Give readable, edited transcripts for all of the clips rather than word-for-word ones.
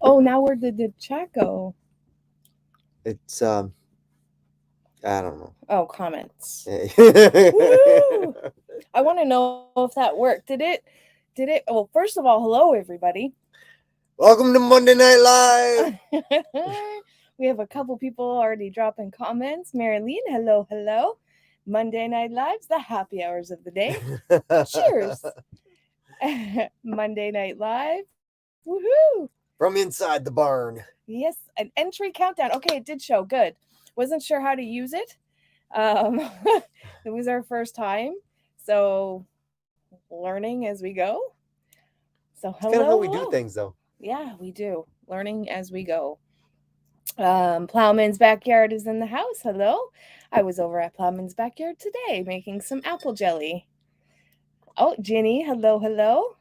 Oh, now where did the chat go? It's I don't know. Oh, comments. Hey. Woohoo! I want to know if that worked. Did it? Well, first of all, hello everybody. Welcome to Monday Night Live. We have a couple people already dropping comments. Marilyn, hello, hello. Monday Night Lives, the happy hours of the day. Cheers. Monday Night Live. Woohoo. From inside the barn. Yes, an entry countdown. Okay, it did show. Good. Wasn't sure how to use it. Um, it was our first time. So learning as we go. So It's kind of hello, how we do hello. things, though. Yeah, we do. Learning as we go. Plowman's Backyard is in the house. Hello. I was over at Plowman's Backyard today making some apple jelly. Oh, Ginny, hello, hello.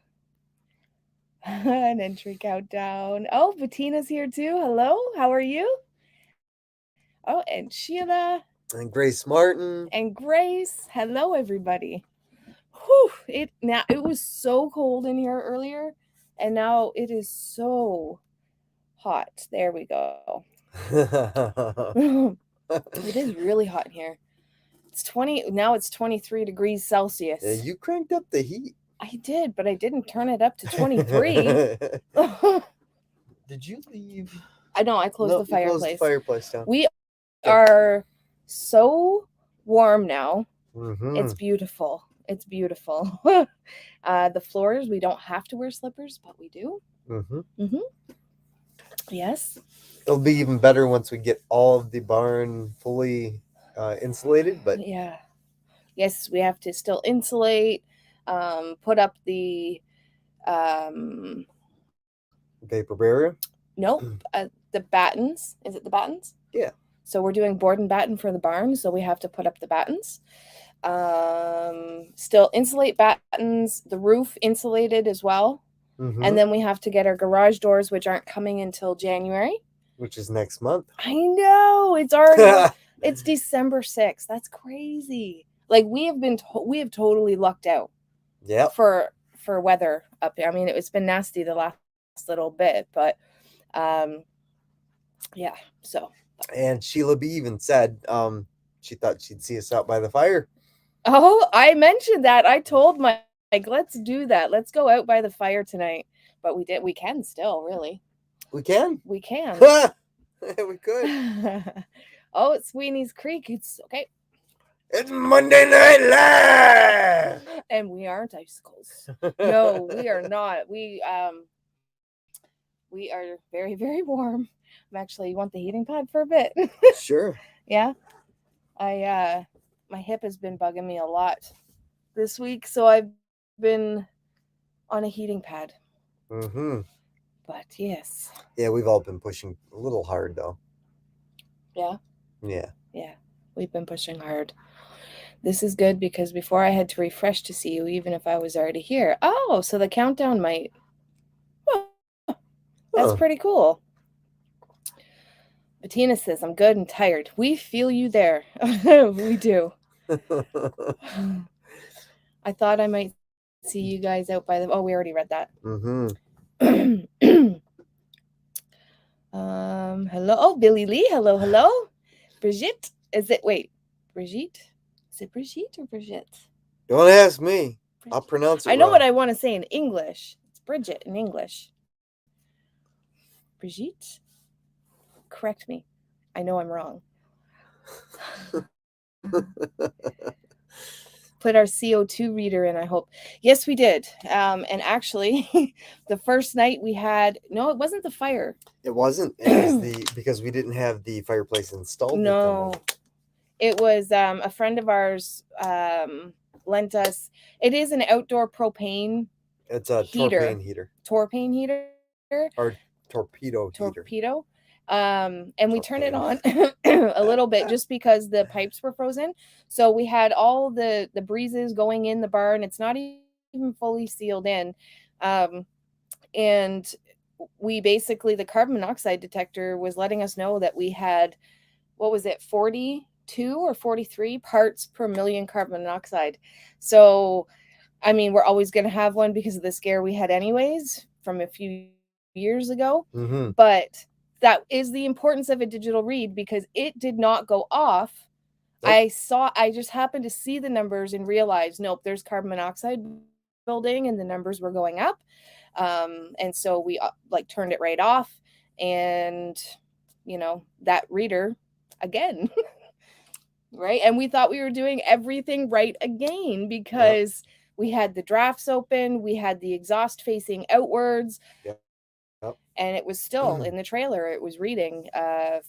An entry countdown. Oh, Bettina's here too. Hello, how are you? Oh, and Sheila And Grace Martin. and Grace. Hello, everybody. Whew, it was so cold in here earlier, and now it is so hot. There we go. It is really hot in here. It's 20 now. It's 23 degrees Celsius. Yeah, you cranked up the heat. I did, but I didn't turn it up to 23. Did you leave? I know I closed the You closed fireplace. the fireplace down. We are so warm now. Mm-hmm. It's beautiful. It's beautiful. The floors, we don't have to wear slippers, but we do. Mm-hmm. Yes. It'll be even better once we get all of the barn fully insulated. But yeah. Yes, we have to still insulate, put up the vapor barrier. nope, the battens. Is it the battens? Yeah. So we're doing board and batten for the barn, so we have to put up the battens. Still insulate battens, the roof insulated as well. Mm-hmm. And then we have to get our garage doors, which aren't coming until January. Which is next month. I know. It's already it's December 6th. That's crazy. Like we have totally lucked out. Yeah. For weather up here. I mean, it's been nasty the last little bit, but yeah. So. And Sheila B even said she thought she'd see us out by the fire. Oh, I mentioned that. I told Mike, let's do that. Let's go out by the fire tonight. But we can still, really. We can? We can. We could. Oh, it's Sweeney's Creek. It's okay. It's Monday Night Live! And we aren't icicles. No, we are not. We are very, very warm. You want the heating pad for a bit? Sure. Yeah. My hip has been bugging me a lot this week, so I've been on a heating pad. Mm-hmm. But yes. Yeah, we've all been pushing a little hard though. Yeah? Yeah. Yeah. We've been pushing hard. This is good because before I had to refresh to see you, even if I was already here. Oh, so the countdown might. Oh, that's pretty cool. Bettina says, I'm good and tired. We feel you there. We do. I thought I might see you guys out by the. Oh, we already read that. Mm-hmm. Hello. Oh, Billy Lee. Hello, hello. Brigitte. Brigitte? Is it Brigitte or Brigitte? Don't ask me. Brigitte. I'll pronounce it I know wrong. what I want to say in English. It's Bridget in English. Brigitte? Correct me. I know I'm wrong. Put our CO2 reader in, I hope. Yes, we did. And actually, the first night we had... No, it wasn't the fire. It wasn't. It was because we didn't have the fireplace installed. No. It was a friend of ours lent us... It is an outdoor propane It's a torpane heater. Torpane heater? Or torpedo heater. Torpedo. And we turned it on a little bit just because the pipes were frozen. So we had all the breezes going in the barn. It's not even fully sealed in. And we basically, the carbon monoxide detector was letting us know that we had, 42 or 43 parts per million carbon monoxide. So, I mean, we're always going to have one because of the scare we had anyways. from a few years ago. Mm-hmm. But that is the importance of a digital read, because it did not go off. Nope. I just happened to see the numbers and realize, nope, there's carbon monoxide building, and the numbers were going up. And so we like turned it right off, and that reader again. Right, and we thought we were doing everything right again, because we had the drafts open, we had the exhaust facing outwards. Yep. And it was still in the trailer, it was reading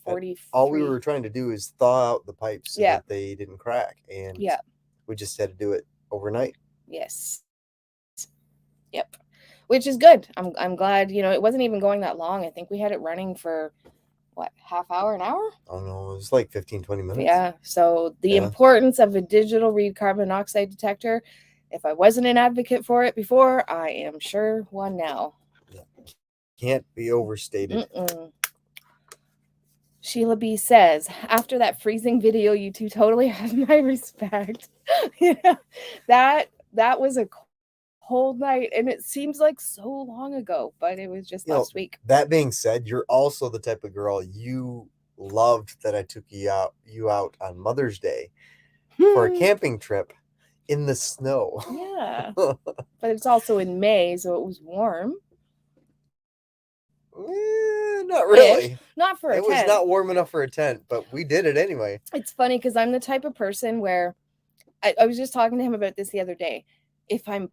43. All we were trying to do is thaw out the pipes so that they didn't crack, and we just had to do it overnight. Yes. Yep. Which is good. I'm glad, it wasn't even going that long. I think we had it running for what, half hour, an hour? Oh no, it was like 15-20 minutes. Yeah. So the importance of a digital read carbon monoxide detector, if I wasn't an advocate for it before, I am sure one now. Can't be overstated. Sheila B says, after that freezing video, you two totally have my respect. That was a cold night, and it seems like so long ago, but it was just last week. That being said, you're also the type of girl, you loved that I took you out on Mother's Day for a camping trip in the snow. Yeah. But it's also in May, so it was warm. Not really. Not for a tent. It was not warm enough for a tent, but we did it anyway. It's funny because I'm the type of person where I was just talking to him about this the other day. If I'm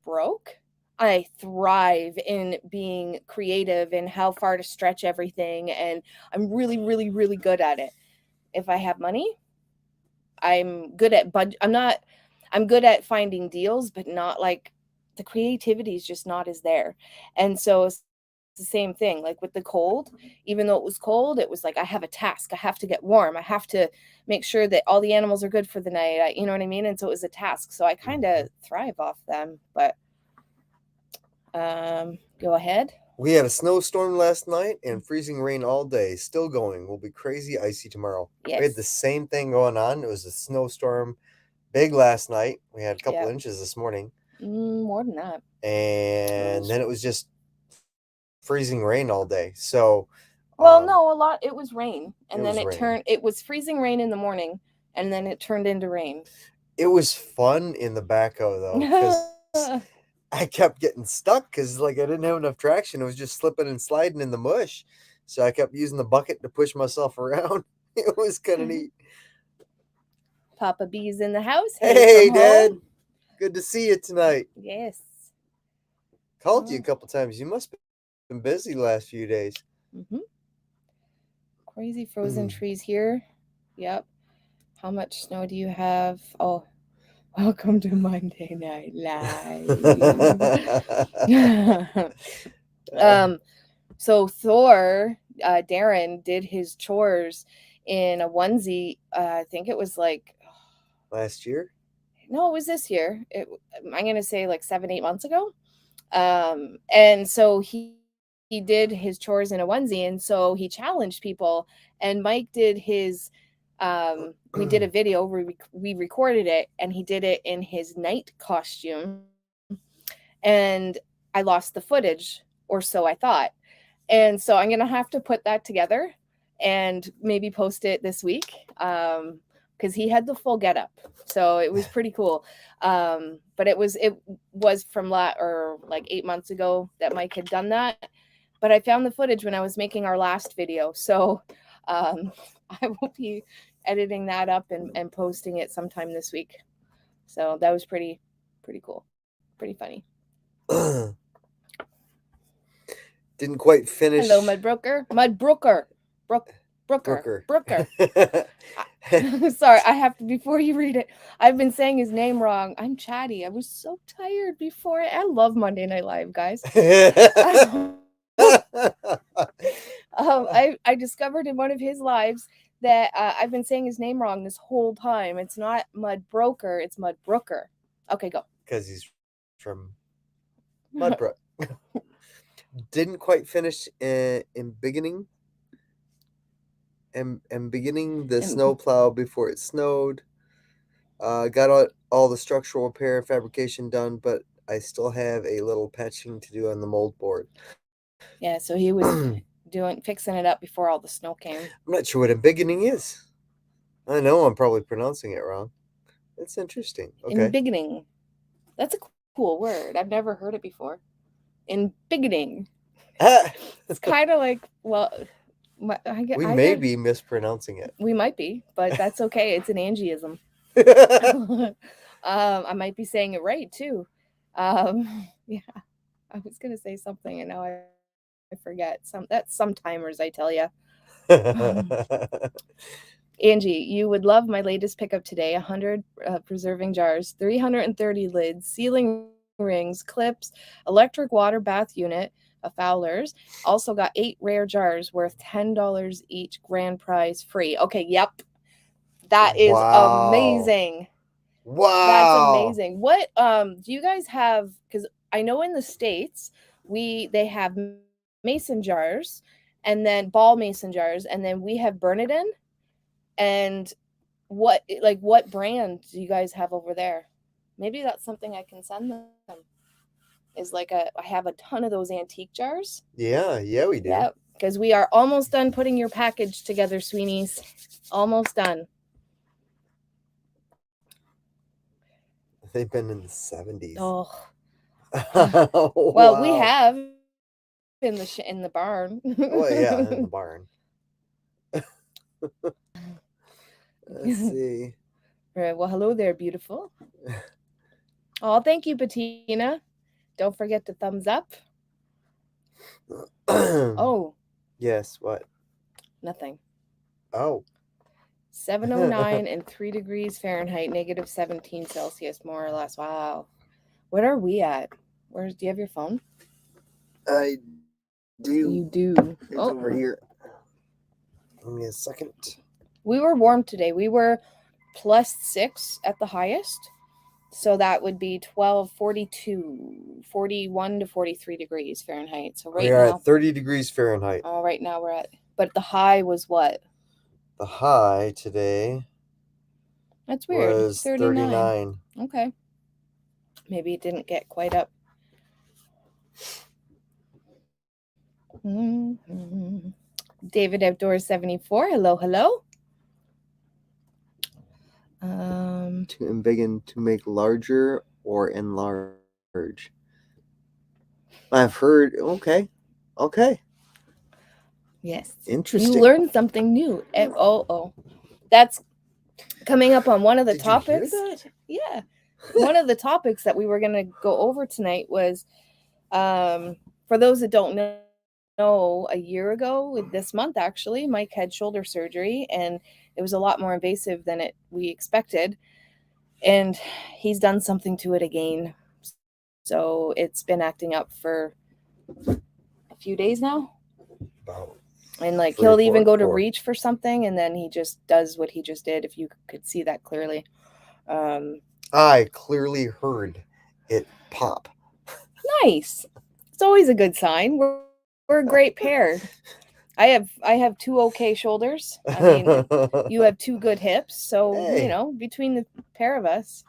broke, I thrive in being creative and how far to stretch everything, and I'm really, really, really good at it. If I have money, I'm good at I'm good at finding deals, but not like the creativity is just not as there. And so it's the same thing, like with the cold, even though it was cold, it was like, I have a task. I have to get warm. I have to make sure that all the animals are good for the night. You know what I mean? And so it was a task. So I kind of thrive off them, but go ahead. We had a snowstorm last night and freezing rain all day. Still going. Will be crazy icy tomorrow. Yes. We had the same thing going on. It was a snowstorm big last night. We had a couple inches this morning. More than that. And then it was just freezing rain all day. So well, no, a lot. It was rain, and then rain. It was freezing rain in the morning, and then it turned into rain. It was fun in the backhoe though, because I kept getting stuck because like I didn't have enough traction. It was just slipping and sliding in the mush. So I kept using the bucket to push myself around. It was kind of neat. Papa B's in the house. Hey, Dad. Good to see you tonight. Yes. Called you a couple times. You must have been busy the last few days. Crazy frozen trees here. Yep. How much snow do you have? Oh, welcome to Monday Night Live. So Thor, Darren did his chores in a onesie. I think it was like last year. No, it was this year. I'm gonna say like 7-8 months ago. And so he did his chores in a onesie, and so he challenged people. And Mike did his. We did a video where we recorded it, and he did it in his night costume. And I lost the footage, or so I thought. And so I'm gonna have to put that together and maybe post it this week. Because he had the full getup, so it was pretty cool. But it was from like 8 months ago that Mike had done that. But I found the footage when I was making our last video, so I will be editing that up and posting it sometime this week. So that was pretty cool, pretty funny. Didn't quite finish. Hello, Mudbrooker. Brooker. Sorry, I have to, before you read it, I've been saying his name wrong. I'm chatty. I was so tired before. I love Monday Night Live, guys. I discovered in one of his lives that I've been saying his name wrong this whole time. It's not Mudbroker, it's Mudbrooker. Okay, go. Because he's from Mudbrook. Didn't quite finish in beginning. And beginning the snowplow before it snowed. Got all the structural repair and fabrication done, but I still have a little patching to do on the mold board. Yeah, so he was I'm fixing it up before all the snow came. not sure what embiggening is. I know I'm probably pronouncing it wrong. It's interesting. Okay. Embiggening. That's a cool word. I've never heard it before. Embiggening. It's kind of like, well, We may be mispronouncing it. We might be, but that's okay. It's an Angieism. I might be saying it right too. Yeah, I was gonna say something and now I forget. That's some timers, I tell you. Angie, you would love my latest pickup today. 100 preserving jars, 330 lids, sealing rings, clips, electric water bath unit, a Fowler's. Also got 8 rare jars worth $10 each, grand prize free. Okay, yep. That is amazing. Wow. That's amazing. What do you guys have? Because I know in the States they have mason jars and then ball mason jars, and then we have Bernardin. And what brand do you guys have over there? Maybe that's something I can send them. Is I have a ton of those antique jars. Yeah, we do. Yeah, because we are almost done putting your package together, Sweeney's. Almost done. They've been in the 70s. Oh. Well, wow. We have in the barn. Oh yeah, in the barn. Let's see. Right. Well, hello there, beautiful. Oh, thank you, Bettina. Don't forget to thumbs up. Oh. Yes, what? Nothing. Oh. 709 and 3 degrees Fahrenheit, negative 17 Celsius, more or less. Wow. What are we at? Do you have your phone? I do. You do. It's over here. Give me a second. We were warm today. We were +6 at the highest. So that would be 42, 41 to 43 degrees Fahrenheit. So right now. We are at 30 degrees Fahrenheit. Oh, right now we're at. But the high was what? The high today. That's weird. Was 39. Okay. Maybe it didn't get quite up. Mm-hmm. David Outdoors 74. Hello, hello. To embiggen, to make larger or enlarge. I've heard. Okay. Yes. Interesting. You learned something new. That's coming up on one of the topics. You hear that? Yeah. One of the topics that we were going to go over tonight was, for those that don't know, a year ago, this month actually, Mike had shoulder surgery, and it was a lot more invasive than we expected. And he's done something to it again. So it's been acting up for a few days now. And he'll even go to reach for something, and then he just does what he just did, if you could see that clearly. I clearly heard it pop. Nice. It's always a good sign. We're a great pair. I have 2 okay shoulders. I mean, you have 2 good hips. So, hey. Between the pair of us.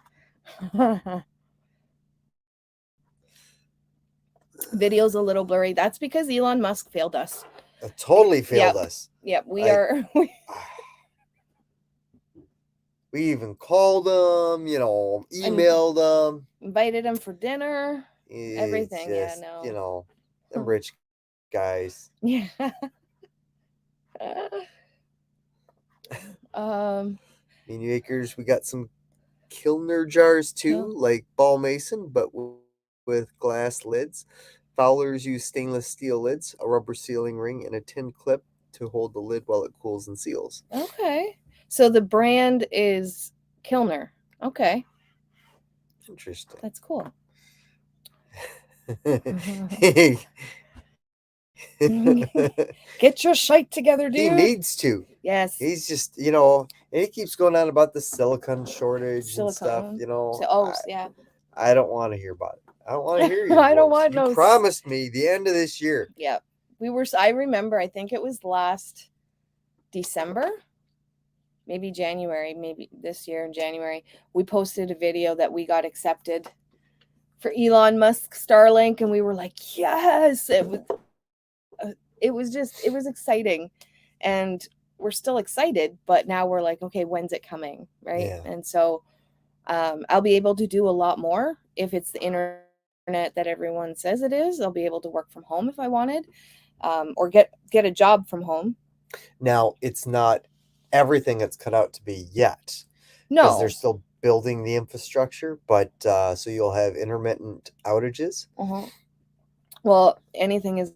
Video's a little blurry. That's because Elon Musk failed us. Totally failed us. Yep, we are. We even called him, emailed him. Invited him for dinner. Everything, just, the rich guys. Yeah. Menu Acres, we got some Kilner jars too, like ball mason, but with glass lids. Fowler's use stainless steel lids, a rubber sealing ring, and a tin clip to hold the lid while it cools and seals. Okay. So the brand is Kilner. Okay. Interesting. That's cool. Get your shite together, dude. He needs to. Yes. He's just, and he keeps going on about the silicone shortage and stuff, yeah. I don't want to hear about it. I don't want to hear you. I don't want no. You promised me the end of this year. Yeah. I remember, I think it was last December, maybe January, maybe this year in January, we posted a video that we got accepted for Elon Musk Starlink, and we were like, yes, it was exciting, and we're still excited, but now we're like, okay, when's it coming, right? Yeah. And so I'll be able to do a lot more if it's the internet that everyone says it is. I'll be able to work from home if I wanted, or get a job from home. Now, it's not everything that's cut out to be yet, because they're No. still building the infrastructure, but so you'll have intermittent outages. Well, anything is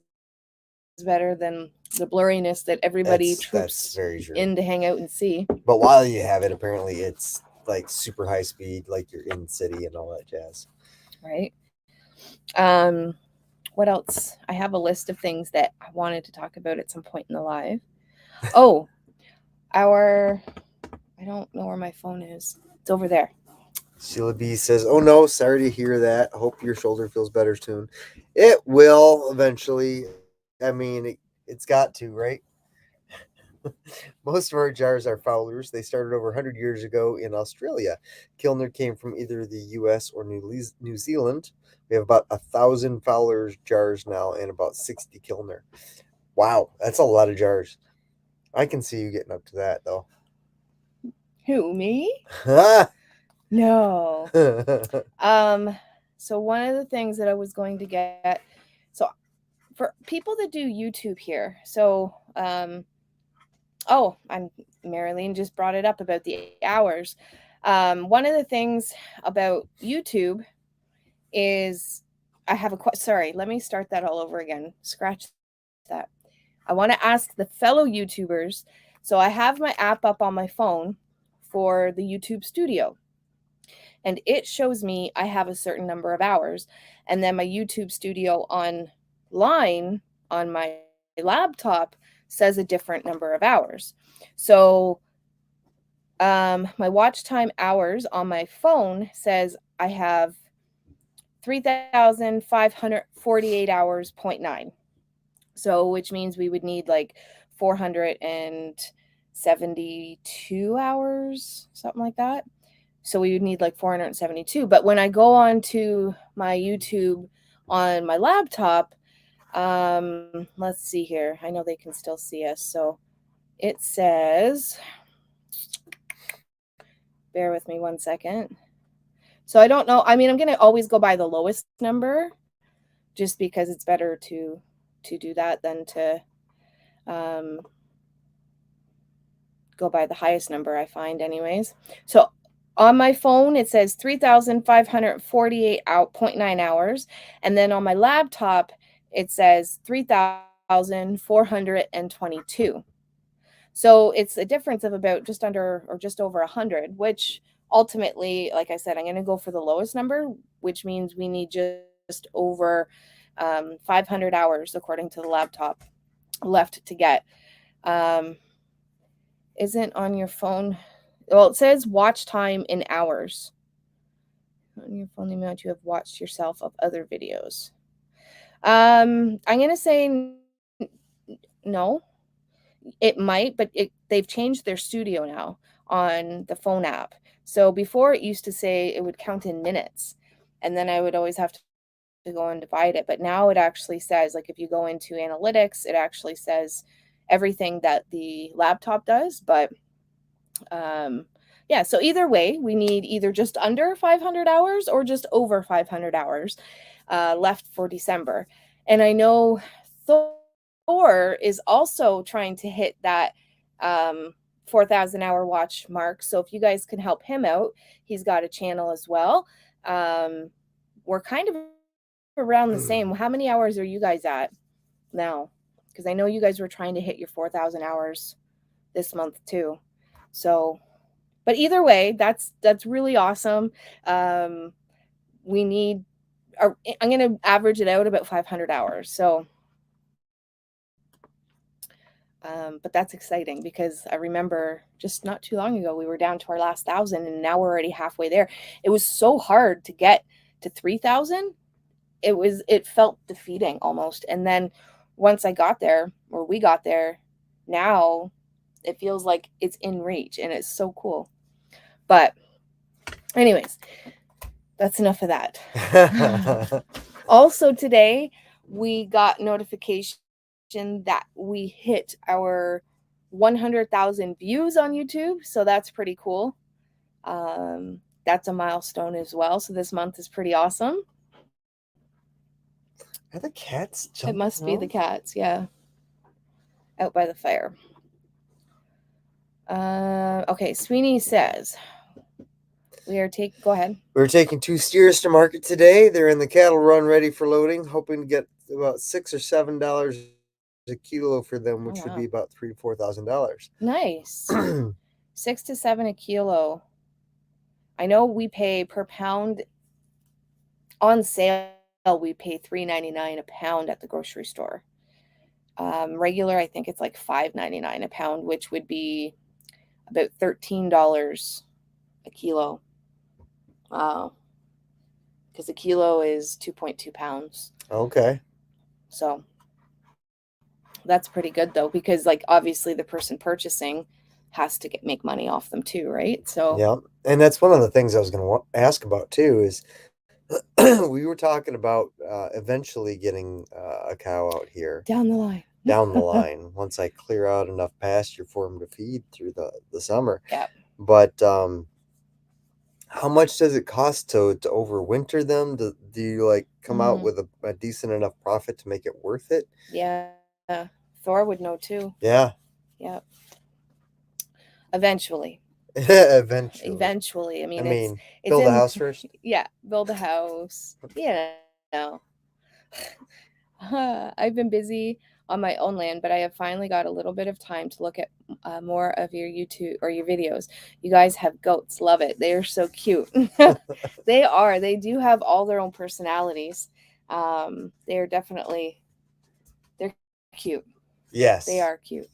better than the blurriness that everybody That's troops very true. in to hang out and see. But while you have it, apparently it's like super high speed, like you're in city and all that jazz. Right. What else? I have a list of things that I wanted to talk about at some point in the live. Oh, I don't know where my phone is. It's over there. Sheila B says, "Oh no, sorry to hear that. Hope your shoulder feels better soon. It will eventually. I mean, it's got to, right? Most of our jars are Fowlers. They started over 100 years ago in Australia. Kilner came from either the U.S. or New Zealand. We have about 1,000 Fowlers jars now and about 60 Kilner. Wow, that's a lot of jars. I can see you getting up to that though." Who, me? Ah! No. So one of the things that I was going to get, so for people that do YouTube here, so I'm Marilyn just brought it up about the hours. One of the things about YouTube is I have sorry, let me start that all over again. Scratch that. I want to ask the fellow YouTubers. So I have my app up on my phone for the YouTube Studio, and it shows me I have a certain number of hours, and then my YouTube Studio online on my laptop says a different number of hours. So my watch time hours on my phone says I have 3,548 hours, 0.9. So, which means we would need like 472 hours, something like that. So we would need like 472. But when I go on to my YouTube on my laptop, let's see here. I know they can still see us. So it says, bear with me 1 second. So I don't know. I mean, I'm going to always go by the lowest number just because it's better to do that than to go by the highest number, I find anyways. So on my phone, it says 3,548.9 hours. And then on my laptop, it says 3,422. So it's a difference of about just under or just over 100, which ultimately, like I said, I'm going to go for the lowest number, which means we need just over 500 hours, according to the laptop, left to get. Isn't on your phone. Well, it says watch time in hours. On your phone, the amount you have watched yourself of other videos. I'm going to say no. It might, but they've changed their studio now on the phone app. So before it used to say it would count in minutes, and then I would always have to go and divide it. But now it actually says, like, if you go into analytics, it actually says everything that the laptop does. But yeah, so either way, we need either just under 500 hours or just over 500 hours left for December. And I know Thor is also trying to hit that 4,000 hour watch mark. So if you guys can help him out, he's got a channel as well. We're kind of around the same. How many hours are you guys at now? Because I know you guys were trying to hit your 4,000 hours this month too. So, but either way, that's really awesome. We need, I'm going to average it out about 500 hours. So, but that's exciting because I remember just not too long ago, we were down to our last 1,000 and now we're already halfway there. It was so hard to get to 3,000. It felt defeating almost. And then once I got there, or we got there, now it feels like it's in reach and it's so cool. But anyways, that's enough of that. Also today, we got notification that we hit our 100,000 views on YouTube, so that's pretty cool. That's a milestone as well. So this month is pretty awesome. Are the cats It jumping must be the around? cats, yeah. Out by the fire. Okay, Sweeney says we are taking. Go ahead. We're taking 2 steers to market today. They're in the cattle run ready for loading, hoping to get about $6 or $7 a kilo for them, which would wow. be about $3,000 to $4,000. Nice. 6 to 7 a kilo. I know we pay per pound on sale. We pay $3.99 a pound at the grocery store. Regular, I think it's like $5.99 a pound, which would be about $13 a kilo. Wow. Because a kilo is 2.2 pounds. Okay. So that's pretty good though, because like obviously the person purchasing has to make money off them too, right? So Yeah, and that's one of the things I was going to ask about too is we were talking about eventually getting a cow out here down the line. down the line once I clear out enough pasture for them to feed through the summer. Yeah. But how much does it cost to overwinter them? Do you like come out with a decent enough profit to make it worth it? Yeah. Thor would know too. Yeah. Yeah. Eventually. Eventually. I mean, I mean, it's build a house first. Yeah, build a house. You know. I've been busy on my own land, but I have finally got a little bit of time to look at more of your YouTube or your videos. You guys have goats. Love it. They are so cute. They are. They do have all their own personalities. They're cute. Yes. They are cute.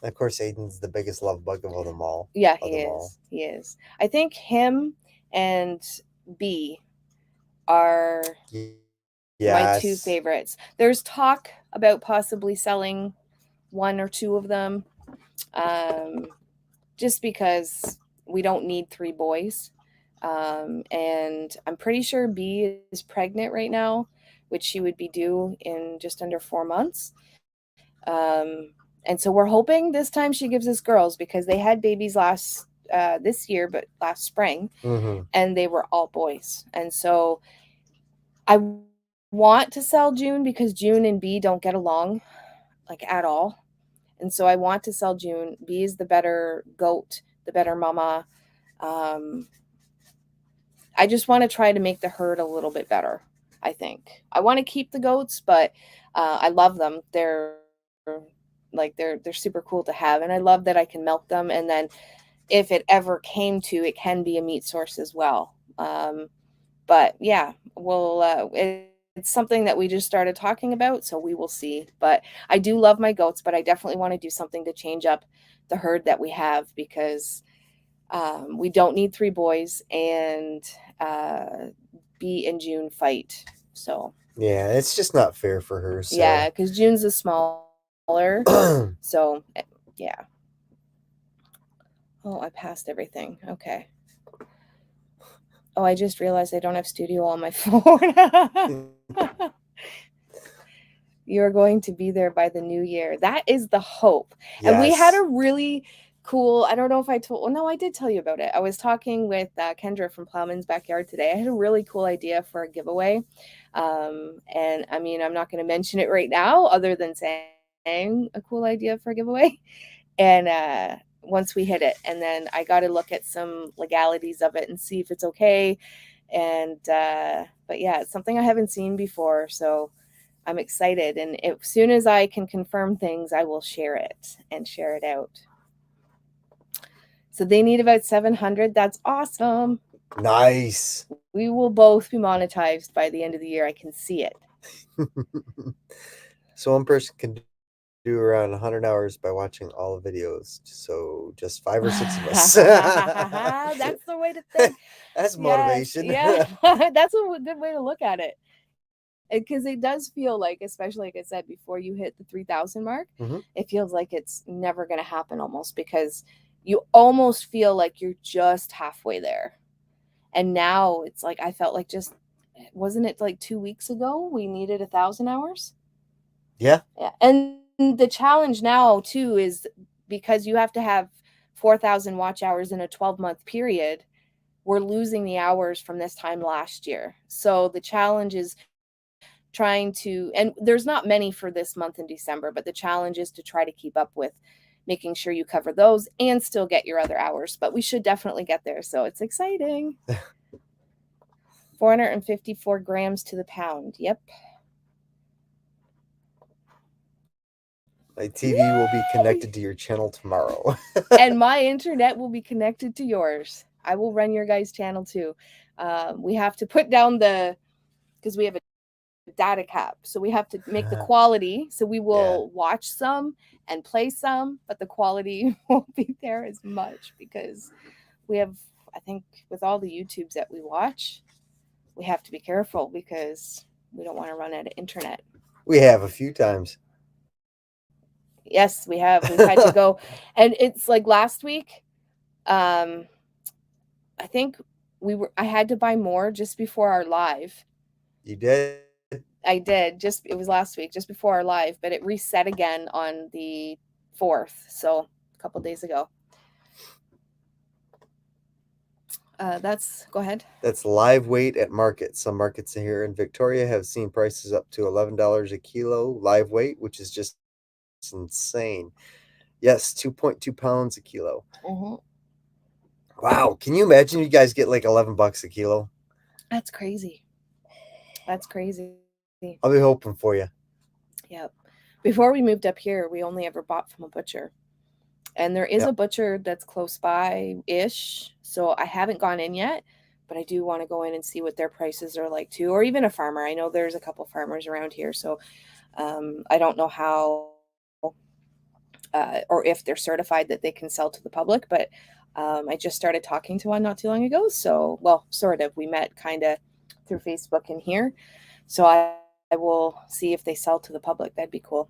Of course, Aiden's the biggest love bug of them all. Yeah, he is. He is. I think him and B are my 2 favorites. There's talk about possibly selling 1 or 2 of them, just because we don't need 3 boys. And I'm pretty sure B is pregnant right now, which she would be due in just under 4 months. And so we're hoping this time she gives us girls, because they had babies this year, but last spring, and they were all boys. And so I want to sell June because June and B don't get along like at all. And so I want to sell June. B is the better goat, the better mama. I just want to try to make the herd a little bit better, I think. I want to keep the goats, but I love them. They're super cool to have, and I love that I can milk them, and then if it ever came to, it can be a meat source as well. But yeah, it's something that we just started talking about, so we will see. But I do love my goats, but I definitely want to do something to change up the herd that we have, because we don't need 3 boys, and B and June fight. So yeah, it's just not fair for her. So. Yeah, because June's a smaller. So yeah. Oh, I passed everything. Okay. Oh, I just realized I don't have studio on my phone. You're going to be there by the new year. That is the hope. Yes. And we had a really cool, I don't know if I told, well, no, I did tell you about it. I was talking with Kendra from Plowman's Backyard today. I had a really cool idea for a giveaway. And I mean, I'm not going to mention it right now, other than saying a cool idea for a giveaway. And once we hit it, and then I got to look at some legalities of it and see if it's okay. And but yeah, it's something I haven't seen before, so I'm excited. And as soon as I can confirm things, I will share it and share it out. So they need about 700. That's awesome. Nice. We will both be monetized by the end of the year. I can see it. So one person can do around 100 hours by watching all the videos. So just 5 or 6 of us. That's the way to think. That's motivation. Yeah, that's a good way to look at it. Because it does feel like, especially like I said, before you hit the 3,000 mark, it feels like it's never going to happen almost, because you almost feel like you're just halfway there. And now it's like, I felt like just, wasn't it like 2 weeks ago we needed 1,000 hours? Yeah. Yeah. And the challenge now too is because you have to have 4,000 watch hours in a 12-month period, we're losing the hours from this time last year. So the challenge is trying to, and there's not many for this month in December, but the challenge is to try to keep up with making sure you cover those and still get your other hours. But we should definitely get there. So it's exciting. 454 grams to the pound. Yep. My TV will be connected to your channel tomorrow. And my internet will be connected to yours. I will run your guys' channel too. We have to put down because we have a data cap, so we have to make the quality, so we will watch some and play some, but the quality won't be there as much because we have, I think with all the YouTubes that we watch, we have to be careful because we don't want to run out of internet. We have a few times. Yes, we have. We've had to go, and it's like last week, I think I had to buy more just before our live. You did? I did. It was last week, just before our live, but it reset again on the 4th. So a couple days ago. Go ahead. That's live weight at market. Some markets here in Victoria have seen prices up to $11 a kilo live weight, which is just insane. Yes, 2.2 pounds a kilo. Mm-hmm. Wow. Can you imagine you guys get like $11 a kilo? That's crazy. That's crazy. I'll be hoping for you. Yep. Before we moved up here, we only ever bought from a butcher. And there is a butcher that's close by-ish. So I haven't gone in yet, but I do want to go in and see what their prices are like too. Or even a farmer. I know there's a couple farmers around here. So I don't know how or if they're certified that they can sell to the public. But I just started talking to one not too long ago. So, well, sort of. We met kind of through Facebook in here. So I will see if they sell to the public. That'd be cool.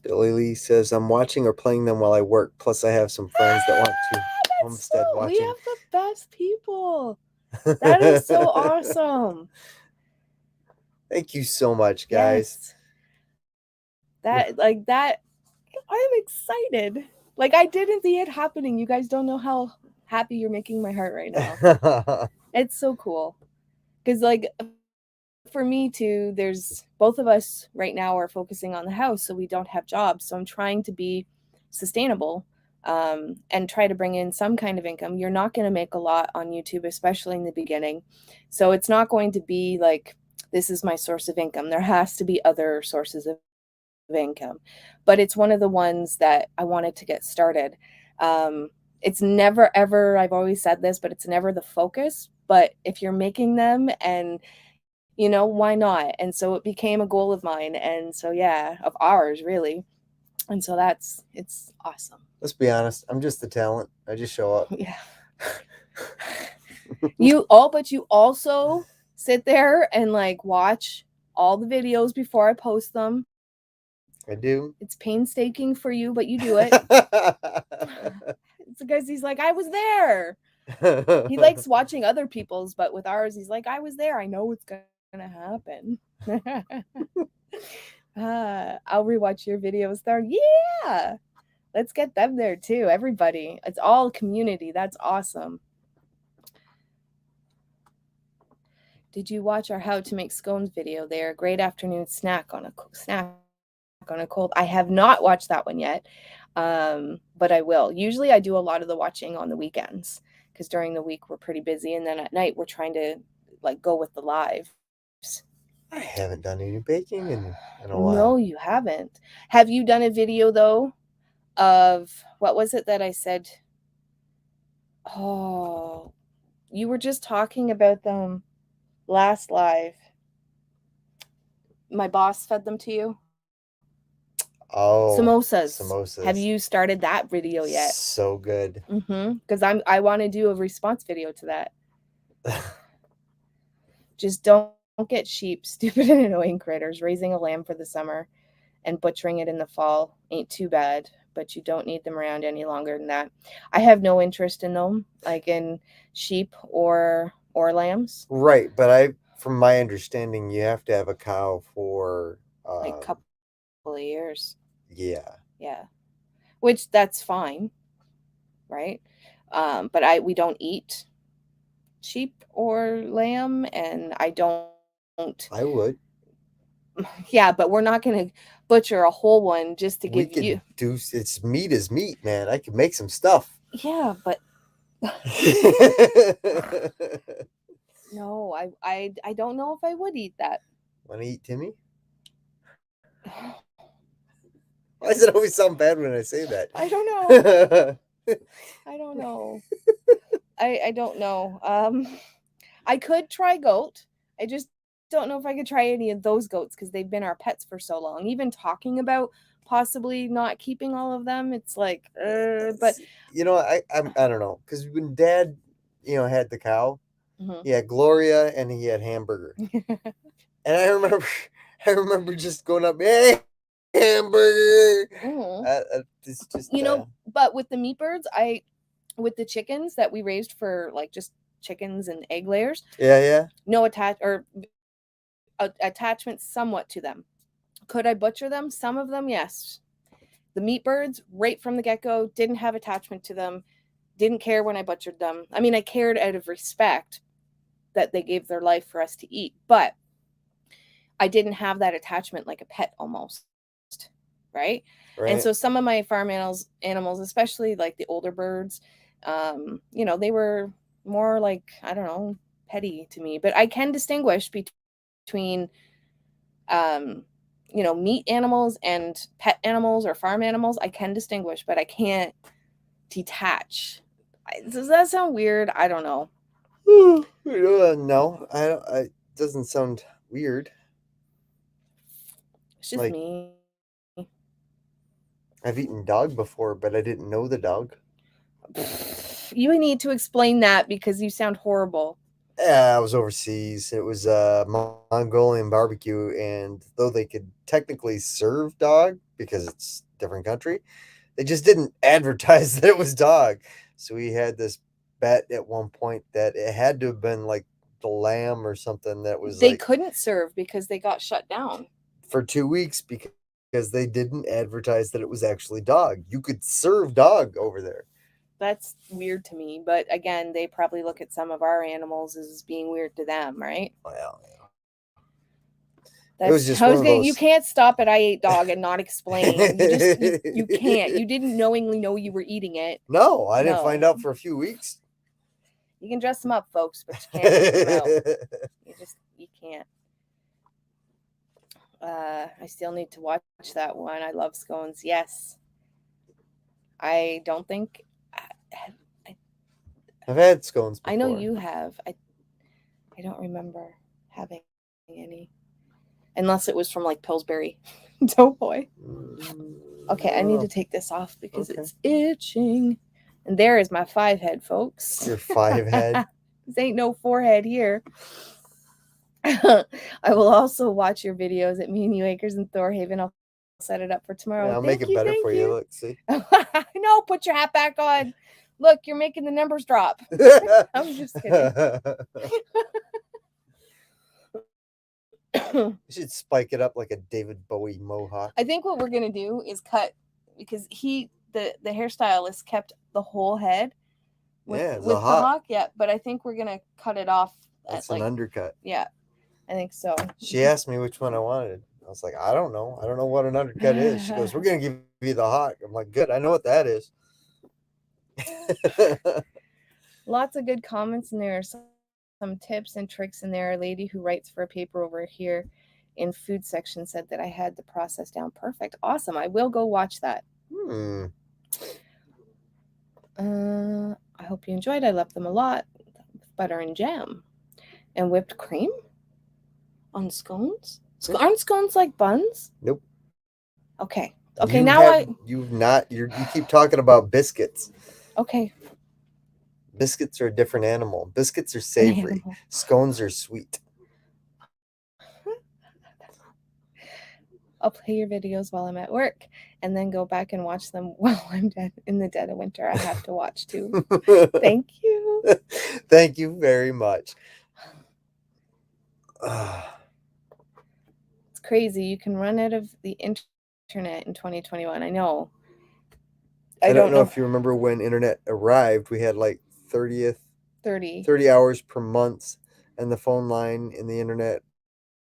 Billy Lee says, I'm watching or playing them while I work. Plus, I have some friends that want to homestead watching. We have the best people. That is so awesome. Thank you so much, guys. Yes. That, I'm excited. Like, I didn't see it happening. You guys don't know how happy you're making my heart right now. It's so cool. Because, like, for me too, there's both of us right now are focusing on the house, so we don't have jobs. So I'm trying to be sustainable and try to bring in some kind of income. You're not going to make a lot on YouTube, especially in the beginning. So it's not going to be like, this is my source of income. There has to be other sources of income, but it's one of the ones that I wanted to get started. It's never ever, I've always said this, but it's never the focus. But if you're making them and why not? And so it became a goal of mine. And so, yeah, of ours, really. And so it's awesome. Let's be honest. I'm just the talent. I just show up. Yeah. But you also sit there and like watch all the videos before I post them. I do. It's painstaking for you, but you do it. It's because he's like, I was there. He likes watching other people's, but with ours, he's like, I was there. I know what's gonna happen. I'll rewatch your videos there. Yeah, let's get them there too. Everybody, it's all community. That's awesome. Did you watch our how to make scones video? They're a great afternoon snack on a cold. I have not watched that one yet, but I will. Usually I do a lot of the watching on the weekends because during the week we're pretty busy, and then at night we're trying to like go with the live. I haven't done any baking in a while. No, you haven't. Have you done a video though of what was it that I said? Oh, you were just talking about them last live. My boss fed them to you. Oh, samosas. Have you started that video yet? So good. Because I want to do a response video to that. Just don't get sheep, stupid and annoying critters. Raising a lamb for the summer and butchering it in the fall ain't too bad, but you don't need them around any longer than that. I have no interest in them, like in sheep or lambs. Right, but from my understanding, you have to have a cow for Like a couple of years. yeah. Yeah. Which that's fine, right? But we don't eat sheep or lamb, and I don't. I would. Yeah, but we're not going to butcher a whole one just to We give you. could do it's meat is meat, man. I could make some stuff. Yeah, but no, I don't know if I would eat that. Want to eat Timmy? Why does it always sound bad when I say that? I don't know. I don't know. I don't know. I could try goat. I just don't know if I could try any of those goats because they've been our pets for so long. Even talking about possibly not keeping all of them, it's like, but you know, I don't know, because when Dad, had the cow, Mhm. he had Gloria and he had Hamburger, and I remember just going up, hey, Hamburger. Mhm. It's just But with the meat birds, with the chickens that we raised for like just chickens and egg layers, yeah. no attachment somewhat to them. Could I butcher them? Some of them, yes. The meat birds, right from the get-go, didn't have attachment to them, didn't care when I butchered them. I mean, I cared out of respect that they gave their life for us to eat, but I didn't have that attachment like a pet almost, right? And so some of my farm animals, especially like the older birds, they were more like, I don't know, petty to me. But I can distinguish between meat animals and pet animals or farm animals. I can distinguish, but I can't detach. Does that sound weird? I don't know. No, I don't. It doesn't sound weird. It's just Like, me. I've eaten dog before, but I didn't know the dog. You need to explain that because you sound horrible. Yeah, I was overseas. It was Mongolian barbecue, and though they could technically serve dog because it's a different country, they just didn't advertise that it was dog. So we had this bet at one point that it had to have been like the lamb or something that was They like couldn't serve because they got shut down. for 2 weeks because they didn't advertise that it was actually dog. You could serve dog over there. That's weird to me, but again, they probably look at some of our animals as being weird to them, right? Well, That's it was just one of those. You can't stop at I ate dog and not explain. You can't. You didn't knowingly know you were eating it. No, I didn't find out for a few weeks. You can dress them up, folks, but you can't take them out. You can't. I still need to watch that one. I love scones. Yes. I don't think I've had scones before. I know you have. I don't remember having any. Unless it was from like Pillsbury Doughboy. Okay, I need to take this off because it's itching. And there is my 5-head, folks. Your 5-head? This ain't no 4-head here. I will also watch your videos at Me and You Acres in Thorhaven. I'll set it up for tomorrow. Yeah, I'll make it better for you. Look, see? No, put your hat back on. Look, you're making the numbers drop. I'm just kidding. You should spike it up like a David Bowie mohawk. I think what we're gonna do is cut because the hairstylist kept the whole head with the hawk. Yeah, but I think we're gonna cut it off. That's an undercut. Yeah, I think so. She asked me which one I wanted. I was like, I don't know. I don't know what an undercut is. She goes, we're gonna give you the hawk. I'm like, good. I know what that is. Lots of good comments in there. Some tips and tricks in there. A lady who writes for a paper over here in food section said that I had the process down perfect. Awesome. I will go watch that. I hope you enjoyed. I love them a lot. Butter and jam and whipped cream on scones. Aren't scones like buns? Nope. Okay. You keep talking about biscuits. Okay. Biscuits are a different animal. Biscuits are savory. Scones are sweet. I'll play your videos while I'm at work and then go back and watch them while I'm in the dead of winter. I have to watch too. Thank you. Thank you very much. Ah, It's crazy. You can run out of the internet in 2021. I know. I don't know if you remember when internet arrived. We had like 30 hours per month, and the phone line and the internet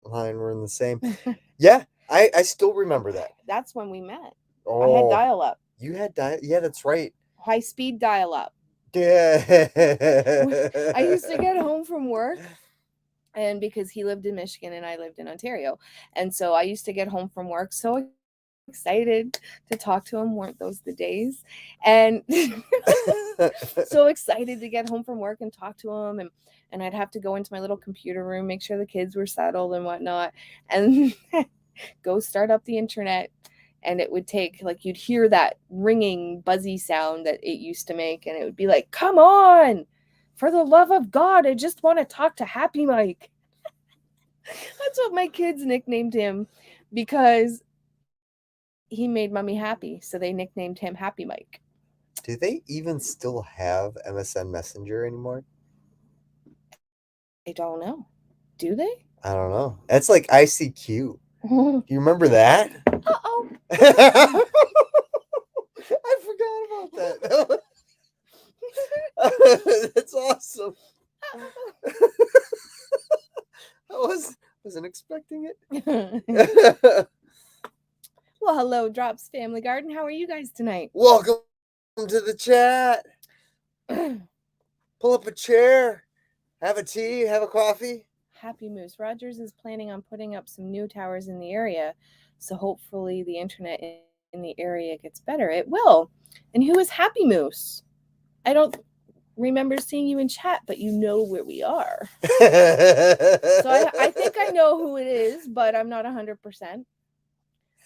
line were in the same. Yeah, I still remember that. That's when we met. I had Oh, dial up, you had yeah, that's right. high speed dial up. Yeah. I used to get home from work, and because he lived in Michigan and I lived in Ontario, and so I used to get home from work so excited to talk to him. Weren't those the days? And so excited to get home from work and talk to him, and I'd have to go into my little computer room, make sure the kids were settled and whatnot, and go start up the internet. And it would take, like, you'd hear that ringing buzzy sound that it used to make, and it would be like, come on, for the love of God, I just want to talk to Happy Mike. That's what my kids nicknamed him, because he made mommy happy, so they nicknamed him Happy Mike. Do they even still have MSN Messenger anymore? I don't know. Do they? I don't know. That's like ICQ. Do you remember that? Uh-oh. I forgot about that. That's awesome. I wasn't expecting it. Well, hello, Drops Family Garden. How are you guys tonight? Welcome to the chat. Pull up a chair, have a tea, have a coffee. Happy Moose. Rogers is planning on putting up some new towers in the area, so hopefully the internet in the area gets better. It will. And who is Happy Moose? I don't remember seeing you in chat, but you know where we are. So I think I know who it is, but I'm not 100%.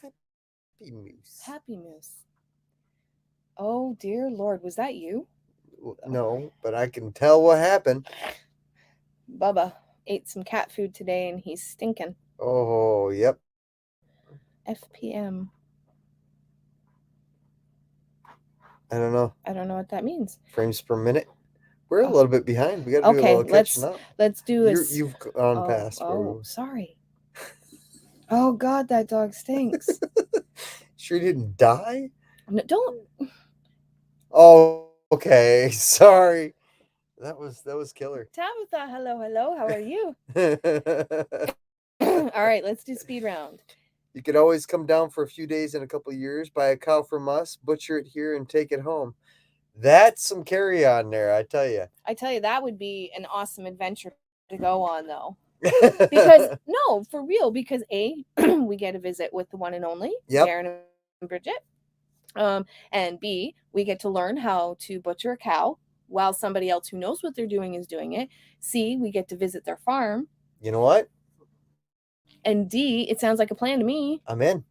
Happy Moose. Happy Moose. Oh, dear Lord. Was that you? No, but I can tell what happened. Bubba ate some cat food today and he's stinking. Oh, yep. FPM. I don't know. I don't know what that means. Frames per minute. We're a little bit behind. We got to do a little catching up. Let's do this. You've gone past. Sorry. Oh God, that dog stinks. Sure you didn't die? No, don't. Oh, okay. Sorry. That was killer. Tabitha, hello. How are you? All right, let's do speed round. You could always come down for a few days in a couple of years, buy a cow from us, butcher it here, and take it home. That's some carry on there, I tell you. That would be an awesome adventure to go on, though. Because no, for real. Because we get a visit with the one and only Darren and Bridget, and B, we get to learn how to butcher a cow while somebody else who knows what they're doing is doing it. C, we get to visit their farm. You know what? And D, it sounds like a plan to me. I'm in.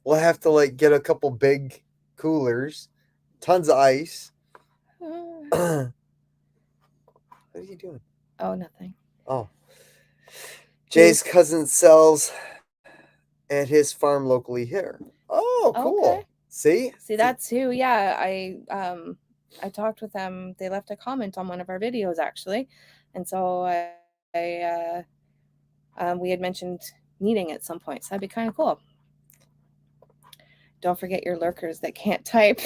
We'll have to get a couple big coolers, tons of ice. What are you doing? Oh, nothing. Oh. Jay's cousin sells at his farm locally here. Oh, cool. Okay. See, that's who. Yeah, I talked with them. They left a comment on one of our videos, actually, and so we had mentioned meeting at some point, so that'd be kind of cool. Don't forget your lurkers that can't type.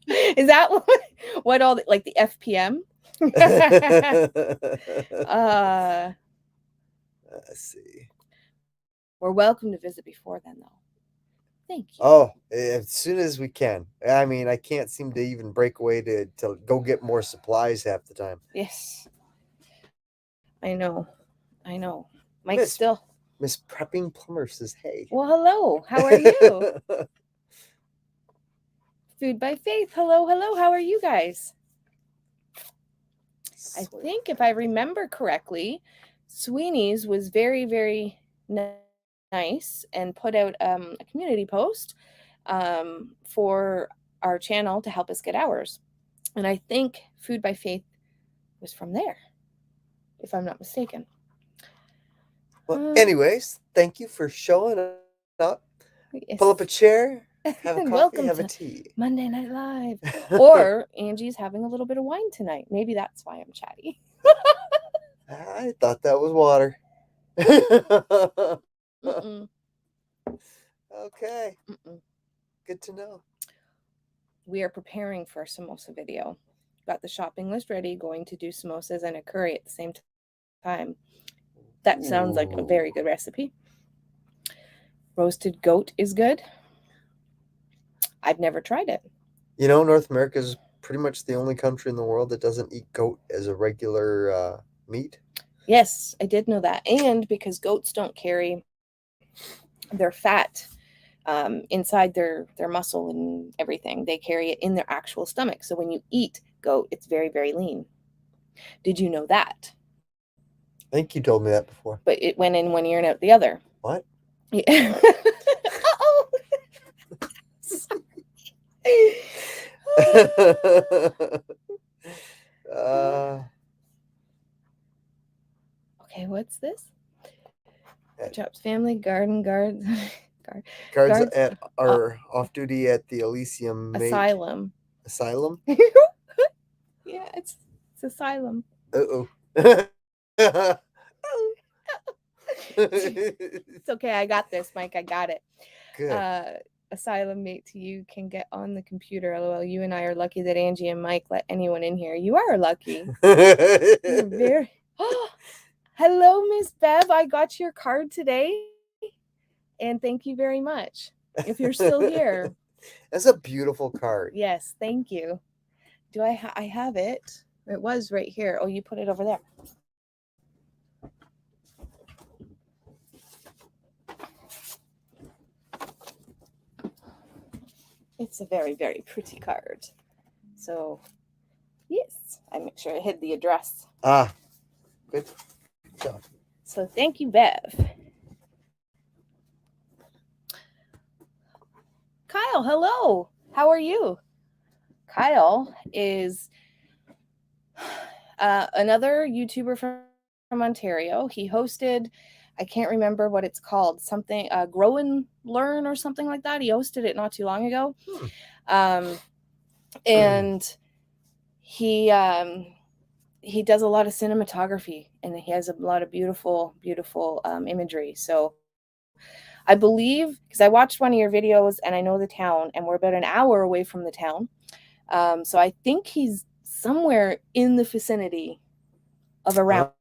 Is that what all the FPM? Let's see. We're welcome to visit before then, though. Thank you. Oh, as soon as we can. I mean, I can't seem to even break away to go get more supplies half the time. Yes. I know. Mike still. Miss Prepping Plumber says, hey. Well, hello. How are you? Food by Faith. Hello. How are you guys? I think if I remember correctly, Sweeney's was very, very nice and put out a community post for our channel to help us get hours. And I think Food by Faith was from there, if I'm not mistaken. Well, anyways, thank you for showing up. Pull up a Yes. chair, have a And coffee, welcome have a to tea. Monday Night Live. Or Angie's having a little bit of wine tonight. Maybe that's why I'm chatty. I thought that was water. Mm-mm, Okay, mm-mm. good to know. We are preparing for a samosa video. Got the shopping list ready, going to do samosas and a curry at the same time. That sounds like a very good recipe. Roasted goat is good. I've never tried it. You know, North America is pretty much the only country in the world that doesn't eat goat as a regular meat. Yes, I did know that. And because goats don't carry their fat inside their muscle and everything, they carry it in their actual stomach. So when you eat goat, it's very, very lean. Did you know that? I think you told me that before. But it went in one ear and out the other. What? Yeah. Uh-oh. uh, Okay, what's this? At- Chops family garden guards. guards Guards are off duty at the Elysium asylum. Asylum? Yeah, it's asylum. Uh-oh. It's okay. I got this, Mike. I got it. Good. Asylum mate to you can get on the computer. LOL. You and I are lucky that Angie and Mike let anyone in here. You are lucky. You're very. Oh, hello, Miss Bev. I got your card today, and thank you very much. If you're still here, That's a beautiful card. yes, thank you. Do I have it? It was right here. Oh, you put it over there. It's a very, very pretty card. So, yes, I make sure I hid the address. Ah, good job. So, thank you, Bev. Kyle, hello. How are you? Kyle is another YouTuber from Ontario. He hosted, I can't remember what it's called, something, Grow and Learn or something like that. He hosted it not too long ago. And he does a lot of cinematography, and he has a lot of beautiful, beautiful imagery. So I believe, because I watched one of your videos and I know the town, and we're about an hour away from the town. So I think he's somewhere in the vicinity of around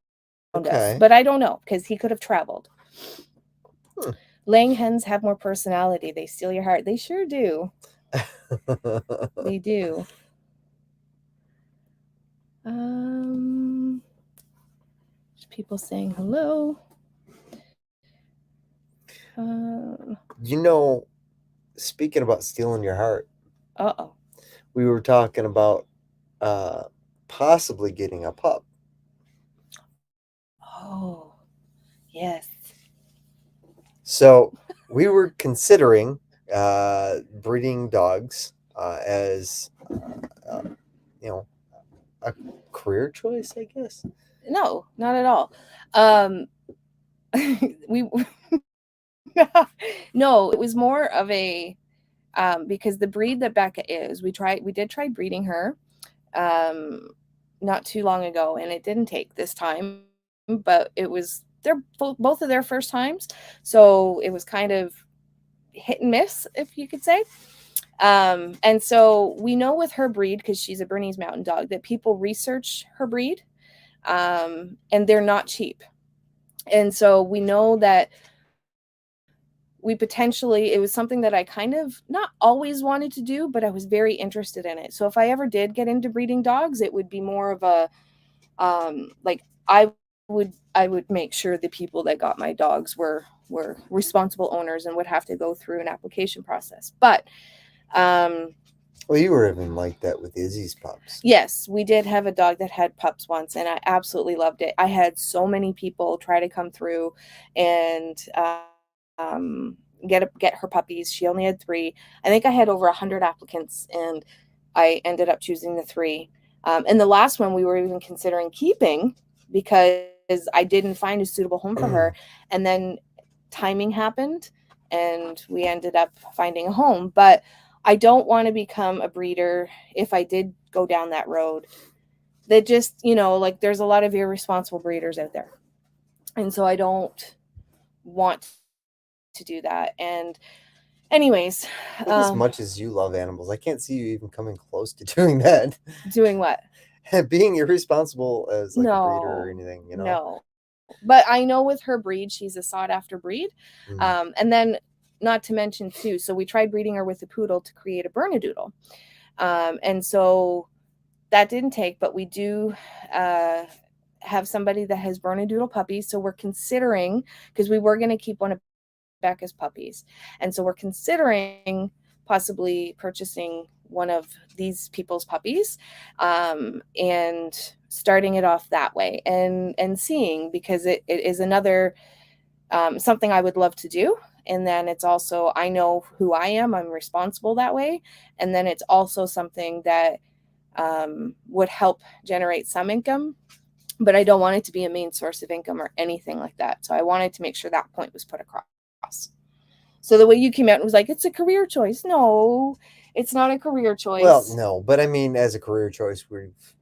us, but I don't know because he could have traveled. Laying hens have more personality. They steal your heart. They sure do. They do. People saying hello. You know, speaking about stealing your heart, uh-oh. We were talking about possibly getting a pup. Oh, yes. So we were considering breeding dogs as, you know, a career choice, I guess. No, not at all. We no, it was more of a because the breed that Becca is, we did try breeding her not too long ago, and it didn't take this time, but it was both of their first times, so it was kind of hit and miss, if you could say. And so we know with her breed, because she's a Bernese Mountain Dog, that people research her breed, and they're not cheap. And so we know that it was something that I kind of not always wanted to do, but I was very interested in it. So if I ever did get into breeding dogs, it would be more of a, like I would make sure the people that got my dogs were responsible owners and would have to go through an application process. But, well, you were even like that with Izzy's pups. Yes, we did have a dog that had pups once, and I absolutely loved it. I had so many people try to come through and, get her puppies. She only had 3. I think I had over 100 applicants, and I ended up choosing the 3. And the last one we were even considering keeping because I didn't find a suitable home for her. And then timing happened and we ended up finding a home. But I don't want to become a breeder if I did go down that road. That just, like there's a lot of irresponsible breeders out there. And so I don't want to do that. And anyways, I think as much as you love animals, I can't see you even coming close to doing that. doing what? Being irresponsible as like a breeder or anything, No. But I know with her breed, she's a sought after breed. And then not to mention too, so we tried breeding her with a poodle to create a Bernedoodle. And so that didn't take, but we do have somebody that has Bernedoodle puppies. So we're considering, because we were going to keep one of Becca's puppies. And so we're considering possibly purchasing one of these people's puppies and starting it off that way and seeing, because it is another something I would love to do. And then it's also, I know who I am, I'm responsible that way. And then it's also something that would help generate some income, but I don't want it to be a main source of income or anything like that. So I wanted to make sure that point was put across. So the way you came out and was like, it's a career choice. No, it's not a career choice. Well, no, but I mean, as a career choice, we've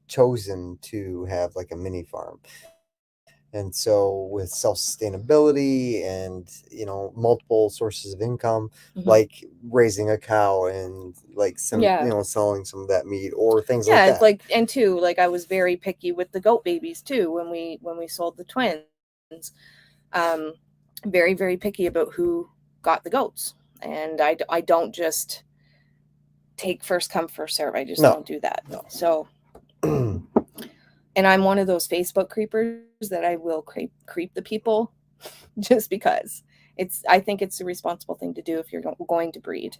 chosen to have like a mini farm. And so with self-sustainability and, multiple sources of income, like raising a cow and like some, selling some of that meat or things like that. Yeah, it's like, and too, like I was very picky with the goat babies too when we sold the twins. Very, very picky about who got the goats. And I don't just take first come, first serve. I just don't do that. No. So, and I'm one of those Facebook creepers that I will creep the people just because I think it's a responsible thing to do if you're going to breed.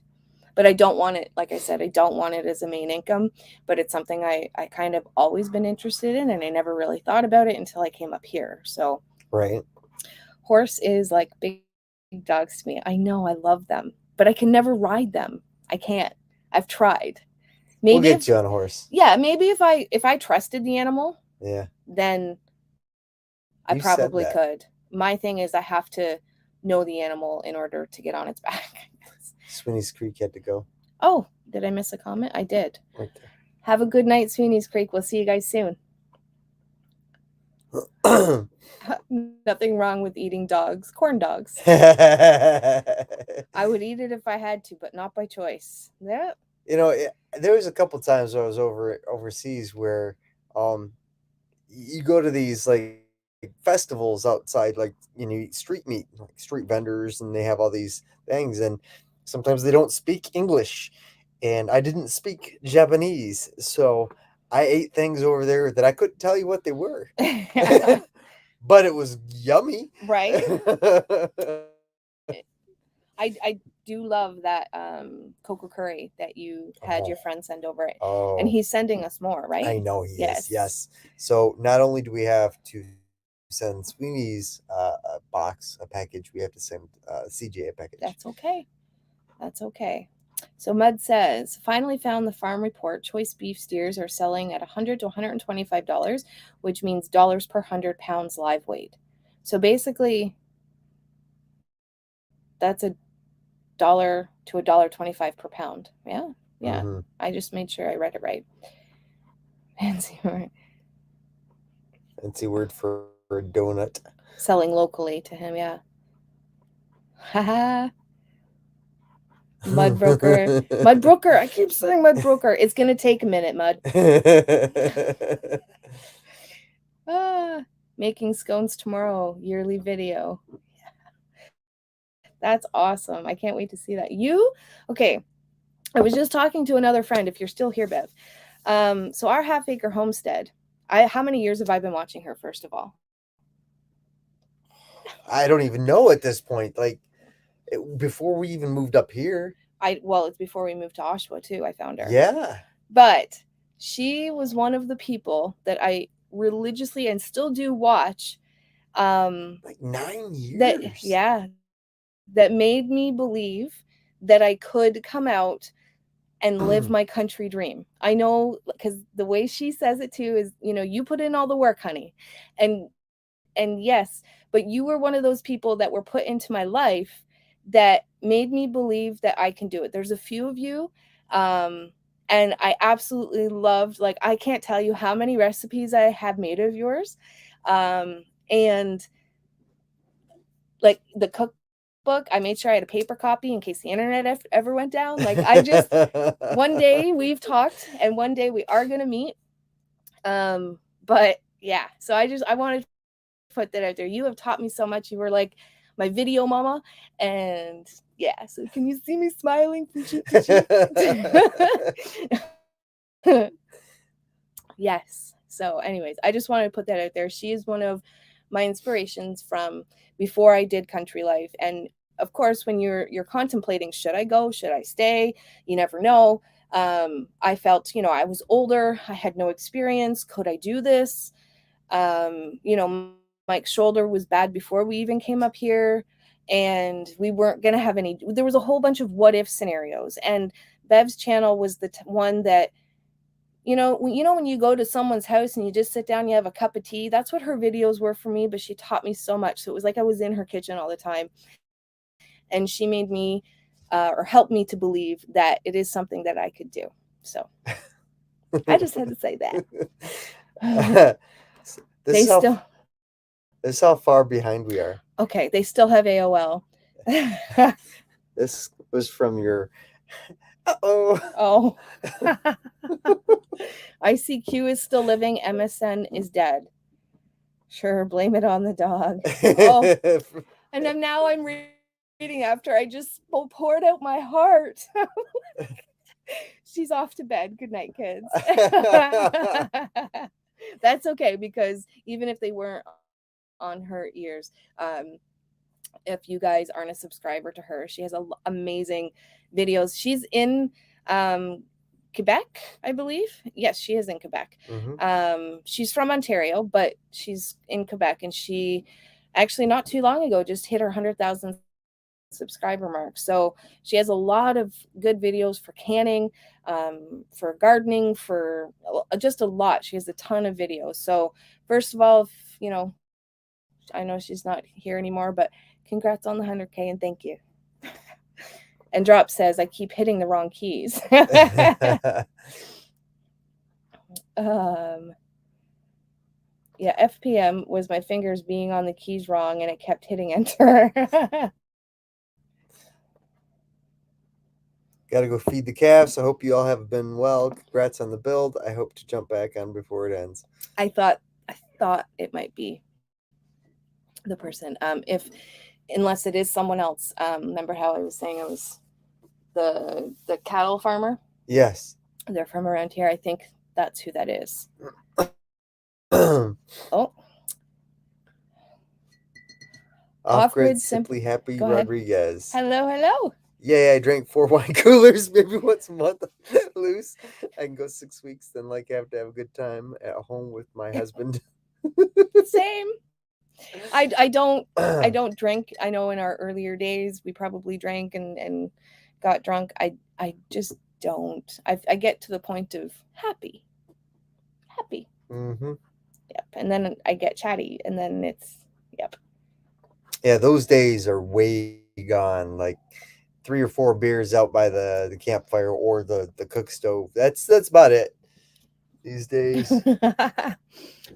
But I don't want it, like I said, I don't want it as a main income, but it's something I kind of always been interested in, and I never really thought about it until I came up here. So, right. Horse is like big dogs to me. I know, I love them, but I can never ride them. I can't. I've tried. Maybe we'll get you on a horse. Yeah, maybe if I trusted the animal, then I probably could. My thing is I have to know the animal in order to get on its back. Sweeney's Creek had to go. Oh, did I miss a comment? I did. Right there. Have a good night, Sweeney's Creek. We'll see you guys soon. Nothing wrong with eating dogs. Corn dogs. I would eat it if I had to, but not by choice. Yeah. There was a couple times where I was overseas where you go to these like festivals outside, like eat street meat, like street vendors, and they have all these things, and sometimes they don't speak English, and I didn't speak Japanese, so I ate things over there that I couldn't tell you what they were. But it was yummy. Right. I do love that cocoa curry that you had your friend send over it. Oh. And he's sending us more, right? I know he is. Yes. So not only do we have to send Sweeney's a package, we have to send CJ a package. That's okay. That's okay. So Mud says, finally found the farm report. Choice beef steers are selling at $100 to $125, which means dollars per 100 pounds live weight. So basically, that's $1 to $1.25 per pound. Yeah. Mm-hmm. I just made sure I read it right. Fancy word for a donut. Selling locally to him, yeah. Haha. Mud broker. Mud broker. I keep saying mud broker. It's going to take a minute, Mud. Making scones tomorrow. Yearly video. That's awesome. I can't wait to see that. Okay. I was just talking to another friend, if you're still here, Bev. So our half acre homestead, how many years have I been watching her, first of all? I don't even know at this point. Like, before we even moved up here. It's before we moved to Oshawa too. I found her. Yeah. But she was one of the people that I religiously and still do watch. Like 9 years. That made me believe that I could come out and live my country dream. I know, because the way she says it too is, you put in all the work, honey. And and yes, but you were one of those people that were put into my life that made me believe that I can do it. There's a few of you, and I absolutely loved, like, I can't tell you how many recipes I have made of yours. And like the cookbook, I made sure I had a paper copy in case the internet ever went down. Like, I just, one day we've talked and one day we are going to meet. But yeah, so I wanted to put that out there. You have taught me so much. You were like my video mama. And yeah, so can you see me smiling from cheek to cheek? Yes. So anyways, I just wanted to put that out there. She is one of my inspirations from before I did country life. And of course, when you're contemplating, should I go, should I stay, you never know. I felt, I was older, I had no experience, could I do this? Mike's shoulder was bad before we even came up here, and we weren't going to have any, there was a whole bunch of what if scenarios. And Bev's channel was the one that, when you go to someone's house and you just sit down, you have a cup of tea, that's what her videos were for me. But she taught me so much. So it was like I was in her kitchen all the time. And she made me or helped me to believe that it is something that I could do. So I just had to say that. This is how far behind we are. Okay, they still have AOL. This was from your Oh. ICQ is still living. MSN is dead. Sure, blame it on the dog. Oh. And then now I'm reading after I just poured out my heart. She's off to bed. Good night, kids. That's okay, because even if they weren't on her ears, if you guys aren't a subscriber to her, she has amazing videos. She's in Quebec, I believe. Yes, she is in Quebec. Mm-hmm. She's from Ontario, but she's in Quebec, and she actually not too long ago just hit her 100,000 subscriber mark. So she has a lot of good videos for canning, for gardening, for just a lot. She has a ton of videos. So first of all, I know she's not here anymore, but congrats on the 100K and thank you. And Drop says, I keep hitting the wrong keys. Yeah, FPM was my fingers being on the keys wrong and it kept hitting enter. Gotta go feed the calves. I hope you all have been well. Congrats on the build. I hope to jump back on before it ends. I thought it might be the person. Unless it is someone else. Remember how I was saying it was the cattle farmer? Yes. They're from around here. I think that's who that is. Oh. Off-grid Simply Happy Rodriguez. Hello. Yeah, I drank 4 wine coolers maybe once a month loose. I can go 6 weeks, then have to have a good time at home with my husband. Same. I don't drink. I know in our earlier days we probably drank and got drunk. I just don't. I get to the point of happy. Mm-hmm. Yep. And then I get chatty, and then it's yep. Yeah, those days are way gone. Like 3 or 4 beers out by the campfire or the cook stove. That's about it these days.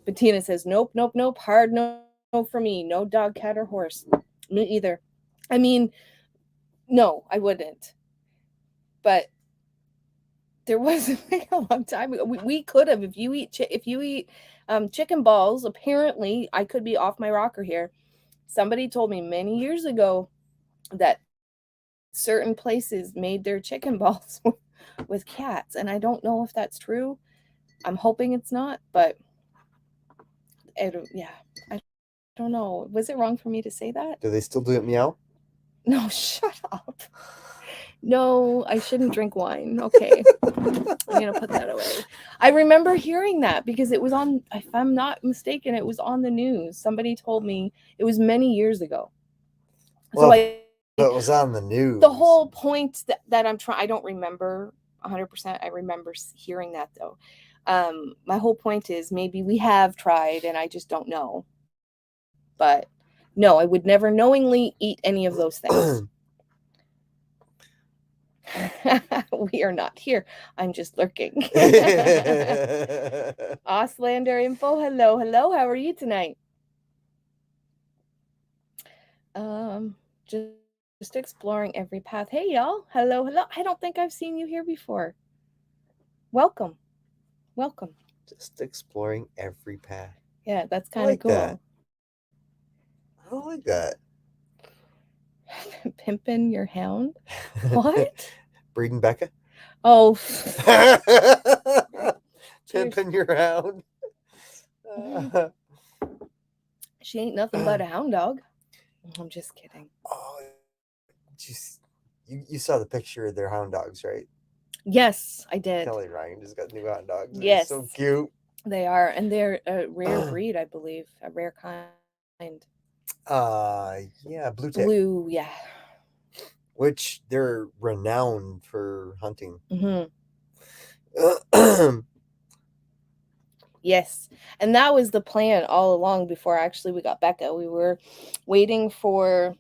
Bettina says, nope. Hard no for me. No dog, cat, or horse. Me either. I mean, no, I wouldn't. But there was like a long time we could have. If you eat chicken balls, apparently I could be off my rocker here. Somebody told me many years ago that certain places made their chicken balls with cats, and I don't know if that's true. I'm hoping it's not, but I don't know. Was it wrong for me to say that? Do they still do it meow? No, shut up. No, I shouldn't drink wine. Okay. I'm going to put that away. I remember hearing that because it was on, if I'm not mistaken, it was on the news. Somebody told me it was many years ago. Well, so it was on the news. The whole point that I'm trying, I don't remember 100%. I remember hearing that though. My whole point is maybe we have tried and I just don't know. But no, I would never knowingly eat any of those things. We are not here. I'm just lurking. Auslander info. Hello, hello. How are you tonight? Just exploring every path. Hey, y'all. Hello, hello. I don't think I've seen you here before. Welcome. Welcome. Just exploring every path. Yeah, that's I kind of like cool. that. I don't like that. Pimpin' your hound? What? Breeding Becca? Oh. Pimping your hound? She ain't nothing but a hound dog. I'm just kidding. Oh, you saw the picture of their hound dogs, right? Yes, I did. Kelly Ryan just got new hound dogs. Yes. They're so cute. They are, and they're a rare breed, I believe. A rare kind. Yeah, blue tick. Blue, yeah. Which they're renowned for hunting. Mm-hmm. Yes, and that was the plan all along before actually we got Becca. We were waiting for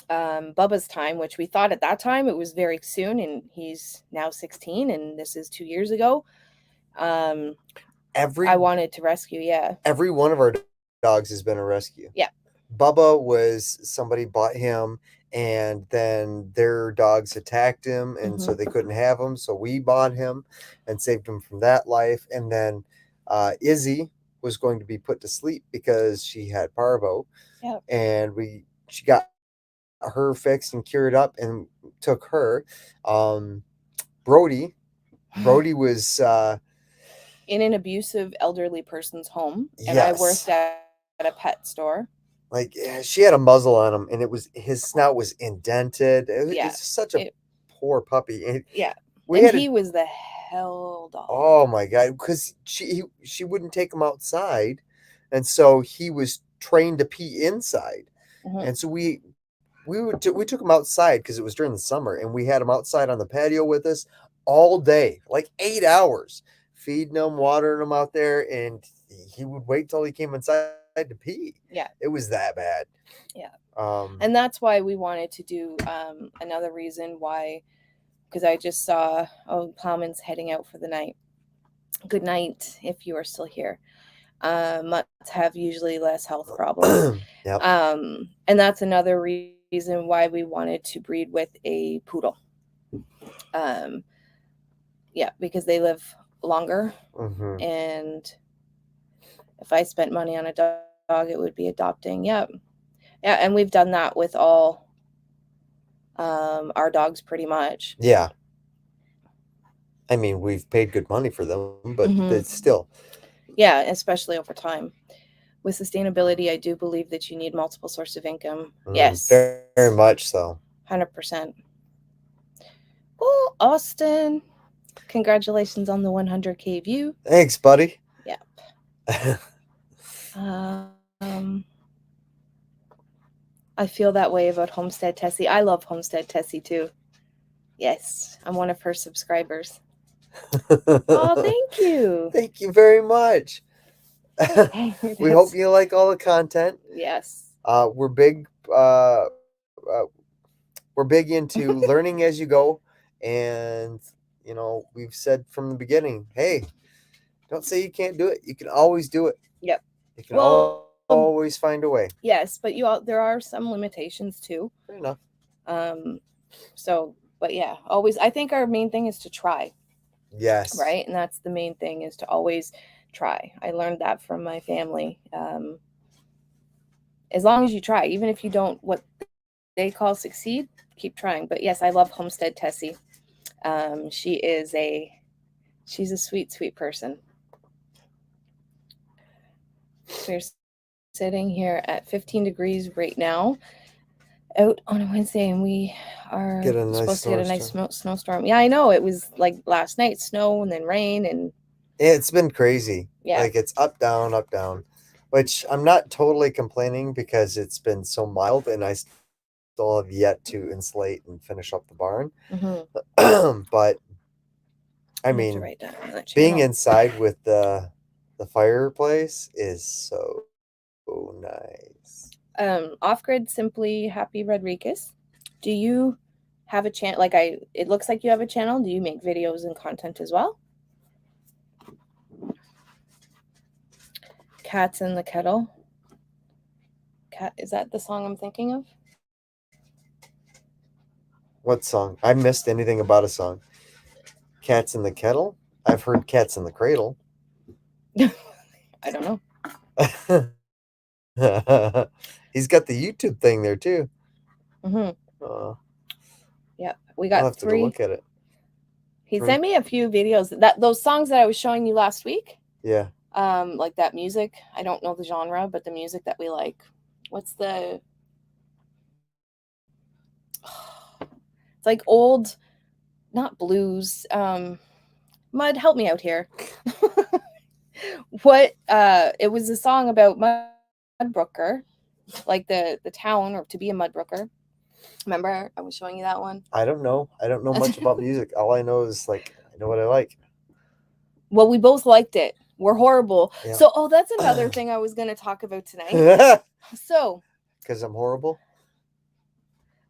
Bubba's time, which we thought at that time it was very soon, and he's now 16, and this is 2 years ago. I wanted to rescue, yeah. Every one of our dogs has been a rescue. Yeah. Bubba was somebody bought him, and then their dogs attacked him, and so they couldn't have him. So we bought him and saved him from that life. And then Izzy was going to be put to sleep because she had parvo. Yeah. And she got her fixed and cured up and took her. Brody was in an abusive elderly person's home, and I worked at a pet store. Like, she had a muzzle on him, and his snout was indented. It's such a poor puppy. And he was the hell dog. Oh my God, because she wouldn't take him outside, and so he was trained to pee inside. And so we took him outside because it was during the summer, and we had him outside on the patio with us all day, like 8 hours, feeding him, watering him out there, and he would wait till he came inside to pee. Yeah, it was that bad. Yeah. And that's why we wanted to do another reason why, because I just saw Plowman's heading out for the night. Good night if you are still here. Mutts have usually less health problems. Yep. And that's another reason why we wanted to breed with a poodle. Yeah, because they live longer. And if I spent money on a dog, it would be adopting. Yep. Yeah, and we've done that with all our dogs pretty much. Yeah. I mean, we've paid good money for them, but it's still. Yeah, especially over time. With sustainability, I do believe that you need multiple sources of income. Yes. Very much so. 100%. Well, Austin, congratulations on the 100K view. Thanks, buddy. Yeah. I feel that way about Homestead Tessie. I love Homestead Tessie too. Yes, I'm one of her subscribers. Oh, thank you. Thank you very much. We hope you like all the content. Yes. We're big into learning as you go, and we've said from the beginning, hey, don't say you can't do it. You can always do it. Yep. You can always find a way. Yes, but there are some limitations too. Fair enough. So, but yeah, always. I think our main thing is to try. Yes. Right, and that's the main thing, is to always try. I learned that from my family. As long as you try, even if you don't what they call succeed, keep trying. But yes, I love Homestead Tessie. She's a sweet, sweet person. So we're sitting here at 15 degrees right now, out on a Wednesday, and we are supposed to get a nice snowstorm. Yeah, I know. It was like last night, snow and then rain, and it's been crazy. Yeah. Like, it's up, down, which I'm not totally complaining because it's been so mild, and I still have yet to insulate and finish up the barn. But I mean, being inside with the fireplace is so Oh, nice. Off grid, simply Happy Rodriguez. Do you have a channel? Like it looks like you have a channel. Do you make videos and content as well? Cats in the Kettle. Cat, is that the song I'm thinking of? What song? I missed anything about a song. Cats in the Kettle? I've heard Cats in the Cradle. I don't know. He's got the YouTube thing there too. Yeah, we I'll got have to 3. look at it. He sent me a few videos that those songs that I was showing you last week. Yeah. Like that music. I don't know the genre, but the music that we like. What's the? It's like old, not blues. Mud, help me out here. What? It was a song about Mudbrooker, like the town, or to be a Mudbrooker. Remember, I was showing you that one. I don't know. I don't know much about music. All I know is I know what I like. Well, we both liked it. We're horrible. Yeah. So, that's another thing I was going to talk about tonight. So, because I'm horrible.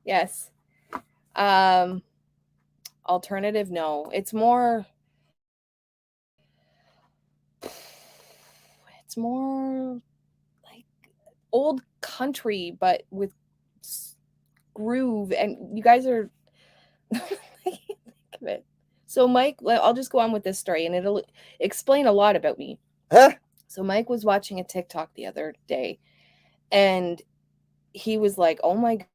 Yes. Alternative, no. It's more like old country, but with groove. And you guys are I can't think of it. So Mike, I'll just go on with this story and it'll explain a lot about me. Huh? So Mike was watching a TikTok the other day and he was like, oh my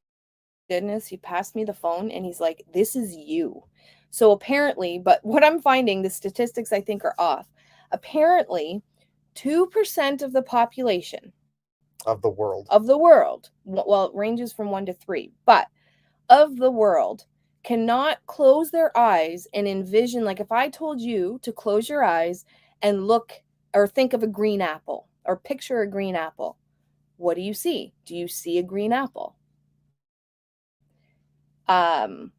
goodness, he passed me the phone and he's like, this is you. So apparently, but what I'm finding, the statistics I think are off. Apparently, 2% of the population of the world, well, it ranges from 1 to 3, but of the world cannot close their eyes and envision, like if I told you to close your eyes and look or think of a green apple or picture a green apple, what do you see? Do you see a green apple? I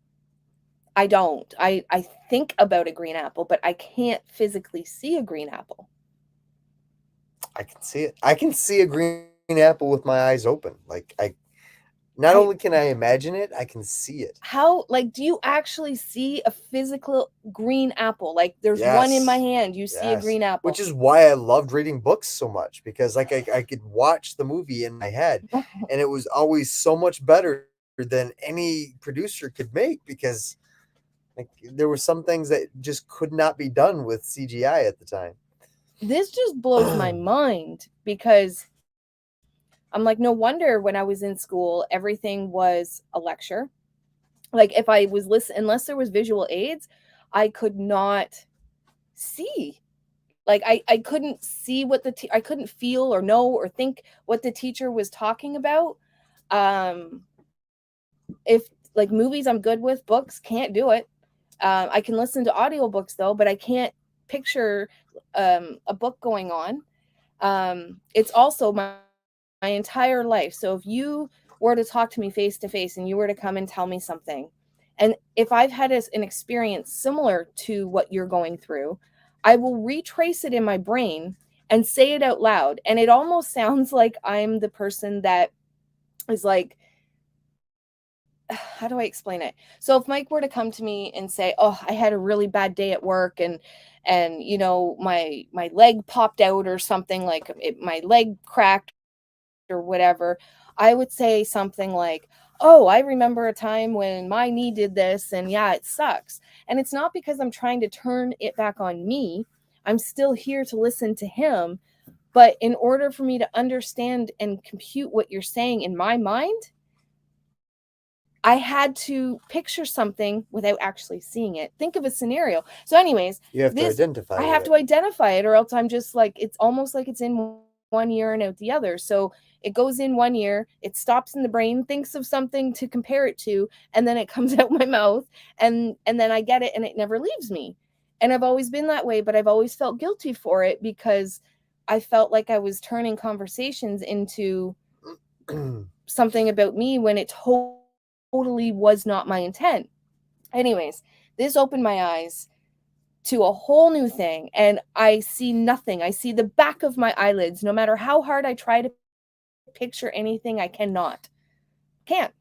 don't. I think about a green apple, but I can't physically see a green apple. I can see it. I can see a green apple with my eyes open. Not only can I imagine it, I can see it. How, do you actually see a physical green apple? Like there's one in my hand, you see a green apple. Which is why I loved reading books so much, because I could watch the movie in my head and it was always so much better than any producer could make, because there were some things that just could not be done with CGI at the time. This just blows my mind, because I'm like, no wonder when I was in school, everything was a lecture. Like if I was unless there was visual aids, I could not see. Like I couldn't see what I couldn't feel or know or think what the teacher was talking about. If like movies I'm good with, books can't do it. I can listen to audiobooks though, but I can't picture a book going on. It's also my entire life. So if you were to talk to me face to face and you were to come and tell me something, and if I've had an experience similar to what you're going through, I will retrace it in my brain and say it out loud. And it almost sounds like I'm the person that is like, how do I explain it? So if Mike were to come to me and say, oh, I had a really bad day at work and my leg popped out or something, like my leg cracked or whatever, I would say something like, oh, I remember a time when my knee did this and yeah, it sucks. And it's not because I'm trying to turn it back on me. I'm still here to listen to him. But in order for me to understand and compute what you're saying in my mind, I had to picture something without actually seeing it. Think of a scenario. So anyways, you have to identify it. I have to identify it, or else I'm just like, it's almost like it's in one ear and out the other. So it goes in one ear, it stops in the brain, thinks of something to compare it to, and then it comes out my mouth, and then I get it and it never leaves me. And I've always been that way, but I've always felt guilty for it because I felt like I was turning conversations into something about me when it totally was not my intent. Anyways, this opened my eyes to a whole new thing, and I see nothing. I see the back of my eyelids. No matter how hard I try to picture anything. I cannot. Can't.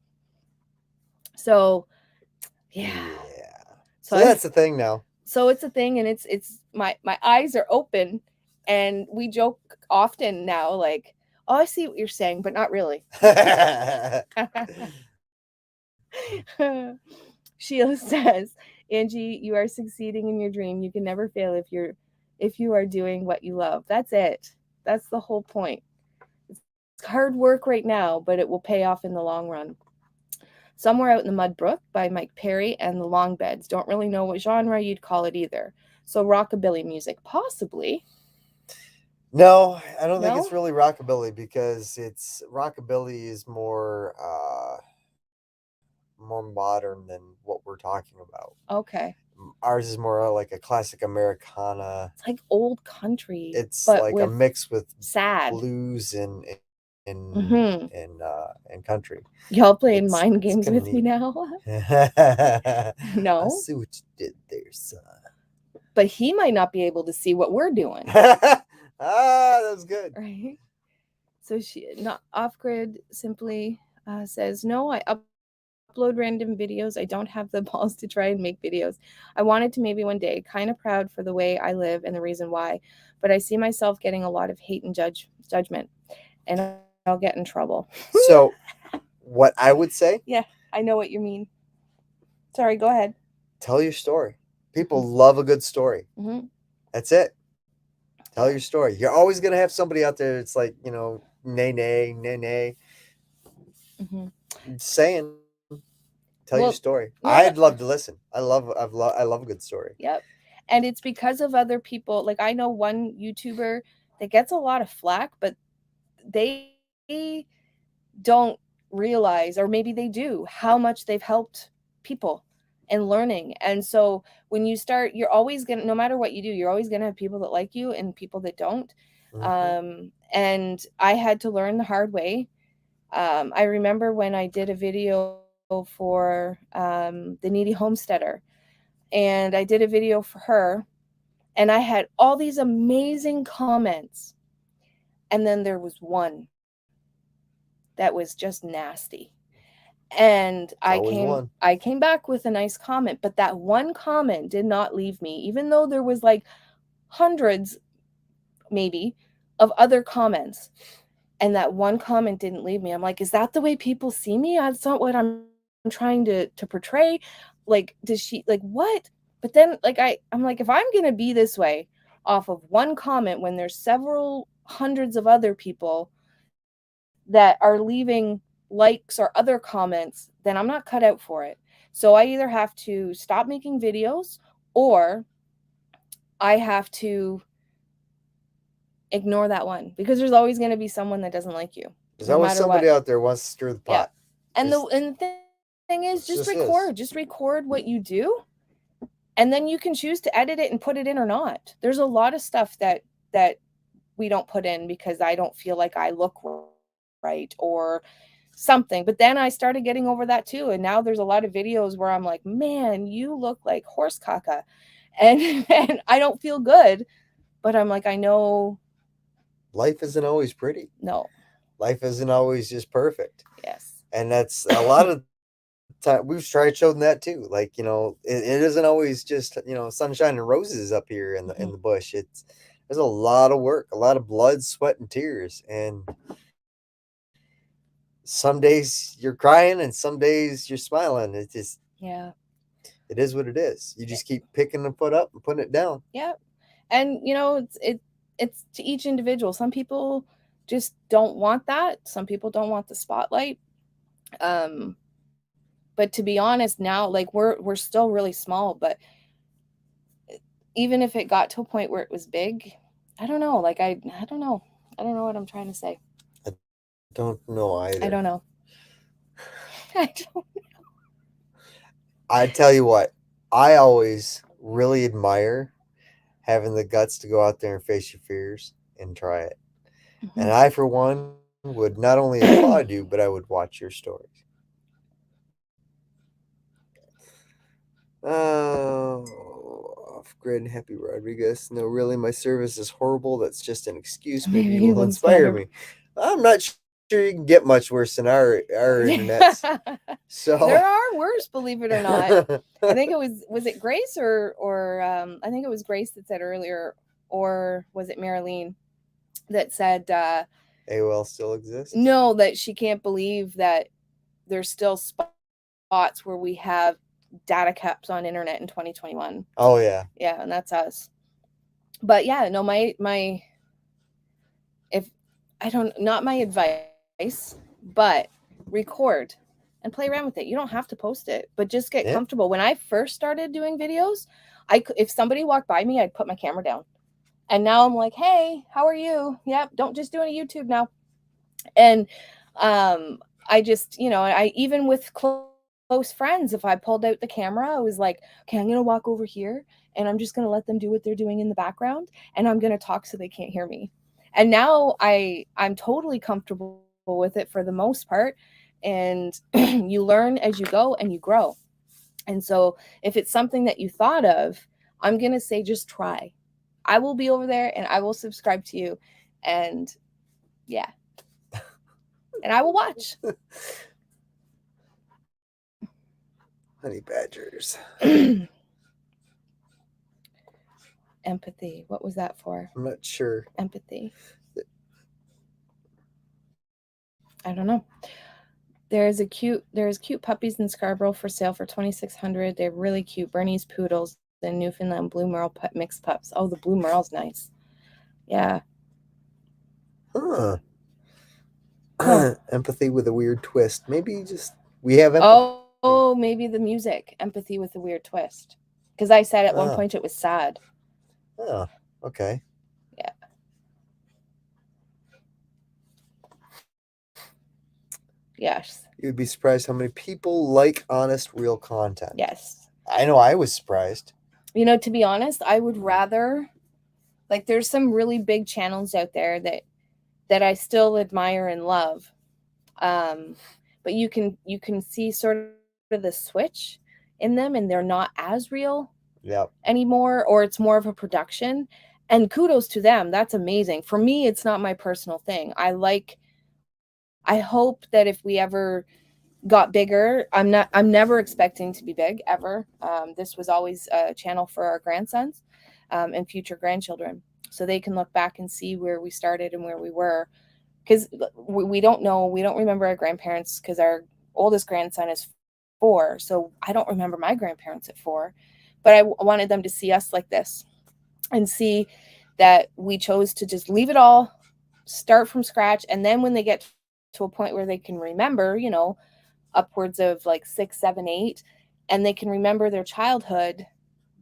So, yeah. So that's the thing now. So it's a thing, and it's my eyes are open, and we joke often now, like, oh, I see what you're saying, but not really. Sheila says, Angie, you are succeeding in your dream. You can never fail if you are doing what you love. That's it. That's the whole point. It's hard work right now, but it will pay off in the long run. Somewhere Out in the Mud Brook by Mike Perry and the Long Beds. Don't really know what genre you'd call it either. So rockabilly music, possibly. No, I don't think it's really rockabilly, because rockabilly is more modern than what we're talking about. Okay. Ours is more like a classic Americana. It's like old country. It's like a mix with sad blues and country. Y'all playing mind games with me now? No. I see what you did there, son. But he might not be able to see what we're doing. That's good. Right. So she, not off grid, simply says, no, I upload random videos. I don't have the balls to try and make videos. I wanted to maybe one day, kind of proud for the way I live and the reason why, but I see myself getting a lot of hate and judgment, and I'll get in trouble. So what I would say? Yeah, I know what you mean. Sorry, go ahead. Tell your story. People love a good story. Mm-hmm. That's it. Tell your story. You're always going to have somebody out there that's like, nay. Mm-hmm. Saying, tell your story. Yeah. I'd love to listen. I love a good story. Yep. And it's because of other people. Like, I know one YouTuber that gets a lot of flack, but they don't realize, or maybe they do, how much they've helped people and learning. And so when you start, you're always gonna, no matter what you do, you're always gonna have people that like you and people that don't. Mm-hmm. And I had to learn the hard way. I remember when I did a video for the Needy Homesteader, and I did a video for her, and I had all these amazing comments, and then there was one that was just nasty. And I came back with a nice comment, but that one comment did not leave me, even though there was like hundreds maybe of other comments, and that one comment didn't leave me. I'm like, is that the way people see me? That's not what I'm trying to portray. Like, does she, like, what? But then, like, I'm like, if I'm gonna be this way off of one comment when there's several hundreds of other people that are leaving likes or other comments, then I'm not cut out for it. So I either have to stop making videos, or I have to ignore that one, because there's always going to be someone that doesn't like you. There's always somebody out there wants to stir the pot. Yeah. And the thing is, just record what you do, and then you can choose to edit it and put it in or not. There's a lot of stuff that we don't put in because I don't feel like I look right or something. But then I started getting over that too, and now there's a lot of videos where I'm like, man, you look like horse caca, and I don't feel good, but I'm like, I know life isn't always pretty. No, life isn't always just perfect. Yes. And that's a lot of time we've tried showing that too. Like, it isn't always just sunshine and roses up here in the bush. There's a lot of work, a lot of blood, sweat, and tears, and some days you're crying and some days you're smiling. It just, it is what it is. You just keep picking the foot up and putting it down. Yeah. And it's to each individual. Some people just don't want that. Some people don't want the spotlight. But to be honest, now, like, we're still really small, but even if it got to a point where it was big, I don't know. Like, I don't know. I don't know what I'm trying to say. Don't know either. I don't know. I don't know. I tell you what, I always really admire having the guts to go out there and face your fears and try it. Mm-hmm. And I, for one, would not only applaud you, but I would watch your stories. Oh, off-grid Happy Rodriguez. No, really, my service is horrible. That's just an excuse. Maybe you will inspire me. I'm not sure you can get much worse than our internets. There So are worse, believe it or not. I think it was it Grace or I think it was Grace that said earlier, or was it Marilyn that said AOL still exists. no, that she can't believe that there's still spots where we have data caps on internet in 2021. Oh yeah. Yeah, and that's us. But yeah, no, my if I don't, not my advice, but record and play around with it. You don't have to post it, but just get comfortable. When I first started doing videos, if somebody walked by me, I'd put my camera down. And now I'm like, hey, how are you? Yep, don't just do it on YouTube now. And I just, I even with close friends, if I pulled out the camera, I was like, okay, I'm going to walk over here and I'm just going to let them do what they're doing in the background. And I'm going to talk so they can't hear me. And now I'm totally comfortable with it for the most part. And you learn as you go and you grow. And so if it's something that you thought of, I'm going to say, just try. I will be over there and I will subscribe to you. And yeah. And I will watch. Honey badgers. Empathy. What was that for? I'm not sure. Empathy. I don't know. There's cute puppies in Scarborough for sale for $2,600. They're really cute. Bernese poodles and Newfoundland blue merle mixed pups. Oh, the blue merle's nice. Yeah. Huh. Empathy with a weird twist. Maybe just we have empathy. Oh, maybe the music. Empathy with a weird twist. Because I said at one point it was sad. Oh, okay. Yeah. Yes. You'd be surprised how many people like honest, real content. Yes. I know I was surprised. To be honest, I would rather, like, there's some really big channels out there that I still admire and love. But you can see sort of the switch in them and they're not as real anymore, or it's more of a production. And kudos to them. That's amazing. For me, it's not my personal thing. I hope that if we ever got bigger, I'm never expecting to be big ever. This was always a channel for our grandsons and future grandchildren, so they can look back and see where we started and where we were. Because we don't remember our grandparents, because our oldest grandson is 4. So I don't remember my grandparents at 4, but I wanted them to see us like this and see that we chose to just leave it all, start from scratch. And then when they get to a point where they can remember, upwards of like 6, 7, 8, and they can remember their childhood,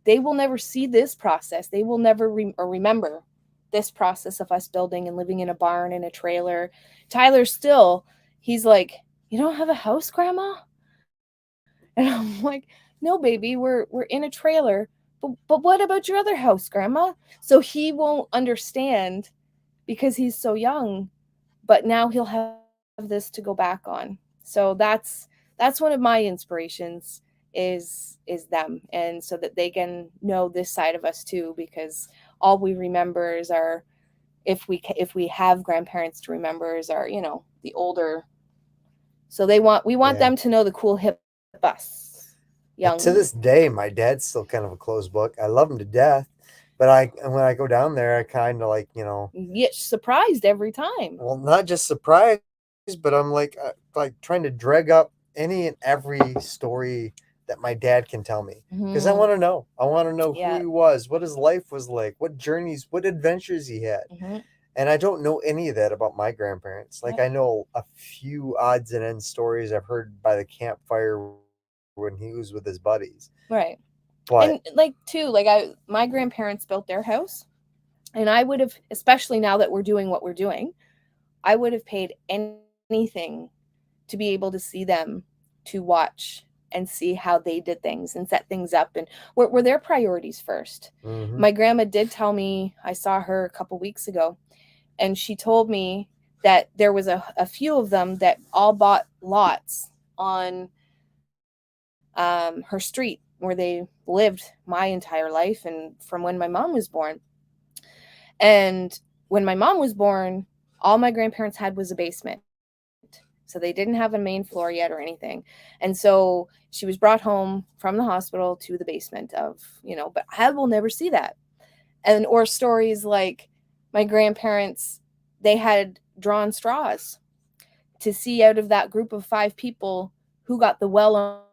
they will never see this process. They will never remember this process of us building and living in a barn in a trailer. Tyler still, he's like, you don't have a house, Grandma? And I'm like, no, baby, we're in a trailer. But what about your other house, Grandma? So he won't understand because he's so young, but now he'll have this to go back on. So that's one of my inspirations is them, and so that they can know this side of us too, because all we remember is our, if we have grandparents to remember, is our, the older. So we want them to know the cool hip us. Young. To this day, my dad's still kind of a closed book. I love him to death, but when I go down there, I kind of like, get surprised every time. Well, not just surprised, but I'm like trying to drag up any and every story that my dad can tell me, because I want to know. I want to know who he was, what his life was like, what journeys, what adventures he had. And I don't know any of that about my grandparents. Like, I know a few odds and ends stories I've heard by the campfire when he was with his buddies. Right. But and my grandparents built their house, and I would have, especially now that we're doing what we're doing, I would have paid anything to be able to see them, to watch and see how they did things and set things up, and were their priorities first. My grandma did tell me, I saw her a couple weeks ago, and she told me that there was a few of them that all bought lots on her street where they lived my entire life, and from when my mom was born. And when my mom was born, all my grandparents had was a basement. So they didn't have a main floor yet or anything. And so she was brought home from the hospital to the basement of, but I will never see that. And or stories like my grandparents, they had drawn straws to see out of that group of 5 people who got the well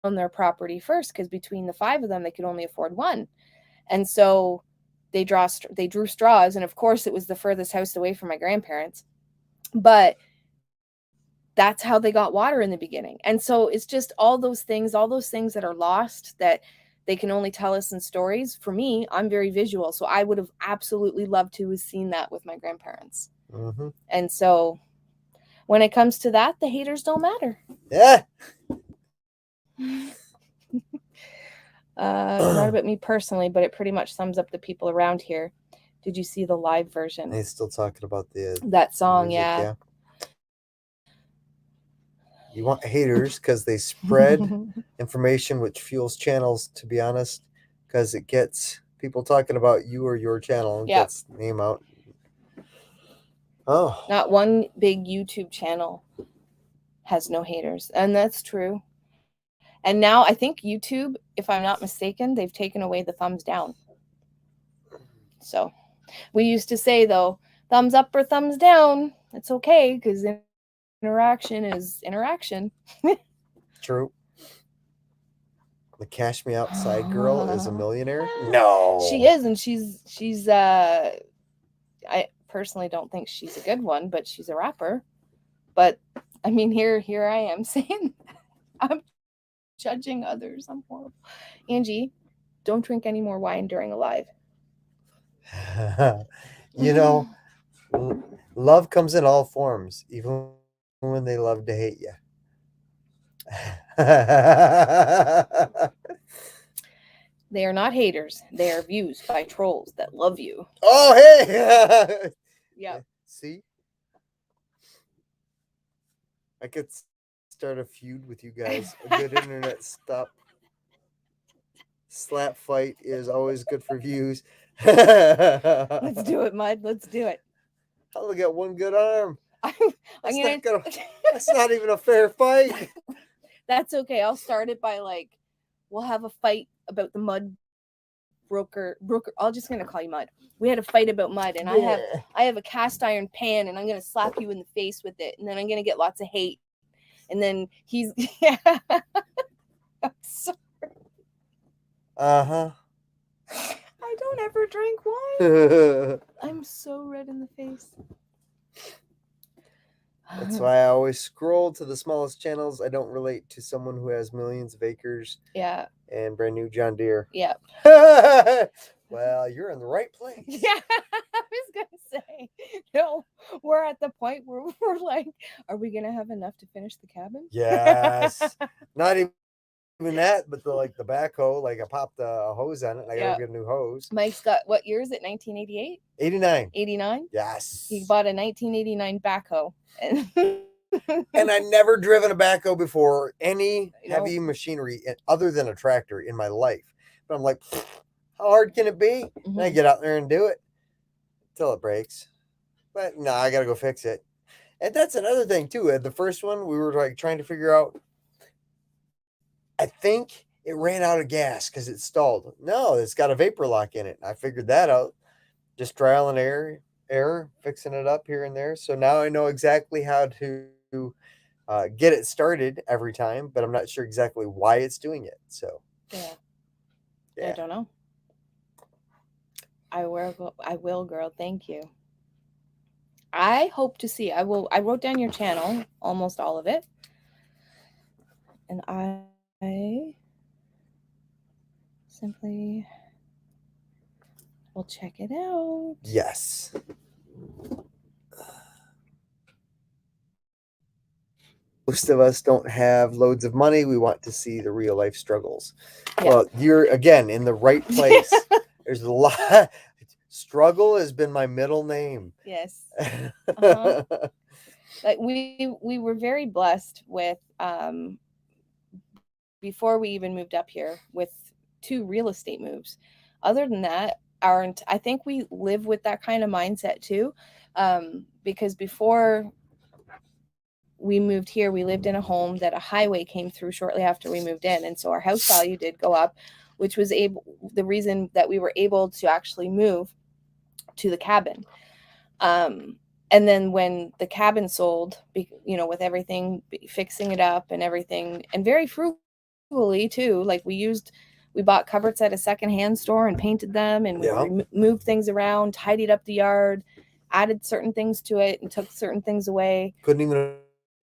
on their property first, because between the 5 of them they could only afford one. And so they drew straws, and of course it was the furthest house away from my grandparents. But that's how they got water in the beginning. And so it's just all those things that are lost that they can only tell us in stories. For me, I'm very visual, so I would have absolutely loved to have seen that with my grandparents. Mm-hmm. And so when it comes to that, the haters don't matter. Yeah. Not about me personally, but it pretty much sums up the people around here. Did you see the live version? He's still talking about that song, music, yeah. You want haters because they spread information which fuels channels, to be honest, because it gets people talking about you or your channel and gets name out. Oh. Not one big YouTube channel has no haters, and that's true. And now I think YouTube, if I'm not mistaken, they've taken away the thumbs down. So we used to say, though, thumbs up or thumbs down. It's okay, because interaction is interaction. True. The Cash Me Outside girl is a millionaire? No. She is, and she's I personally don't think she's a good one, but she's a rapper. But I mean, here I am saying I'm judging others. I'm horrible. Angie, don't drink any more wine during a live. Love comes in all forms, even when they love to hate you. They are not haters. They are views by trolls that love you. Oh, hey! Yeah. See? I could start a feud with you guys. A good internet slap fight is always good for views. Let's do it, Mud. Let's do it. I'll only got one good arm. That's not even a fair fight. That's okay. I'll start it by we'll have a fight about the mud broker. I'm just gonna call you Mud. We had a fight about mud, and I have a cast iron pan, and I'm gonna slap you in the face with it, and then I'm gonna get lots of hate. And then he's I'm sorry. Uh-huh. I don't ever drink wine. I'm so red in the face. That's why I always scroll to the smallest channels. I don't relate to someone who has millions of acres. Yeah. And brand new John Deere. Yeah. Well, you're in the right place. Yeah, I was gonna say, no, we're at the point where we're like, are we gonna have enough to finish the cabin? Yes. Not even that, but the backhoe, I popped a hose on it, and I gotta get a new hose. Mike's got, what year is it? 1988? 89. 89? Yes. He bought a 1989 backhoe. And I never driven a backhoe before, any heavy machinery other than a tractor in my life. But I'm like, how hard can it be? Mm-hmm. And I get out there and do it till it breaks. But no, I gotta go fix it. And that's another thing too. The first one, we were trying to figure out, I think it ran out of gas because it stalled. No, it's got a vapor lock in it. I figured that out. Just trial and error, fixing it up here and there. So now I know exactly how to get it started every time, but I'm not sure exactly why it's doing it. So yeah. I don't know. I will, girl. Thank you. I hope to see. I wrote down your channel, almost all of it, and I simply will check it out. Yes. Most of us don't have loads of money. We want to see the real life struggles. Yeah. Well, you're again in the right place. There's a lot. Struggle has been my middle name. Yes. Uh-huh. We were very blessed with before we even moved up here with 2 real estate moves. Other than that, I think we live with that kind of mindset too, because before we moved here, we lived in a home that a highway came through shortly after we moved in, and so our house value did go up, which was the reason that we were able to actually move to the cabin. And then when the cabin sold, with everything, fixing it up and everything, and very frugally too, like we bought cupboards at a secondhand store and painted them, and we moved things around, tidied up the yard, added certain things to it, and took certain things away. Couldn't even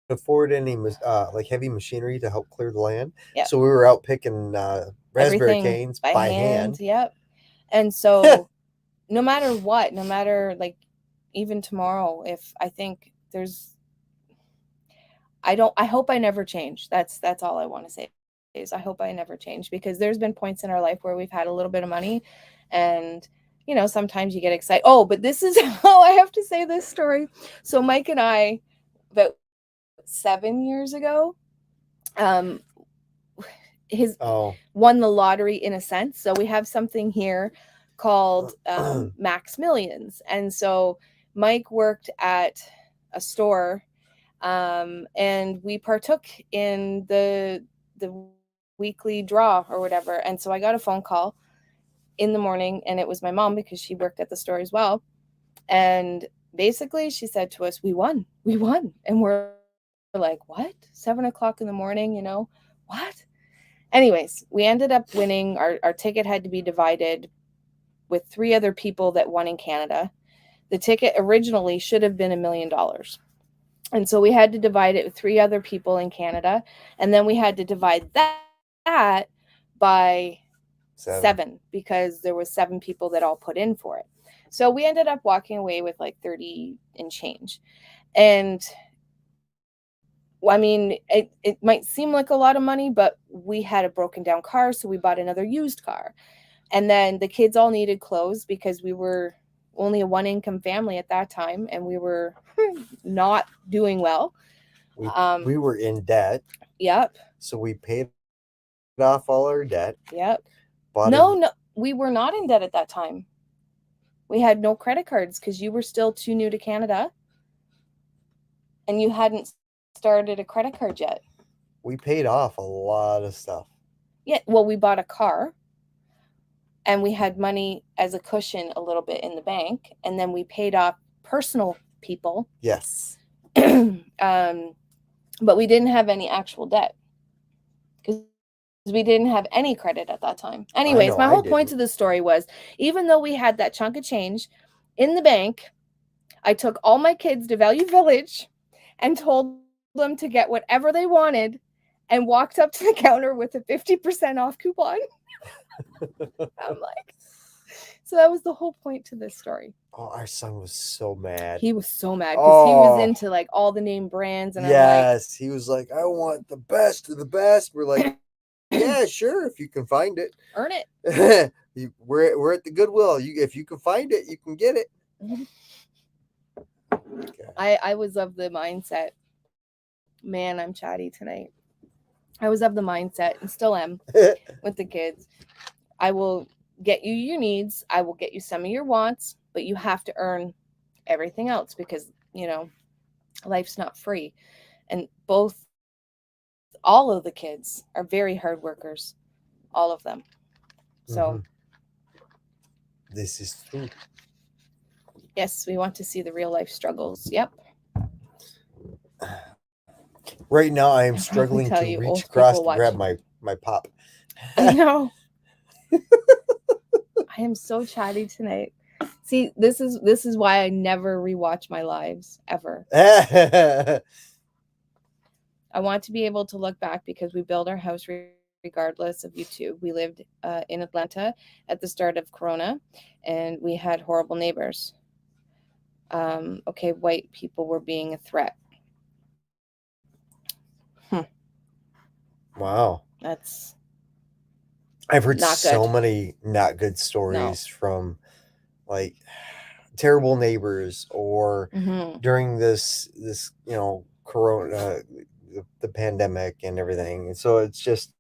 afford any like heavy machinery to help clear the land. Yep. So we were out picking raspberry canes by hand. Yep. And so no matter what, like even tomorrow, if I think I hope I never change. That's all I want to say is I hope I never change, because there's been points in our life where we've had a little bit of money, and sometimes you get excited. Oh, but this is how I have to say this story. So Mike and I, about 7 years ago, won the lottery in a sense. So we have something here called Max Millions. And so Mike worked at a store, and we partook in the weekly draw or whatever. And so I got a phone call in the morning, and it was my mom, because she worked at the store as well. And basically she said to us, we won. And we're like, what? 7:00 in the morning, what? Anyways, we ended up winning. Our ticket had to be divided with 3 other people that won in Canada. The ticket originally should have been $1 million. And so we had to divide it with 3 other people in Canada. And then we had to divide that by 7, because there was 7 people that all put in for it. So we ended up walking away with like 30 and change. And I mean, it might seem like a lot of money, but we had a broken down car, so we bought another used car. And then the kids all needed clothes, because we were only a 1-income family at that time, and we were not doing well. We were in debt. Yep. So we paid off all our debt. Yep. No, we were not in debt at that time. We had no credit cards, because you were still too new to Canada, and you hadn't started a credit card yet. We paid off a lot of stuff. Yeah, well, we bought a car, and we had money as a cushion a little bit in the bank, and then we paid off personal people. Yes. But we didn't have any actual debt, because we didn't have any credit at that time. Anyways, my whole point to this story was, even though we had that chunk of change in the bank, I took all my kids to Value Village and told them to get whatever they wanted, and walked up to the counter with a 50% off coupon. I'm like, so that was the whole point to this story. Oh, our son was so mad. He was so mad, because he was into like all the name brands, and yes, he was like, I want the best of the best. We're like, yeah, sure, if you can find it, earn it. We're at the Goodwill. If you can find it, you can get it. Okay. I was of the mindset, man, I'm chatty tonight. I was of the mindset, and still am, with the kids. I will get you your needs. I will get you some of your wants, but you have to earn everything else, because, life's not free. And all of the kids are very hard workers, all of them. So this is true. Yes, we want to see the real life struggles. Yep. Right now, I am struggling to reach across to grab my pop. I know. I am so chatty tonight. See, this is why I never rewatch my lives ever. I want to be able to look back, because we built our house regardless of YouTube. We lived in Atlanta at the start of Corona, and we had horrible neighbors. Okay, white people were being a threat. Wow. I've heard so many not good stories from like terrible neighbors, or during this Corona, the pandemic and everything. And so it's just,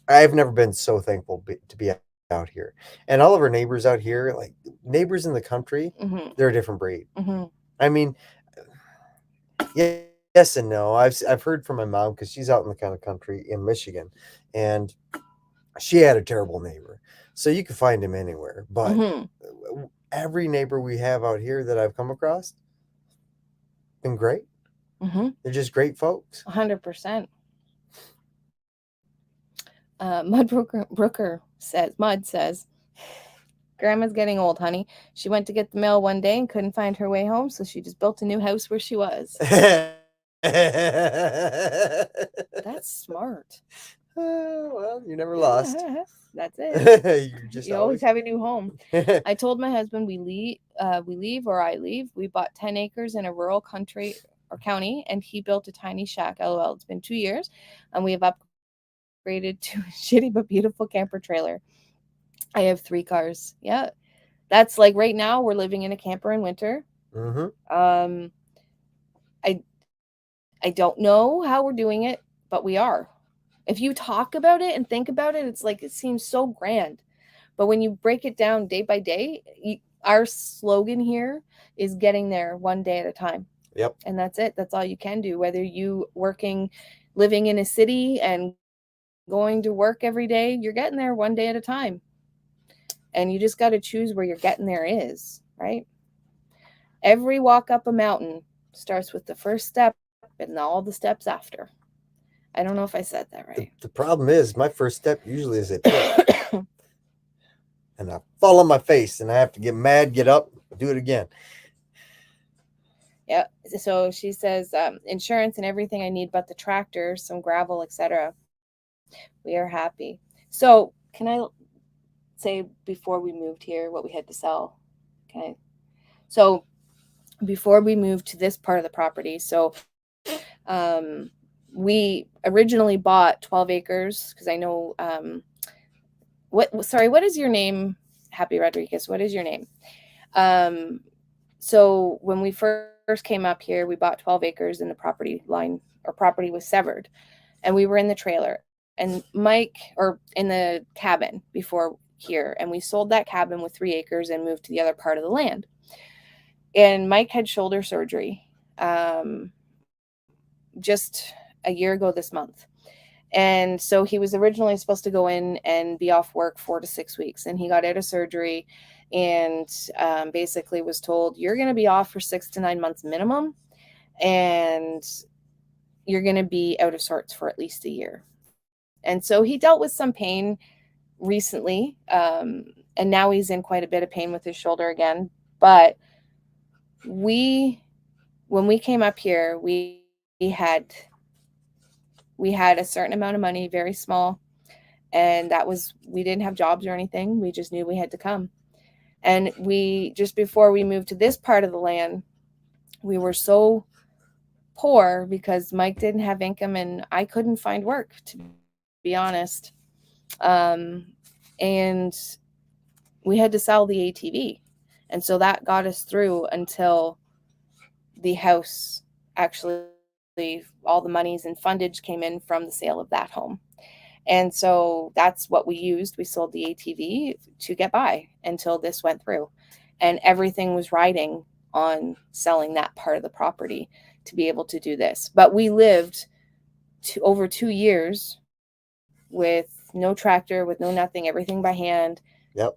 I've never been so thankful to be out here. And all of our neighbors out here, like neighbors in the country, they're a different breed. I mean, yeah, Yes and no. I've heard from my mom because she's out in the kind of country in Michigan, and she had a terrible neighbor. So you can find him anywhere. But Mm-hmm. every neighbor we have out here that I've come across been great. Mm-hmm. They're just great folks. 100%. Mud says, Grandma's getting old, honey. She went to get the mail one day and couldn't find her way home, so she just built a new house where she was. That's smart. Well, you never lost. That's it. You're just You always have a new home. I told my husband we leave or I leave. We bought 10 acres in a rural country or county, and he built a tiny shack. LOL. It's been 2 years, and we have upgraded to a shitty but beautiful camper trailer. I have 3 cars. Yeah, that's like right now we're living in a camper in winter. Mm-hmm. I don't know how we're doing it, but we are. If you talk about it and think about it, it's like it seems so grand. But when you break it down day by day, our slogan here is getting there one day at a time. Yep. And that's it. That's all you can do. Whether you living in a city and going to work every day, you're getting there one day at a time. And you just got to choose where you're getting there is, right? Every walk up a mountain starts with the first step and all the steps after. I don't know if I said that right. The problem is my first step usually is a tip. And I fall on my face and I have to get mad, get up, do it again. Yeah. So she says insurance and everything I need but the tractor, some gravel, etc. We are happy. So can I say before we moved here what we had to sell? Okay. So before we moved to this part of the property, so we originally bought 12 acres because I know what is your name? Happy Rodriguez. What is your name? So when we first came up here, we bought 12 acres and the property was severed, and we were in the trailer and Mike, or in the cabin before here, and we sold that cabin with 3 acres and moved to the other part of the land. And Mike had shoulder surgery just a year ago this month. And so he was originally supposed to go in and be off work 4 to 6 weeks. And he got out of surgery and basically was told, you're going to be off for 6 to 9 months minimum. And you're going to be out of sorts for at least a year. And so he dealt with some pain recently. And now he's in quite a bit of pain with his shoulder again. But when we came up here, we had a certain amount of money, very small, and we didn't have jobs or anything. We just knew we had to come. And just before we moved to this part of the land, we were so poor because Mike didn't have income and I couldn't find work, to be honest. And we had to sell the ATV. And so that got us through until the house actually, all the monies and fundage came in from the sale of that home. And so that's what we used. We sold the ATV to get by until this went through. And everything was riding on selling that part of the property to be able to do this. But we lived over 2 years with no tractor, with no nothing, everything by hand. Yep.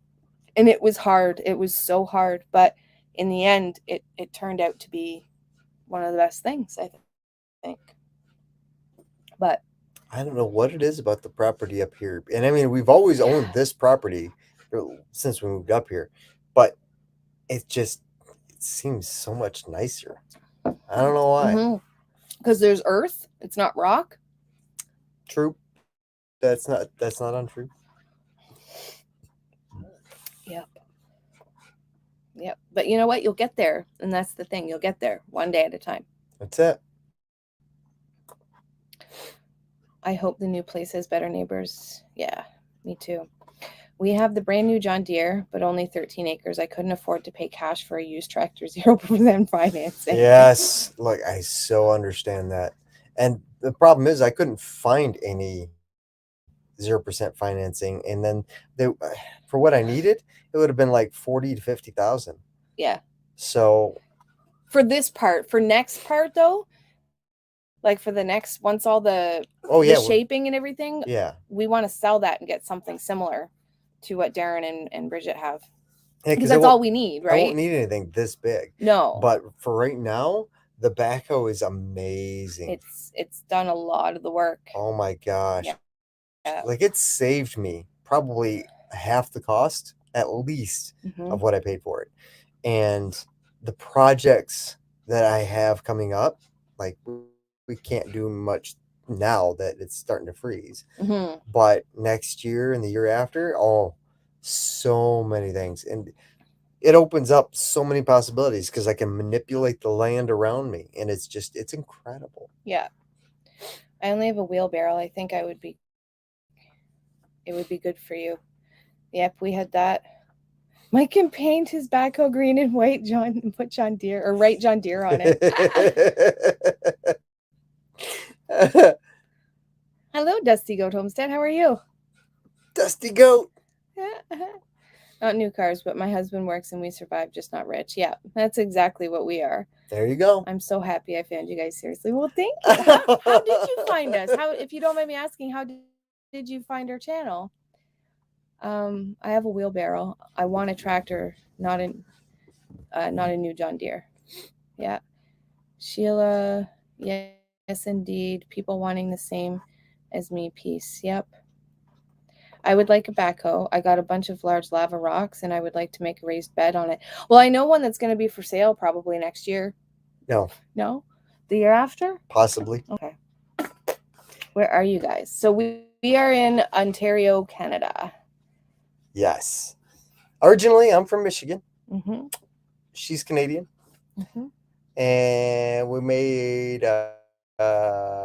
And it was hard. It was so hard. But in the end, it turned out to be one of the best things, I think. But I don't know what it is about the property up here. And I mean, we've always owned this property since we moved up here, but it seems so much nicer. I don't know why. Because there's earth, it's not rock. True. That's not untrue. Yep. But you know what? You'll get there. And that's the thing. You'll get there one day at a time. That's it. I hope the new place has better neighbors. Yeah, me too. We have the brand new John Deere, but only 13 acres. I couldn't afford to pay cash for a used tractor, 0% financing. Yes. Look, I so understand that. And the problem is I couldn't find any 0% financing. And then for what I needed, it would have been like 40 to 50,000. Yeah. So for this part, for next part though, like for the next, once all the Oh yeah, shaping and everything, yeah. we want to sell that and get something similar to what Darren and Bridget have. Yeah, Because I that's won't, all we need, I won't right? need anything this big. No, But for right now, the backhoe is amazing. it's done a lot of the work. Oh my gosh. Yeah. Like it saved me probably half the cost at least Mhm. of what I paid for it. And the projects that I have coming up, like we can't do much now that it's starting to freeze. Mhm. But next year and the year after, oh, so many things. And it opens up so many possibilities because I can manipulate the land around me. And it's incredible. Yeah. I only have a wheelbarrow. I think it would be good for you. Yep, we had that. Mike can paint his backhoe green and white, John, and put John Deere, or write John Deere on it. Hello, Dusty Goat Homestead. How are you? Dusty Goat. Not new cars, but my husband works and we survive, just not rich. Yeah, that's exactly what we are. There you go. I'm so happy I found you guys. Seriously. Well, thank you. How did you find us? How, if you don't mind me asking, how did you find our channel? I have a wheelbarrow. I want a tractor, not a new John Deere. Yeah. Sheila, yes, indeed. People wanting the same as me. Peace. Yep. I would like a backhoe. I got a bunch of large lava rocks and I would like to make a raised bed on it. Well, I know one that's going to be for sale probably next year. No. No? The year after? Possibly. Okay. Where are you guys? So we are in Ontario, Canada. Yes. Originally, I'm from Michigan. Mm-hmm. She's Canadian. Mm-hmm. And we made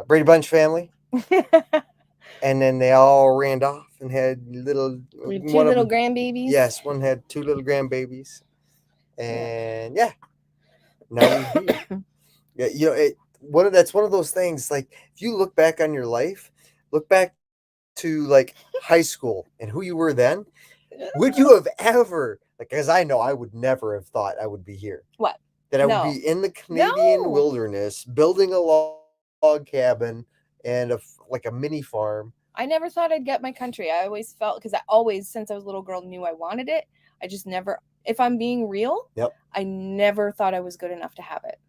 Brady Bunch family. And then they all ran off and had little... We have two little grandbabies. Yes, one had 2 little grandbabies. And yeah. Now we're here. Yeah, you know, that's one of those things, like, if you look back on your life, look back to, like, high school and who you were then, would you have ever, like, as I know, I would never have thought I would be here. What? That I would be in the Canadian wilderness, building a log cabin and like a mini farm. I never thought I'd get my country. I always felt, because I always, since I was a little girl, knew I wanted it. I just never, if I'm being real, I never thought I was good enough to have it.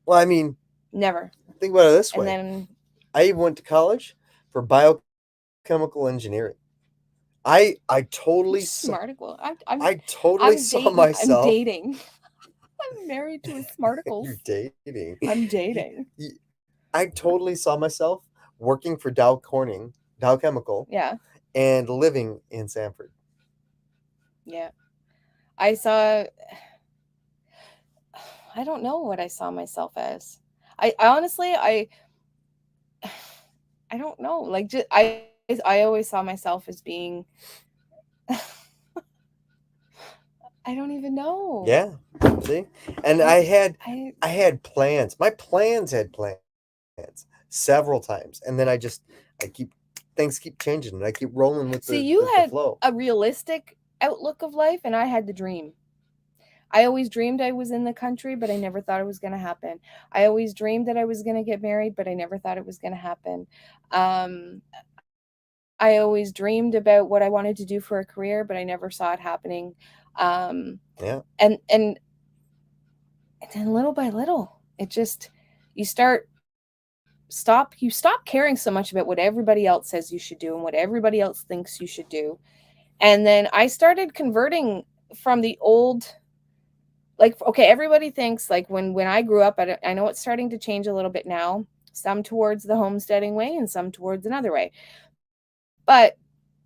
Well, I mean, never. Think about it this way. And then I even went to college for biochemical engineering. I totally Smarticle. I totally saw myself. I'm dating. I'm married to a Smarticle. You're dating. I'm dating. I totally saw myself working for Dow Chemical. Yeah. And living in Sanford. Yeah. I don't know what I saw myself as. I honestly, I don't know. Like, just, I always saw myself as being, I don't even know. Yeah. See? And I had plans. My plans had plans several times. And then things keep changing and I keep rolling with the flow. A realistic outlook of life and I had the dream. I always dreamed I was in the country, but I never thought it was going to happen. I always dreamed that I was going to get married, but I never thought it was going to happen. I always dreamed about what I wanted to do for a career, but I never saw it happening. Yeah. And then little by little, it just, you stop caring so much about what everybody else says you should do and what everybody else thinks you should do. And then I started converting from the old, like, okay, everybody thinks, like, when I grew up, I know it's starting to change a little bit now, some towards the homesteading way and some towards another way. But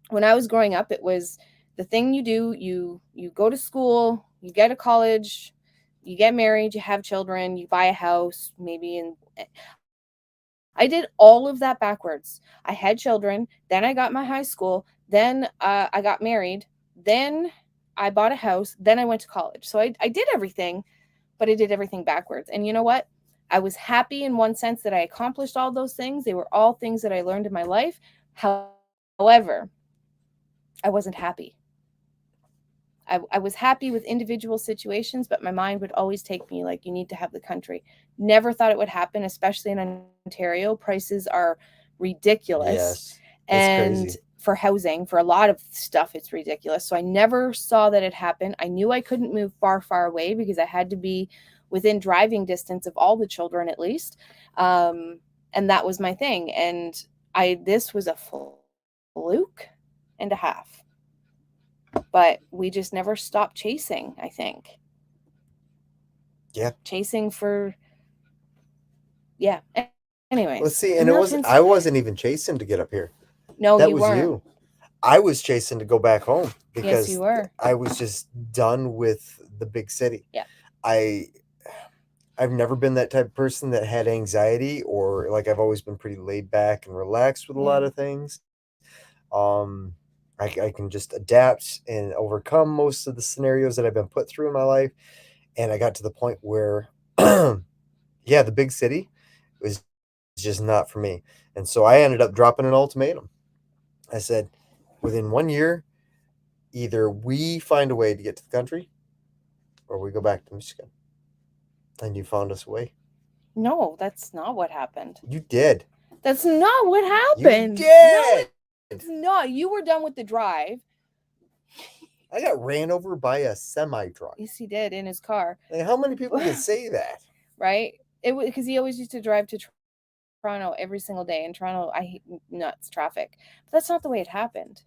when I was growing up, it was the thing you do. You go to school, you get to college, you get married, you have children, you buy a house, maybe. And I did all of that backwards. I had children, then I got my high school, then I got married, then I bought a house, then I went to college. So I did everything, but I did everything backwards. And you know what? I was happy in one sense that I accomplished all those things. They were all things that I learned in my life. However, I wasn't happy. I was happy with individual situations, but my mind would always take me like, you need to have the country. Never thought it would happen, especially in Ontario. Prices are ridiculous. Yes, it's And crazy. for housing, for a lot of stuff, it's ridiculous. So I never saw that it happen. I knew I couldn't move far, far away because I had to be within driving distance of all the children at least. And that was my thing. And this was a fluke and a half. But we just never stopped chasing, I think. Yeah. Chasing for, yeah. Anyways. Let's see, and I wasn't even chasing to get up here. No, That you was weren't. you. I was chasing to go back home Yes, because you were. I was just done with the big city. Yeah. I've never been that type of person that had anxiety, or like I've always been pretty laid back and relaxed with a lot Yeah. of things. I can just adapt and overcome most of the scenarios that I've been put through in my life. And I got to the point where, yeah, the big city was just not for me. And so I ended up dropping an ultimatum. I said, within 1 year, either we find a way to get to the country or we go back to Michigan. And you found us a way. No, that's not what happened. You did. That's not what You happened. No, did. it's not. You were done with the drive. I got ran over by a semi truck. Yes, he did in his car. Like, how many people can say that? Right? It was because he always used to drive to Toronto every single day. In Toronto, I hate nuts traffic. But that's not the way it happened.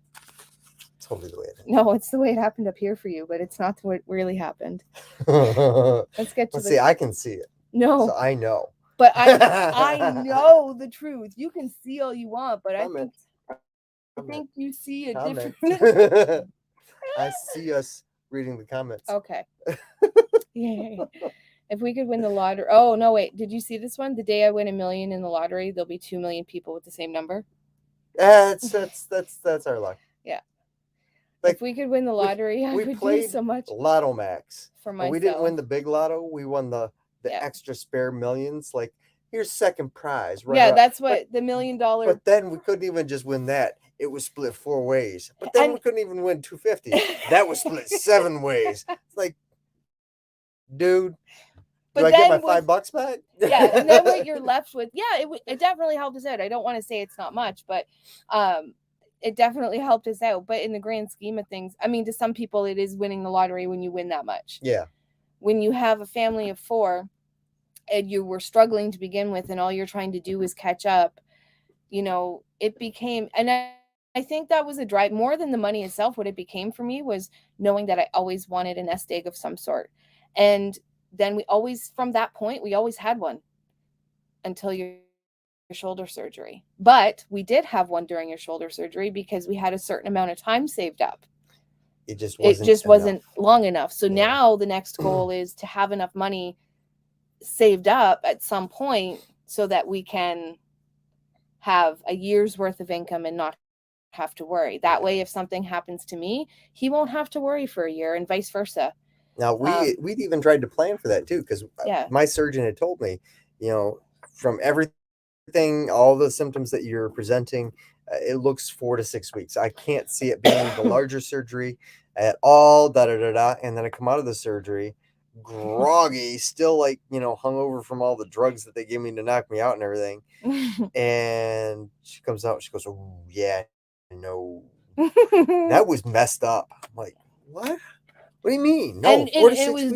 Totally the way it No, it's the way it happened up here for you, but it's not what really happened. happened. Let's get to See, I can see it. No. So I know. But I know the truth. You can see all you want, but I think you see a different. I see us reading the comments. Okay. Yay. If we could win the lottery. Oh, no, wait. Did you see this one? The day I win $1 million in the lottery, there'll be 2 million people with the same number. That's our luck. Yeah. Like, if we could win the lottery, I would do so much. Lotto Max. For myself. We didn't win the big lotto. We won the extra spare millions. Like, here's second prize. Right? Yeah, that's what the $1 million. But then we couldn't even just win that. It was split 4 ways. But then we couldn't even win 250. That was split 7 ways. It's like, dude, do I get my $5 back? Yeah, and then what you're left with, it definitely helped us out. I don't want to say it's not much, but it definitely helped us out. But in the grand scheme of things, I mean, to some people, it is winning the lottery when you win that much. Yeah. When you have a family of 4 and you were struggling to begin with, and all you're trying to do is catch up, it became, and I think that was a drive more than the money itself. What it became for me was knowing that I always wanted a nest egg of some sort. And then from that point, we always had one until your shoulder surgery. But we did have one during your shoulder surgery because we had a certain amount of time saved up. It just wasn't long enough. So now the next goal is to have enough money saved up at some point so that we can have a year's worth of income and not have to worry. That way, if something happens to me, he won't have to worry for a year, and vice versa. Now we'd even tried to plan for that too, because my surgeon had told me, from everything, all the symptoms that you're presenting, it looks 4 to 6 weeks. I can't see it being the larger surgery at all. And then I come out of the surgery groggy, still like hungover from all the drugs that they gave me to knock me out and everything. And she comes out, she goes, "Oh yeah, no, that was messed up." I'm like, what? What do you mean? No, and it was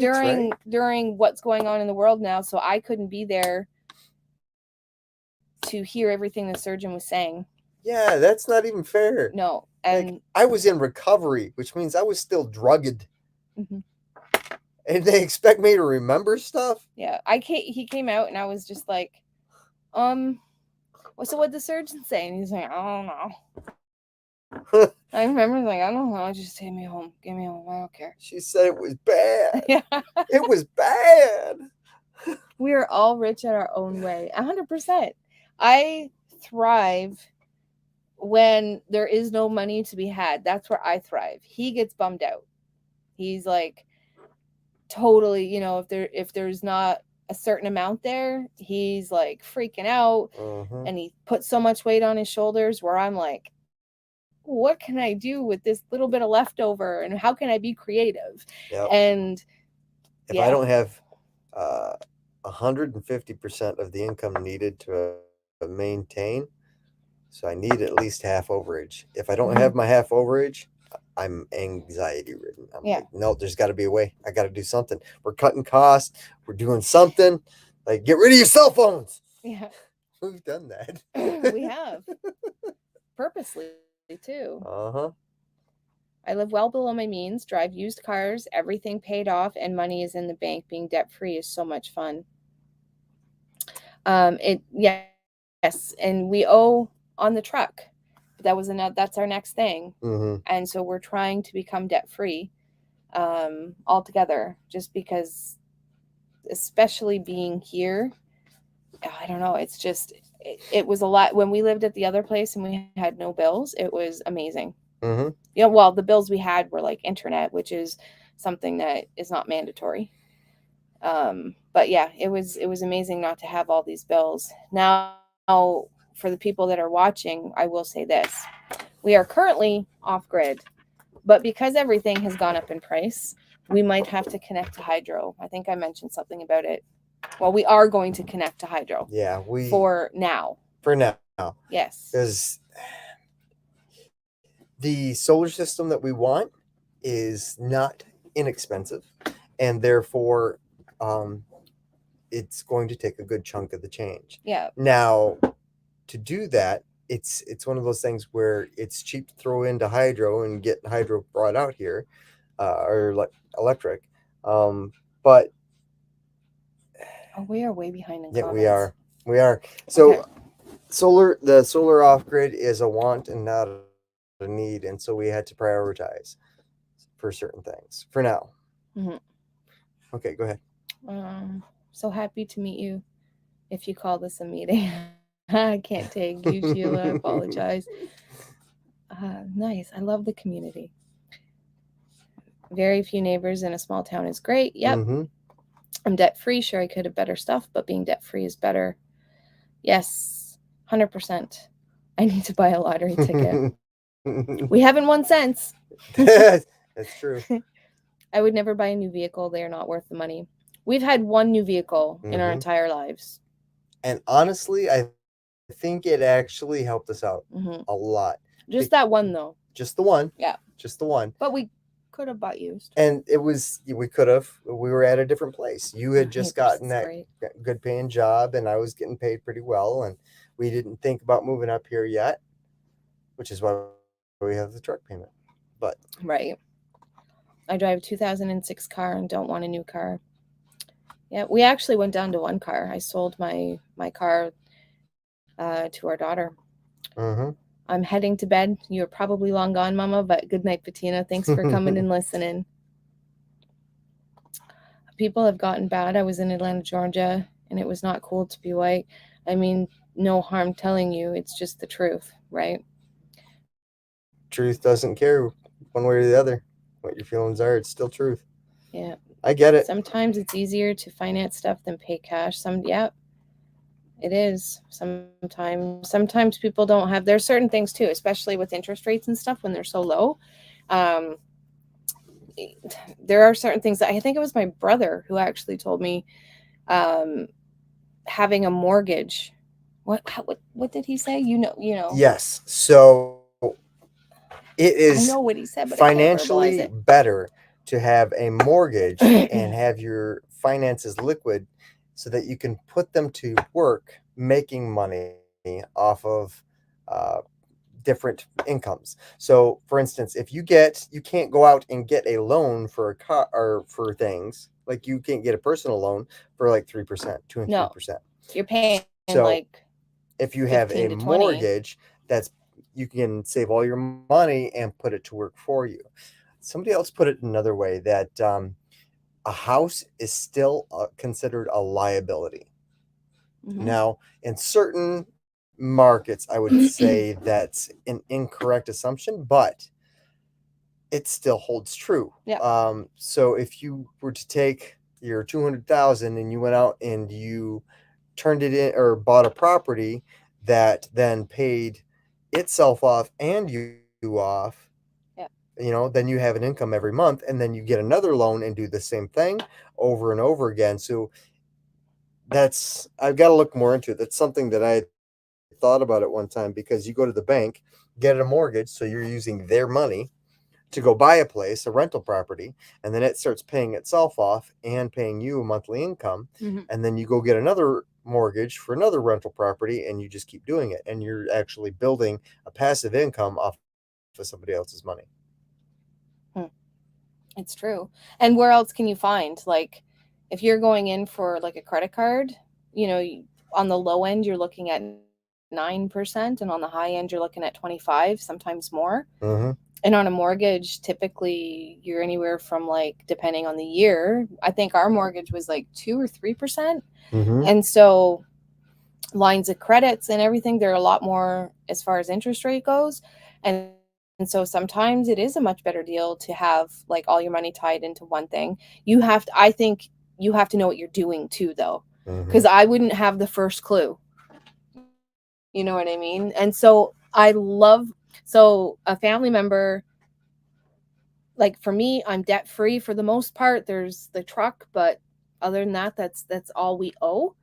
during what's going on in the world now, so I couldn't be there to hear everything the surgeon was saying. Yeah, that's not even fair. No, and I was in recovery, which means I was still drugged. Mm-hmm. And they expect me to remember stuff? Yeah, he came out and I was just like, so what'd the surgeon say? And he's like, I don't know. I remember like, I don't know, just take me home. Get me home. I don't care. She said it was bad. Yeah. It was bad. We are all rich in our own way. 100%. I thrive when there is no money to be had. That's where I thrive. He gets bummed out. He's like, totally, if there's not a certain amount there, he's like freaking out. And he puts so much weight on his shoulders where I'm like, what can I do with this little bit of leftover, and how can I be creative? Yep. And If yeah. I don't have 150% of the income needed to maintain, so I need at least half overage. If I don't have my half overage, I'm anxiety ridden. I'm Yeah. like, no, there's got to be a way. I got to do something. We're cutting costs. We're doing something. Like, get rid of your cell phones. Yeah. We've done that. We have. Purposely, too. Uh-huh. I live well below my means, drive used cars, everything paid off, and money is in the bank. Being debt-free is so much fun. Yes, and we owe on the truck. That's our next thing. Mm-hmm. And so we're trying to become debt-free altogether, just because, especially being here, I don't know, it's just, it was a lot. When we lived at the other place and we had no bills, it was amazing. Mm-hmm. You know, well, the bills we had were like internet, which is something that is not mandatory. But yeah, it was amazing not to have all these bills. Now, for the people that are watching, I will say this: we are currently off grid, but because everything has gone up in price, we might have to connect to hydro. I think I mentioned something about it. Well, we are going to connect to hydro. Yeah, for now. For now. Yes. Because the solar system that we want is not inexpensive, and therefore it's going to take a good chunk of the change. Yeah. Now, to do that, it's one of those things where it's cheap to throw into hydro and get hydro brought out here, or electric. But we are way behind in yeah, comments. we are. So Okay. the solar off grid is a want and not a need, and so we had to prioritize for certain things for now. Mm-hmm. Okay, go ahead. So happy to meet you. If you call this a meeting, I can't take you, Sheila. I apologize. Nice. I love the community. Very few neighbors in a small town is great. Yep. Mm-hmm. I'm debt free. Sure, I could have better stuff, but being debt free is better. Yes, 100%. I need to buy a lottery ticket. We haven't won since. That's true. I would never buy a new vehicle. They are not worth the money. We've had one new vehicle in our entire lives. And honestly, I think it actually helped us out a lot. Just that one, though. Just the one. Yeah. Just the one. But we could have bought used. And we could have. We were at a different place. You had just gotten that good paying job, and I was getting paid pretty well, and we didn't think about moving up here yet, which is why we have the truck payment. But right. I drive a 2006 car and don't want a new car. Yeah, we actually went down to one car. I sold my car to our daughter. Mm-hmm. I'm heading to bed. You're probably long gone, Mama, but good night, Patina. Thanks for coming and listening. People have gotten bad. I was in Atlanta, Georgia, and it was not cool to be white. I mean, no harm telling you. It's just the truth, right? Truth doesn't care one way or the other. What your feelings are, it's still truth. Yeah. I get it. Sometimes it's easier to finance stuff than pay cash. It is. Sometimes people don't have, there's certain things too, especially with interest rates and stuff when they're so low. There are certain things that I think it was my brother who actually told me, having a mortgage. What did he say? You know. Yes. So it is, I know what he said, but financially better to have a mortgage and have your finances liquid so that you can put them to work making money off of different incomes. So for instance, if you can't go out and get a loan for a car or for things, like you can't get a personal loan for like 3%, 2 and 3%. You're paying if you have a mortgage, you can save all your money and put it to work for you. Somebody else put it another way, that a house is still considered a liability. Mm-hmm. Now, in certain markets, I would say that's an incorrect assumption, but it still holds true. Yeah. So if you were to take your $200,000 and you went out and you turned it in or bought a property that then paid itself off and off, Yeah. then you have an income every month, and then you get another loan and do the same thing over and over again. So I've got to look more into it. That's something that I thought about at one time, because you go to the bank, get a mortgage, so you're using their money to go buy a place, a rental property, and then it starts paying itself off and paying you a monthly income. Mhm. And then you go get another mortgage for another rental property, and you just keep doing it. And you're actually building a passive income off of somebody else's money. It's true. And where else can you find, like, if you're going in for like a credit card, on the low end, you're looking at 9%, and on the high end, you're looking at 25, sometimes more. Mm-hmm. And on a mortgage, typically you're anywhere from, like, depending on the year, I think our mortgage was like 2 or 3%. Mm-hmm. And so lines of credits and everything, they're a lot more as far as interest rate goes. And so sometimes it is a much better deal to have like all your money tied into one thing. I think you have to know what you're doing too, though, because I wouldn't have the first clue. You know what I mean? And so a family member, like for me, I'm debt free for the most part. There's the truck, but other than that, that's all we owe.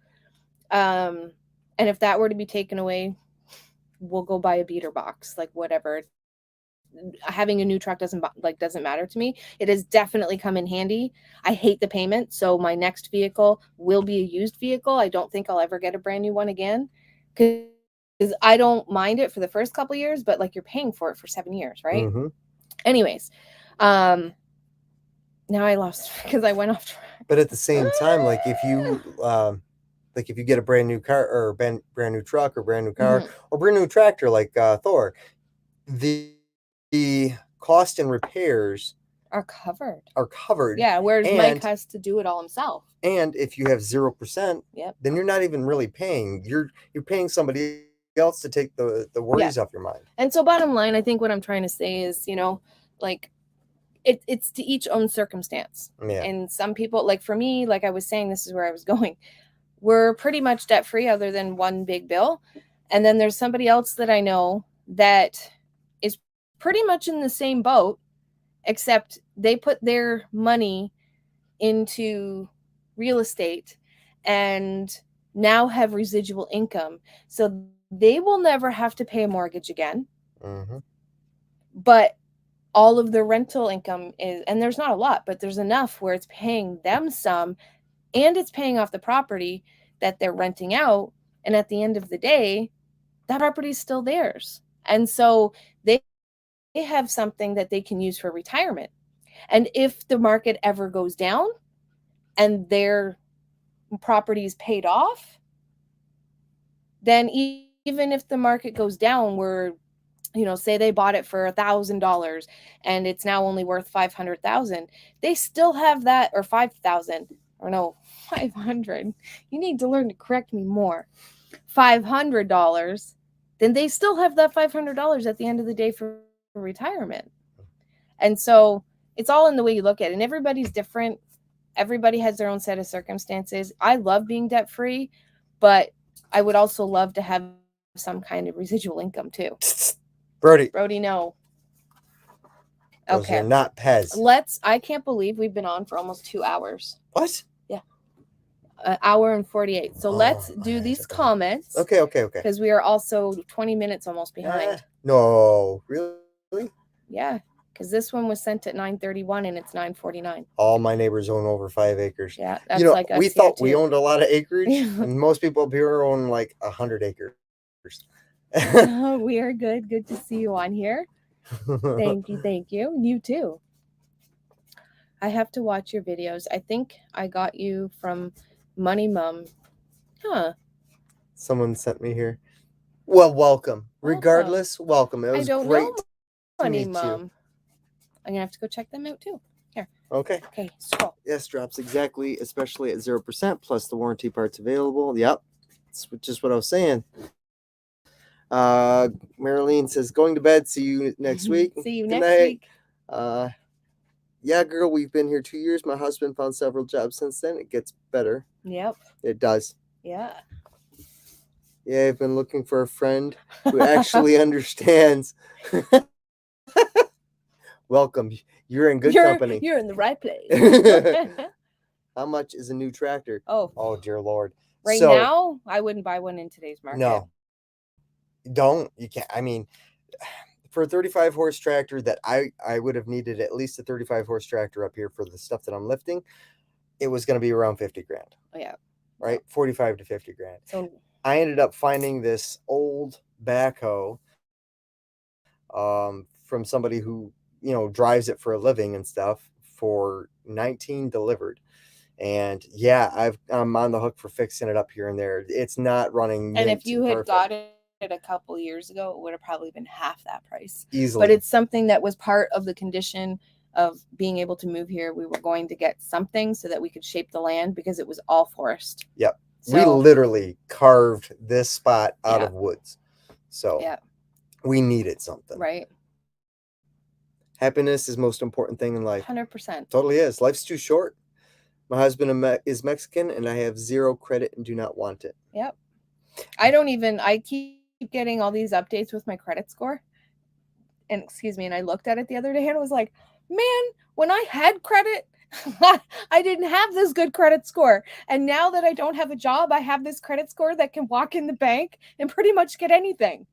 And if that were to be taken away, we'll go buy a beater box, like whatever. Having a new truck doesn't matter to me. It has definitely come in handy. I hate the payment, so my next vehicle will be a used vehicle. I don't think I'll ever get a brand new one again, because I don't mind it for the first couple years, but like, you're paying for it for 7 years, right? Mm-hmm. Anyways, now I lost because I went off track. But at the same time, like if you get a brand new car, or brand new truck, or brand new car, or brand new tractor, like Thor, the cost and repairs are covered. Yeah, whereas Mike has to do it all himself. And if you have 0%, then you're not even really paying. You're paying somebody else to take the worries off your mind. And so bottom line, I think what I'm trying to say is, like, it's to each own circumstance. Yeah. And some people, like for me, like I was saying, this is where I was going. We're pretty much debt free other than one big bill. And then there's somebody else that I know that is pretty much in the same boat, except they put their money into real estate and now have residual income. So they will never have to pay a mortgage again. Mm-hmm. But all of their rental income is, and there's not a lot, but there's enough where it's paying them some, and it's paying off the property that they're renting out. And at the end of the day, that property is still theirs. And so they have something that they can use for retirement. And if the market ever goes down and their property is paid off, then even if the market goes down, where, say they bought it for $1,000 and it's now only worth 500,000, they still have that, or 5,000, or no, 500. You need to learn to correct me more. $500, then they still have that $500 at the end of the day for retirement. And so it's all in the way you look at it. And everybody's different. Everybody has their own set of circumstances. I love being debt free, but I would also love to have some kind of residual income too. Brody, no. Okay. Those are not Pez. I can't believe we've been on for almost 2 hours. What? Yeah. An hour and 48. So let's do these comments. Okay. Because we are also 20 minutes almost behind. No, really? Yeah, because this one was sent at 9:31 and it's 9:49. All my neighbors own over 5 acres. Yeah, that's like us. We thought we owned a lot of acreage, and most people up here own like 100 acres. We are good. Good to see you on here. Thank you. You too. I have to watch your videos. I think I got you from Money Mum. Huh. Someone sent me here. Well, welcome. Regardless, welcome. It was great to meet you. I'm gonna have to go check them out too. Here. Okay. Scroll. Yes, drops exactly, especially at 0%, plus the warranty parts available. Yep. It's just what I was saying. Marilyn says, going to bed. See you next week. See you next week. Yeah, girl, we've been here 2 years. My husband found several jobs since then. It gets better. Yep. It does. Yeah. Yeah, I've been looking for a friend who actually understands. Welcome. You're in good you're company. you're in the right place. How much is a new tractor? Oh, Oh, dear Lord. right So, now, I wouldn't buy one in today's market. no, don't. You can't. I mean, for a 35 horse tractor that I would have needed at least a 35 horse tractor up here for the stuff that I'm lifting, it was going to be around 50 grand. Oh, yeah. Right? 45 to 50 grand. So I ended up finding this old backhoe from somebody who, drives it for a living and stuff for 19 delivered. And yeah, I'm on the hook for fixing it up here and there. It's not running. and if you had perfect. got it a couple years ago, it would have probably been half that price. Easily. But it's something that was part of the condition of being able to move here. We were going to get something so that we could shape the land because it was all forest. Yep. So, we literally carved this spot out of woods. So yeah, we needed something. Right. Happiness is most important thing in life. 100%. Totally is. Life's too short. My husband is Mexican and I have zero credit and do not want it. Yep. I keep getting all these updates with my credit score. And and I looked at it the other day and was like, man, when I had credit, I didn't have this good credit score. And now that I don't have a job, I have this credit score that can walk in the bank and pretty much get anything.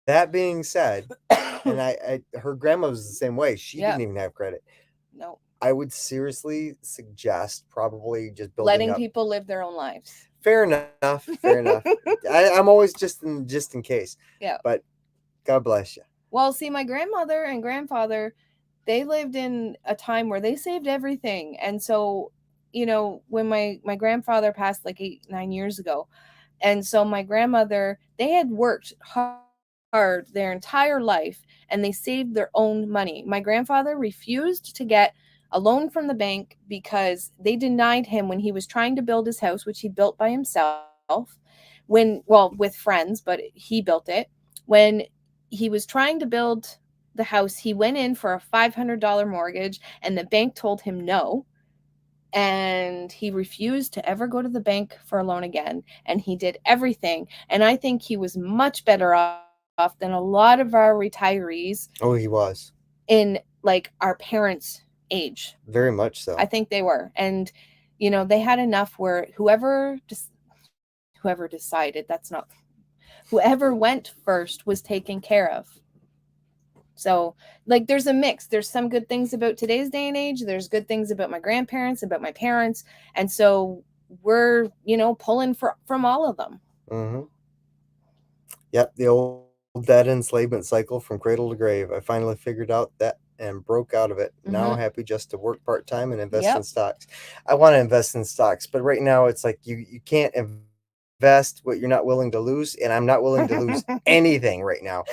That being said, and her grandma was the same way. She didn't even have credit. No. I would seriously suggest probably just letting people live their own lives. Fair enough. Fair enough. I'm always just in case. Yeah. But God bless you. Well, see, my grandmother and grandfather, they lived in a time where they saved everything. And so, when my grandfather passed like 8-9 years ago, and so my grandmother, they had worked hard their entire life and they saved their own money. My grandfather refused to get a loan from the bank because they denied him when he was trying to build his house, which he built by himself, with friends, but he built it. When he was trying to build the house, he went in for a $500 mortgage and the bank told him no. And he refused to ever go to the bank for a loan again. And he did everything. And I think he was much better off than a lot of our retirees. Oh, he was. In like our parents' age. Very much so. I think they were. And, they had enough where whoever decided, whoever went first was taken care of. So, like, there's a mix. There's some good things about today's day and age. There's good things about my grandparents, about my parents. And so we're, pulling from all of them. Mm-hmm. Yep, the old dead enslavement cycle from cradle to grave. I finally figured out that and broke out of it. Mm-hmm. Now I'm happy just to work part-time and invest in stocks. I want to invest in stocks, but right now it's like you can't invest what you're not willing to lose, and I'm not willing to lose anything right now.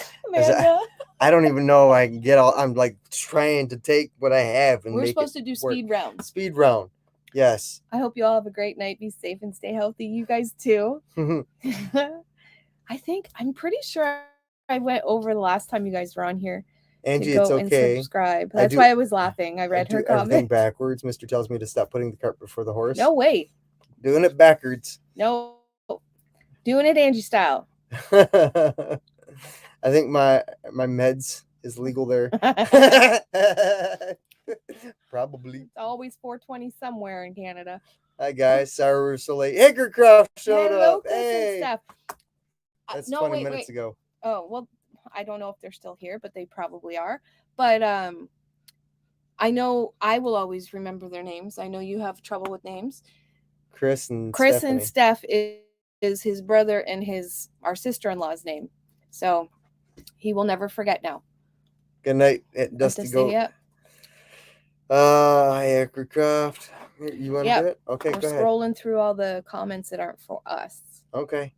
I don't even know I can get I'm like trying to take what I have and we're supposed to do speed round. Speed round. Yes. I hope you all have a great night. Be safe and stay healthy. You guys too. I'm pretty sure I went over the last time you guys were on here. Angie, it's okay. And subscribe. That's why I was laughing. I read her comment. Everything backwards. Mr. tells me to stop putting the cart before the horse. No, wait. Doing it backwards. No. Doing it Angie style. I think my meds is legal there. Probably. It's always 4:20 somewhere in Canada. Hi guys, sorry we're so late. Hickercroft showed up. Hey. That's 20 minutes ago. Oh, well, I don't know if they're still here, but they probably are. But I know I will always remember their names. I know you have trouble with names. Chris and Steph is his brother and our sister-in-law's name. So he will never forget now. Good night, Dusty Goat. Yep. Hi, Hickercroft. You want to do it? Okay, We're go ahead. Scrolling through all the comments that aren't for us. Okay.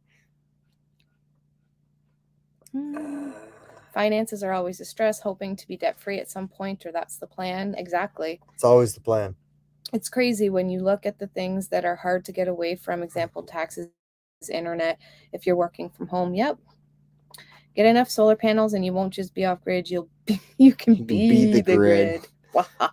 Finances are always a stress, hoping to be debt-free at some point, or that's the plan. Exactly. It's always the plan. It's crazy when you look at the things that are hard to get away from. Example, taxes, internet. If you're working from home, get enough solar panels and you won't just be off grid. You can be the grid.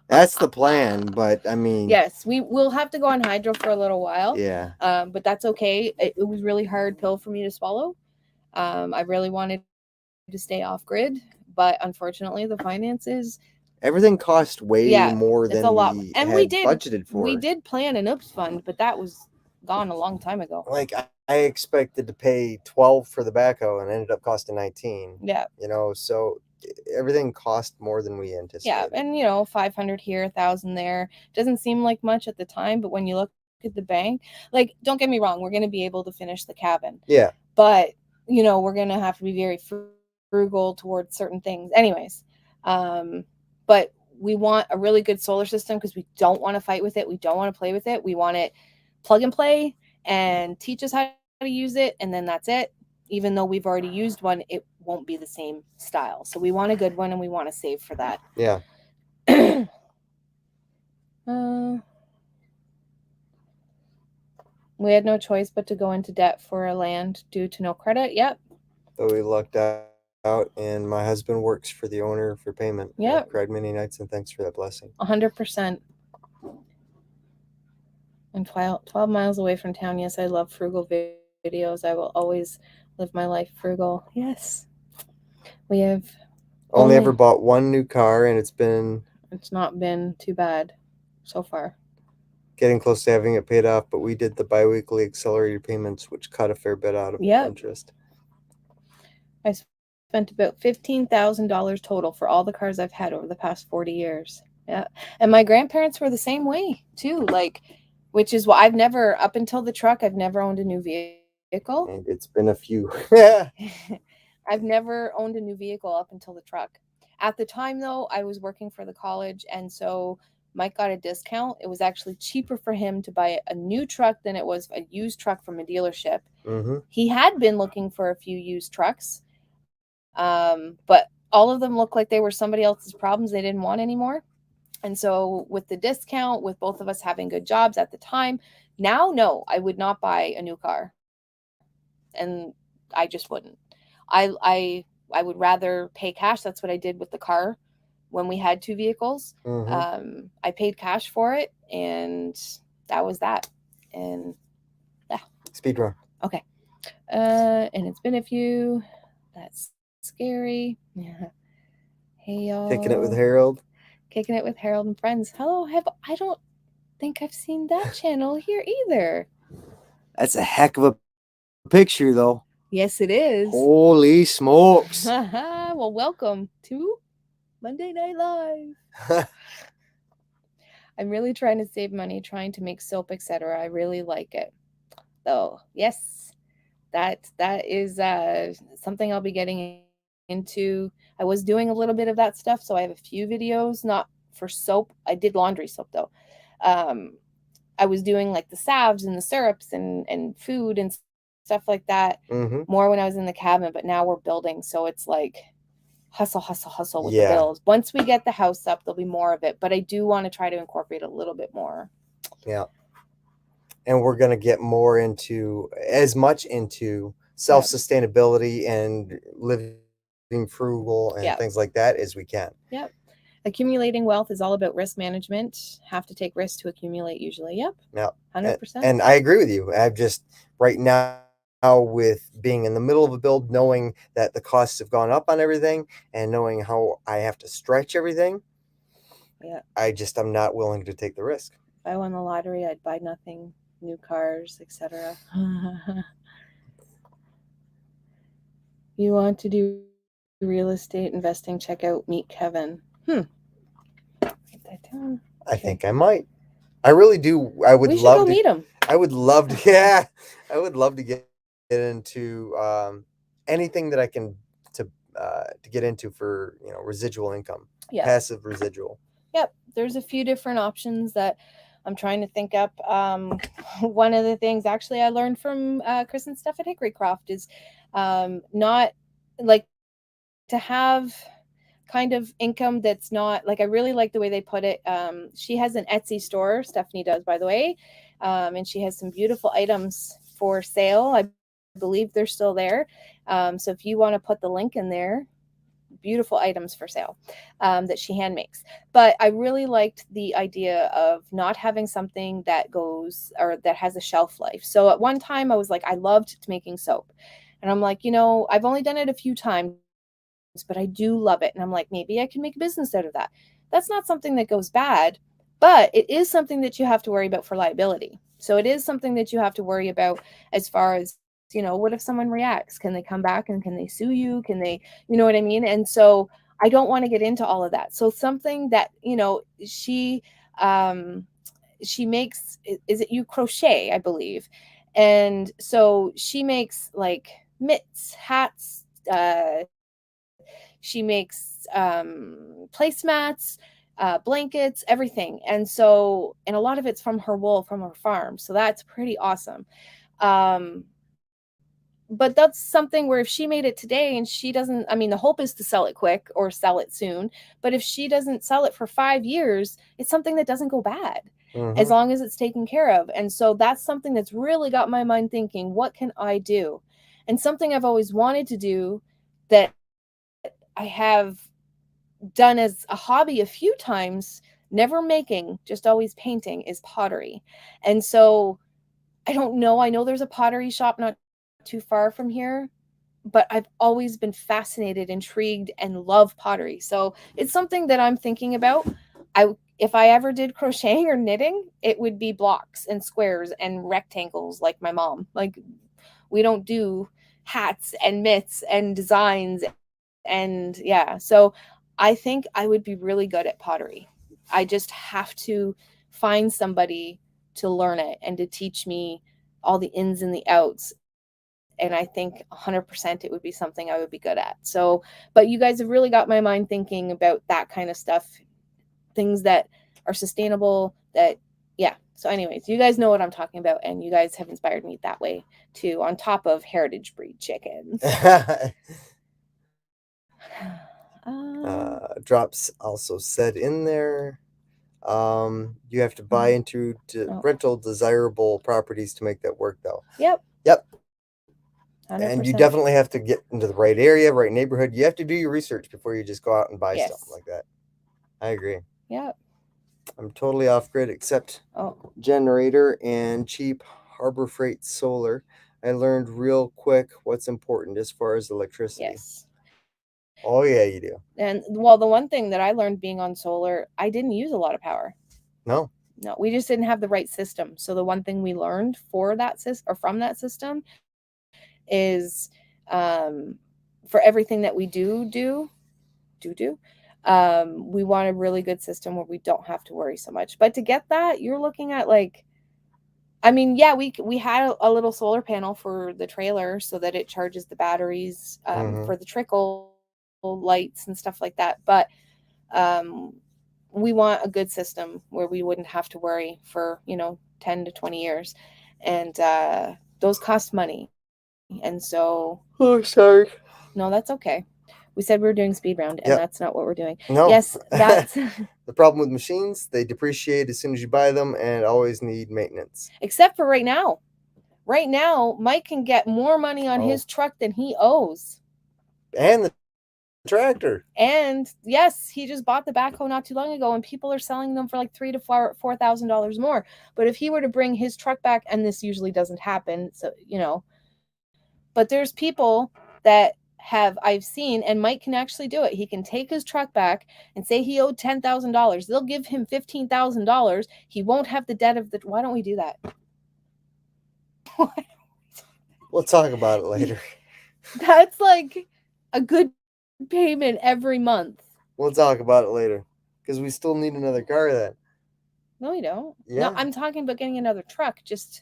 That's the plan, but I mean, yes, we will have to go on hydro for a little while. Yeah. But that's okay. It was really hard pill for me to swallow. I really wanted to stay off grid, but unfortunately the finances, Everything cost way more it's a than lot. we And had budgeted we for. did plan an oops fund, but that was gone a long time ago. Like I expected to pay 12 for the backhoe and ended up costing 19. Yeah. So everything cost more than we Yeah, anticipated. and 500 here, 1,000 there. Doesn't seem like much at the time, but when you look at the bank, like, don't get me wrong, we're going to be able to finish the cabin. Yeah. But, we're going to have to be very frugal towards certain things. Anyways, but we want a really good solar system because we don't want to fight with it. We don't want to play with it. We want it plug and play and teach us how to use it, and then that's it. Even though we've already used one, it won't be the same style. So we want a good one, and we want to save for that. Yeah. We had no choice but to go into debt for a land due to no credit. Yep. So we lucked out, and my husband works for the owner for payment. Yep. I cried many nights, and thanks for that blessing. 100%. And 12 miles away from town. Yes, I love frugal videos. I will always live my life frugal. Yes. We have only ever bought one new car, and it's not been too bad so far. Getting close to having it paid off, but we did the biweekly accelerated payments, which cut a fair bit out of interest. I spent about $15,000 total for all the cars I've had over the past 40 years. Yeah. And my grandparents were the same way too. Which is why I've never, up until the truck, I've never owned a new vehicle. And it's been a few. I've never owned a new vehicle up until the truck. At the time, though, I was working for the college, and so Mike got a discount. It was actually cheaper for him to buy a new truck than it was a used truck from a dealership. Mm-hmm. He had been looking for a few used trucks, but all of them looked like they were somebody else's problems they didn't want anymore. And so with the discount, with both of us having good jobs at the time, now, no, I would not buy a new car. And I just wouldn't. I would rather pay cash. That's what I did with the car when we had two vehicles. Mm-hmm. I paid cash for it, and that was that. And yeah. Speed run. Okay. And it's been a few. That's scary. Yeah. Hey, y'all. Kicking it with Harold. Kicking it with Harold and Friends. Hello. I don't think I've seen that channel here either. That's a heck of a picture, though. Yes, it is. Holy smokes. Well, welcome to Monday Night Live. I'm really trying to save money, trying to make soap, etc. I really like it. So, yes, that is something I'll be getting into. I was doing a little bit of that stuff, so I have a few videos, not for soap. I did laundry soap, though. I was doing like the salves and the syrups and food and stuff like that more when I was in the cabin, but now we're building, so it's like hustle with the bills. Once we get the house up, there'll be more of it, but I do want to try to incorporate a little bit more. Yeah. And we're going to get more into self-sustainability and living frugal and things like that as we can. Yep. Accumulating wealth is all about risk management. Have to take risks to accumulate usually. Yep. 100%. And I agree with you. I've just right now with being in the middle of a build, knowing that the costs have gone up on everything and knowing how I have to stretch everything. Yeah. I'm not willing to take the risk. If I won the lottery, I'd buy nothing, new cars, etc. You want to do real estate investing? Check out Meet Kevin. Write that down. I think I might. I really do. I would love to meet him. I would love to. Yeah, I would love to get into anything that I can to get into for residual income, passive residual. Yep, there's a few different options that I'm trying to think up. One of the things actually I learned from Chris and Steph at Hickory Croft is not like to have kind of income that's not like, I really like the way they put it. She has an Etsy store, Stephanie does, by the way, and she has some beautiful items for sale. I believe they're still there. So if you want to put the link in there, beautiful items for sale that she hand makes. But I really liked the idea of not having something that goes or that has a shelf life. So at one time I was like, I loved making soap, and I'm like, I've only done it a few times, but I do love it. And I'm like, maybe I can make a business out of that. That's not something that goes bad, but it is something that you have to worry about for liability. So it is something that you have to worry about as far as, what if someone reacts? Can they come back and can they sue you? Can they, you know what I mean? And so I don't want to get into all of that. So something that, um, she makes, is it you crochet, I believe. And so she makes like mitts, hats, she makes placemats, blankets, everything. And a lot of it's from her wool from her farm. So that's pretty awesome. Um, but that's something where if she made it today and she doesn't, I mean, the hope is to sell it quick or sell it soon. But if she doesn't sell it for 5 years, it's something that doesn't go bad as long as it's taken care of. And so that's something that's really got my mind thinking, what can I do? And something I've always wanted to do that I have done as a hobby a few times, never making, just always painting, is pottery. And so I don't know. I know there's a pottery shop not too far from here, but I've always been fascinated, intrigued, and love pottery. So it's something that I'm thinking about. If I ever did crocheting or knitting, it would be blocks and squares and rectangles like my mom. Like, we don't do hats and mitts and designs. And yeah, so I think I would be really good at pottery. I just have to find somebody to learn it and to teach me all the ins and the outs. And I think 100% it would be something I would be good at. So, but you guys have really got my mind thinking about that kind of stuff, things that are sustainable, that, yeah. So anyways, you guys know what I'm talking about, and you guys have inspired me that way too, on top of heritage breed chickens. Drops also said in there. You have to buy into rental desirable properties to make that work, though. Yep. 100%. And you definitely have to get into the right area, right neighborhood. You have to do your research before you just go out and buy stuff like that. I agree. Yep. I'm totally off grid except generator and cheap Harbor Freight solar. I learned real quick what's important as far as electricity. Yes. Oh, yeah, you do. And well, the one thing that I learned being on solar, I didn't use a lot of power. No, we just didn't have the right system. So the one thing we learned for that system, or from that system, is for everything that we do, we want a really good system where we don't have to worry so much. But to get that, you're looking at like, I mean, yeah, we had a little solar panel for the trailer so that it charges the batteries for the trickle lights and stuff like that. But we want a good system where we wouldn't have to worry for 10 to 20 years, and those cost money. And so, oh, sorry, no, that's okay. We said we were doing speed round, and that's not what we're doing. No. Yes, that's the problem with machines. They depreciate as soon as you buy them and always need maintenance. Except for right now. Right now, Mike can get more money on his truck than he owes. And the tractor. And yes, he just bought the backhoe not too long ago, and people are selling them for like $3,000 to $4,000 more. But if he were to bring his truck back, and this usually doesn't happen, so but there's people that I've seen, and Mike can actually do it. He can take his truck back and say he owed $10,000. They'll give him $15,000. He won't have the debt of the. Why don't we do that? We'll talk about it later. That's like a good payment every month. We'll talk about it later because we still need another car then. No, we don't. Yeah. No, I'm talking about getting another truck, just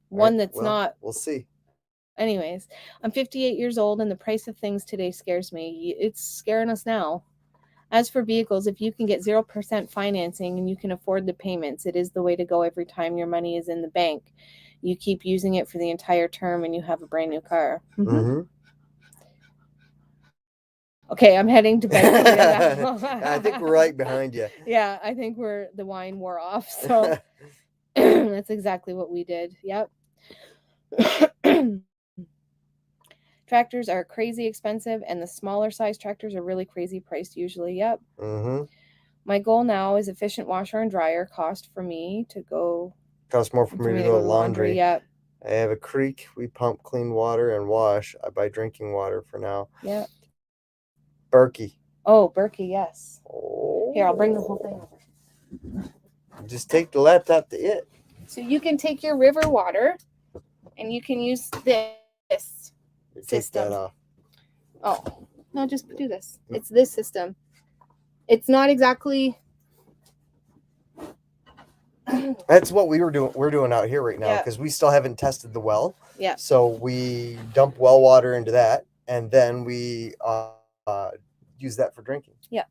one that's not. We'll see. Anyways, I'm 58 years old, and the price of things today scares me. It's scaring us now. As for vehicles, if you can get 0% financing and you can afford the payments, it is the way to go every time your money is in the bank. You keep using it for the entire term and you have a brand new car. Mm-hmm. Okay, I'm heading to bed. I think we're right behind you. Yeah, I think the wine wore off. So that's exactly what we did. Yep. Tractors are crazy expensive, and the smaller size tractors are really crazy priced usually. Yep. Mm-hmm. My goal now is efficient washer and dryer. Cost more for me to go to laundry. Yep. I have a creek. We pump clean water and wash. I buy drinking water for now. Yep. Berkey. Oh, Berkey, yes. Oh. Here, I'll bring the whole thing over. Just take the laptop to it. So you can take your river water and you can use this Take system. that off. Oh, no, just do this. It's this system. It's not exactly... That's what we're doing out here right now, Yeah. because we still haven't tested the well. Yeah. So we dump well water into that, and then we use that for drinking. Yeah.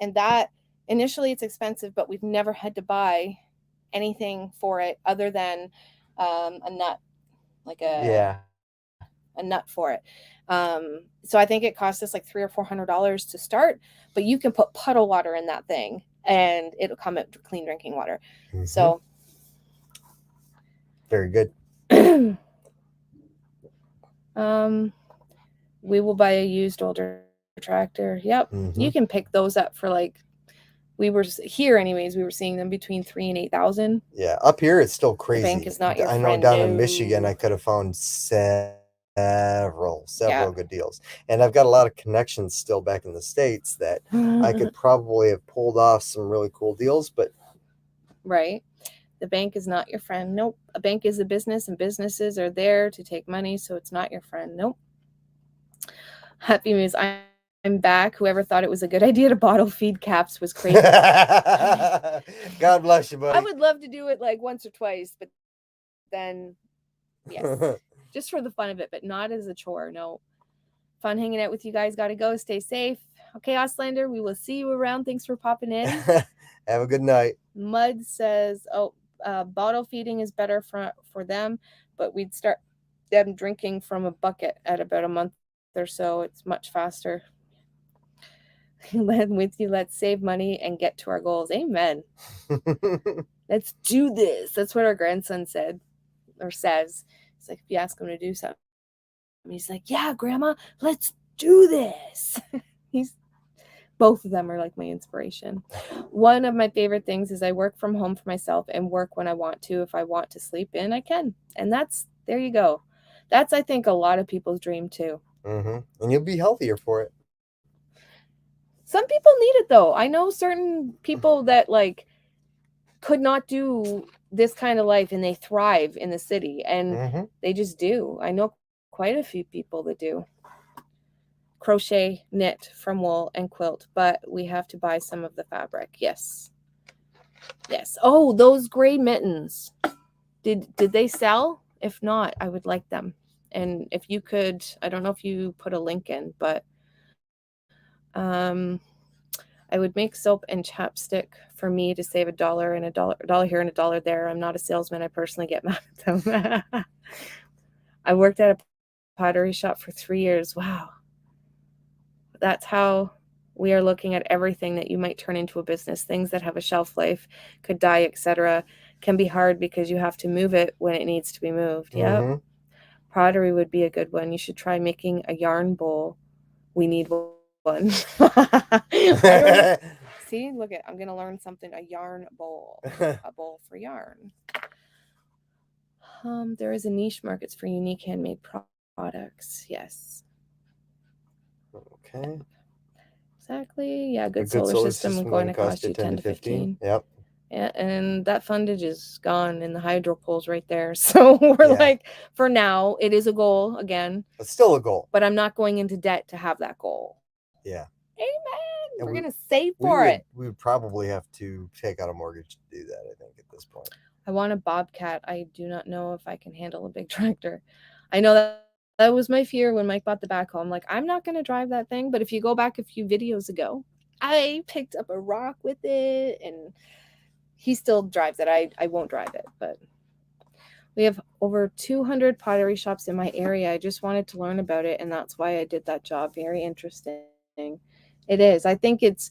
And that, initially it's expensive, but we've never had to buy anything for it other than a nut, like a nut for it. So I think it cost us like $300 or $400 to start, but you can put puddle water in that thing and it'll come out clean drinking water. Mm-hmm. So very good. We will buy a used older tractor. Yep. Mm-hmm. You can pick those up for like, we were here anyways, we were seeing them between $3,000 and $8,000. Yeah, up here it's still crazy. The bank is not your I know friend, down no. in Michigan I could have found several Yeah. good deals. And I've got a lot of connections still back in the States that I could probably have pulled off some really cool deals, but right. The bank is not your friend. Nope. A bank is a business and businesses are there to take money, so it's not your friend. Nope. Happy Muse, I'm back. Whoever thought it was a good idea to bottle feed caps was crazy. God bless you, buddy. I would love to do it like once or twice, but then, yes, just for the fun of it, but not as a chore. No. Fun hanging out with you guys. Got to go. Stay safe. Okay, Auslander, we will see you around. Thanks for popping in. Have a good night. Mud says, bottle feeding is better for them, but we'd start them drinking from a bucket at about a month or so. It's much faster. With you, let's save money and get to our goals. Amen. Let's do this. That's what our grandson said or says. It's like, if you ask him to do something, he's like, yeah, Grandma, let's do this. Both of them are like my inspiration. One of my favorite things is I work from home for myself and work when I want to. If I want to sleep in, I can. And there you go. That's, I think, a lot of people's dream too. Mm-hmm. And you'll be healthier for it. Some people need it though. I know certain people that like could not do this kind of life and they thrive in the city and they just do. I know quite a few people that do. Crochet, knit from wool and quilt, but we have to buy some of the fabric. Yes. Oh, those gray mittens. Did they sell? If not, I would like them. And if you could, I don't know if you put a link in, but I would make soap and chapstick for me to save $1 and $1 here and $1 there. I'm not a salesman. I personally get mad at them. I worked at a pottery shop for 3 years. Wow. That's how we are looking at everything that you might turn into a business. Things that have a shelf life, could die, etc., can be hard because you have to move it when it needs to be moved. Yep. Pottery would be a good one. You should try making a yarn bowl. We need one. See, look at, I'm going to learn something. A yarn bowl. A bowl for yarn. There is a niche markets for unique handmade products. Yes. Okay. Exactly. Yeah, good solar system going to cost you 10 to 15. Yep. Yeah, and that fundage is gone and the hydro pole's right there. So we're like, for now, it is a goal again. It's still a goal. But I'm not going into debt to have that goal. Yeah. Amen. We're going to save for it. We would probably have to take out a mortgage to do that, I think, at this point. I want a Bobcat. I do not know if I can handle a big tractor. I know that was my fear when Mike bought the backhoe. I'm like, I'm not going to drive that thing. But if you go back a few videos ago, I picked up a rock with it and he still drives it. I won't drive it, but we have over 200 pottery shops in my area. I just wanted to learn about it, and that's why I did that job. Very interesting. It is. I think it's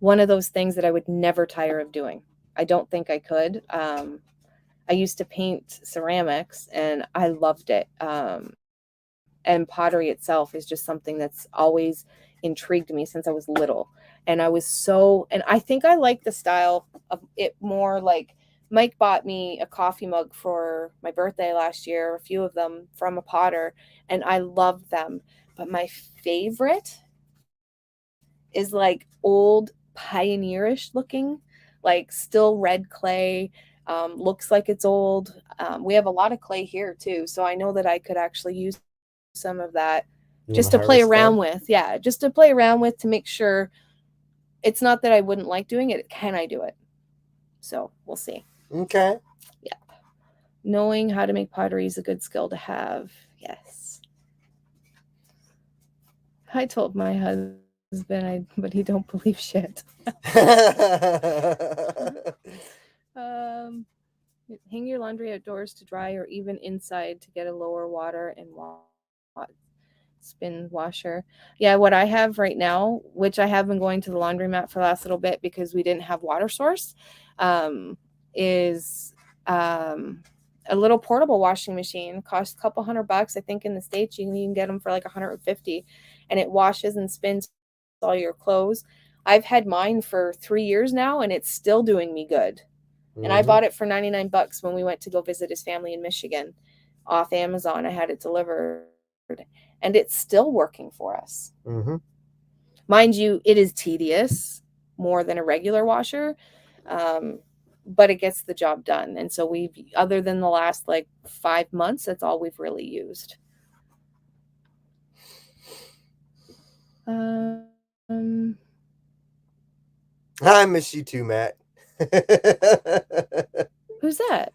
one of those things that I would never tire of doing. I don't think I could. I used to paint ceramics, and I loved it. And pottery itself is just something that's always intrigued me since I was little. And I think I like the style of it more. Like Mike bought me a coffee mug for my birthday last year, a few of them from a potter, and I loved them. But my favorite is like old pioneerish looking, like still red clay. Looks like it's old. We have a lot of clay here too, so I know that I could actually use some of that You just wanna to play harvest around that? with. Yeah, just to play around with to make sure it's not that I wouldn't like doing it. Can I do it? So we'll see. Okay. Yeah. Knowing how to make pottery is a good skill to have. Yes. I told my husband, but he don't believe shit. Hang your laundry outdoors to dry or even inside to get a lower water and spin washer. Yeah, what I have right now, which I have been going to the laundromat for the last little bit because we didn't have water source, is a little portable washing machine. Costs a couple $100. I think in the States you can even get them for like 150, and it washes and spins all your clothes. I've had mine for 3 years now and it's still doing me good. And I bought it for $99 when we went to go visit his family in Michigan off Amazon. I had it delivered and it's still working for us. Mm-hmm. Mind you, it is tedious more than a regular washer, but it gets the job done. And so we've, other than the last like 5 months, that's all we've really used. I miss you too, Matt. Who's that?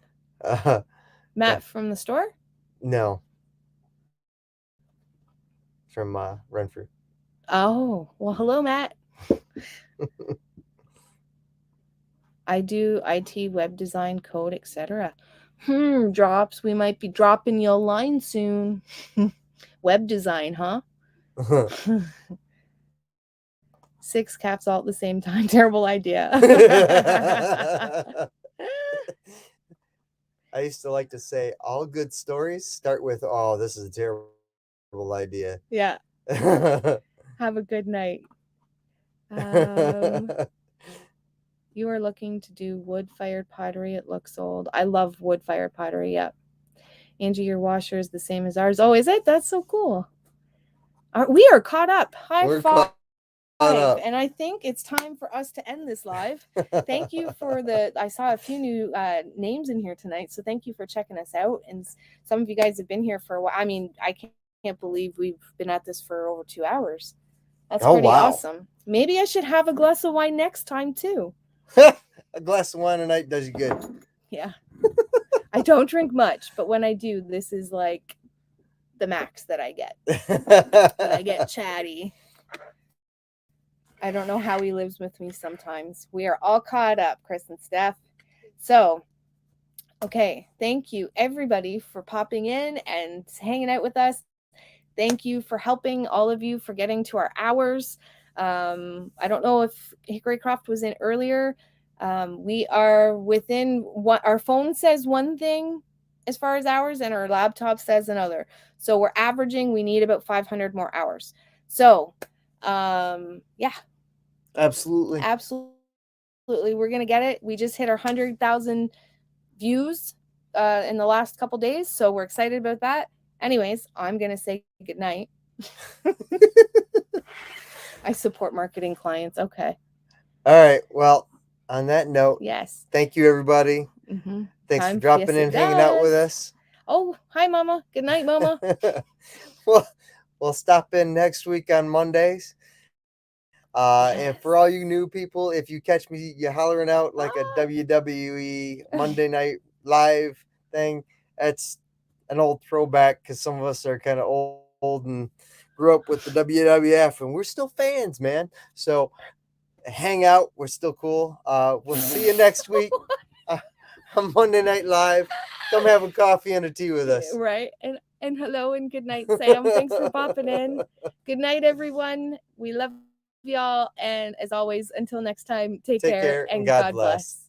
Matt from the store? No. From Renfrew. Oh, well, hello, Matt. I do IT, web design, code, etc. Drops. We might be dropping your line soon. Web design, huh? 6 caps all at the same time. Terrible idea. I used to like to say all good stories start with, "Oh, this is a terrible idea." Yeah. Have a good night. You are looking to do wood-fired pottery. It looks old. I love wood-fired pottery. Yep. Angie, your washer is the same as ours. Oh, is it? That's so cool. We are caught up. High five. Up. And I think it's time for us to end this live. Thank you for I saw a few new names in here tonight, so thank you for checking us out. And some of you guys have been here for a while. I mean, I can't believe we've been at this for over 2 hours. That's pretty awesome. Maybe I should have a glass of wine next time too. A glass of wine a night does you good. Yeah. I don't drink much, but when I do, this is like the max that I get. But I get chatty. I don't know how he lives with me sometimes. We are all caught up, Chris and Steph. So, okay. Thank you, everybody, for popping in and hanging out with us. Thank you for helping, all of you, for getting to our hours. I don't know if Hickory Croft was in earlier. We are within what our phone says one thing as far as hours, and our laptop says another. So we're averaging, we need about 500 more hours. So, yeah. Absolutely. We're going to get it. We just hit our 100,000 views in the last couple days. So we're excited about that. Anyways, I'm going to say good night. I support marketing clients. Okay. All right. Well, on that note, yes. Thank you, everybody. Mm-hmm. Thanks for dropping in, hanging out with us. Oh, hi, Mama. Good night, Mama. We'll stop in next week on Mondays. Yes. And for all you new people, if you catch me, you hollering out like a WWE Monday Night Live thing, that's an old throwback because some of us are kind of old and grew up with the WWF, and we're still fans, man. So hang out. We're still cool. We'll see you next week on Monday Night Live. Come have a coffee and a tea with us. Right. And hello and good night, Sam. Thanks for popping in. Good night, everyone. We love y'all. And as always, until next time, take care and God bless.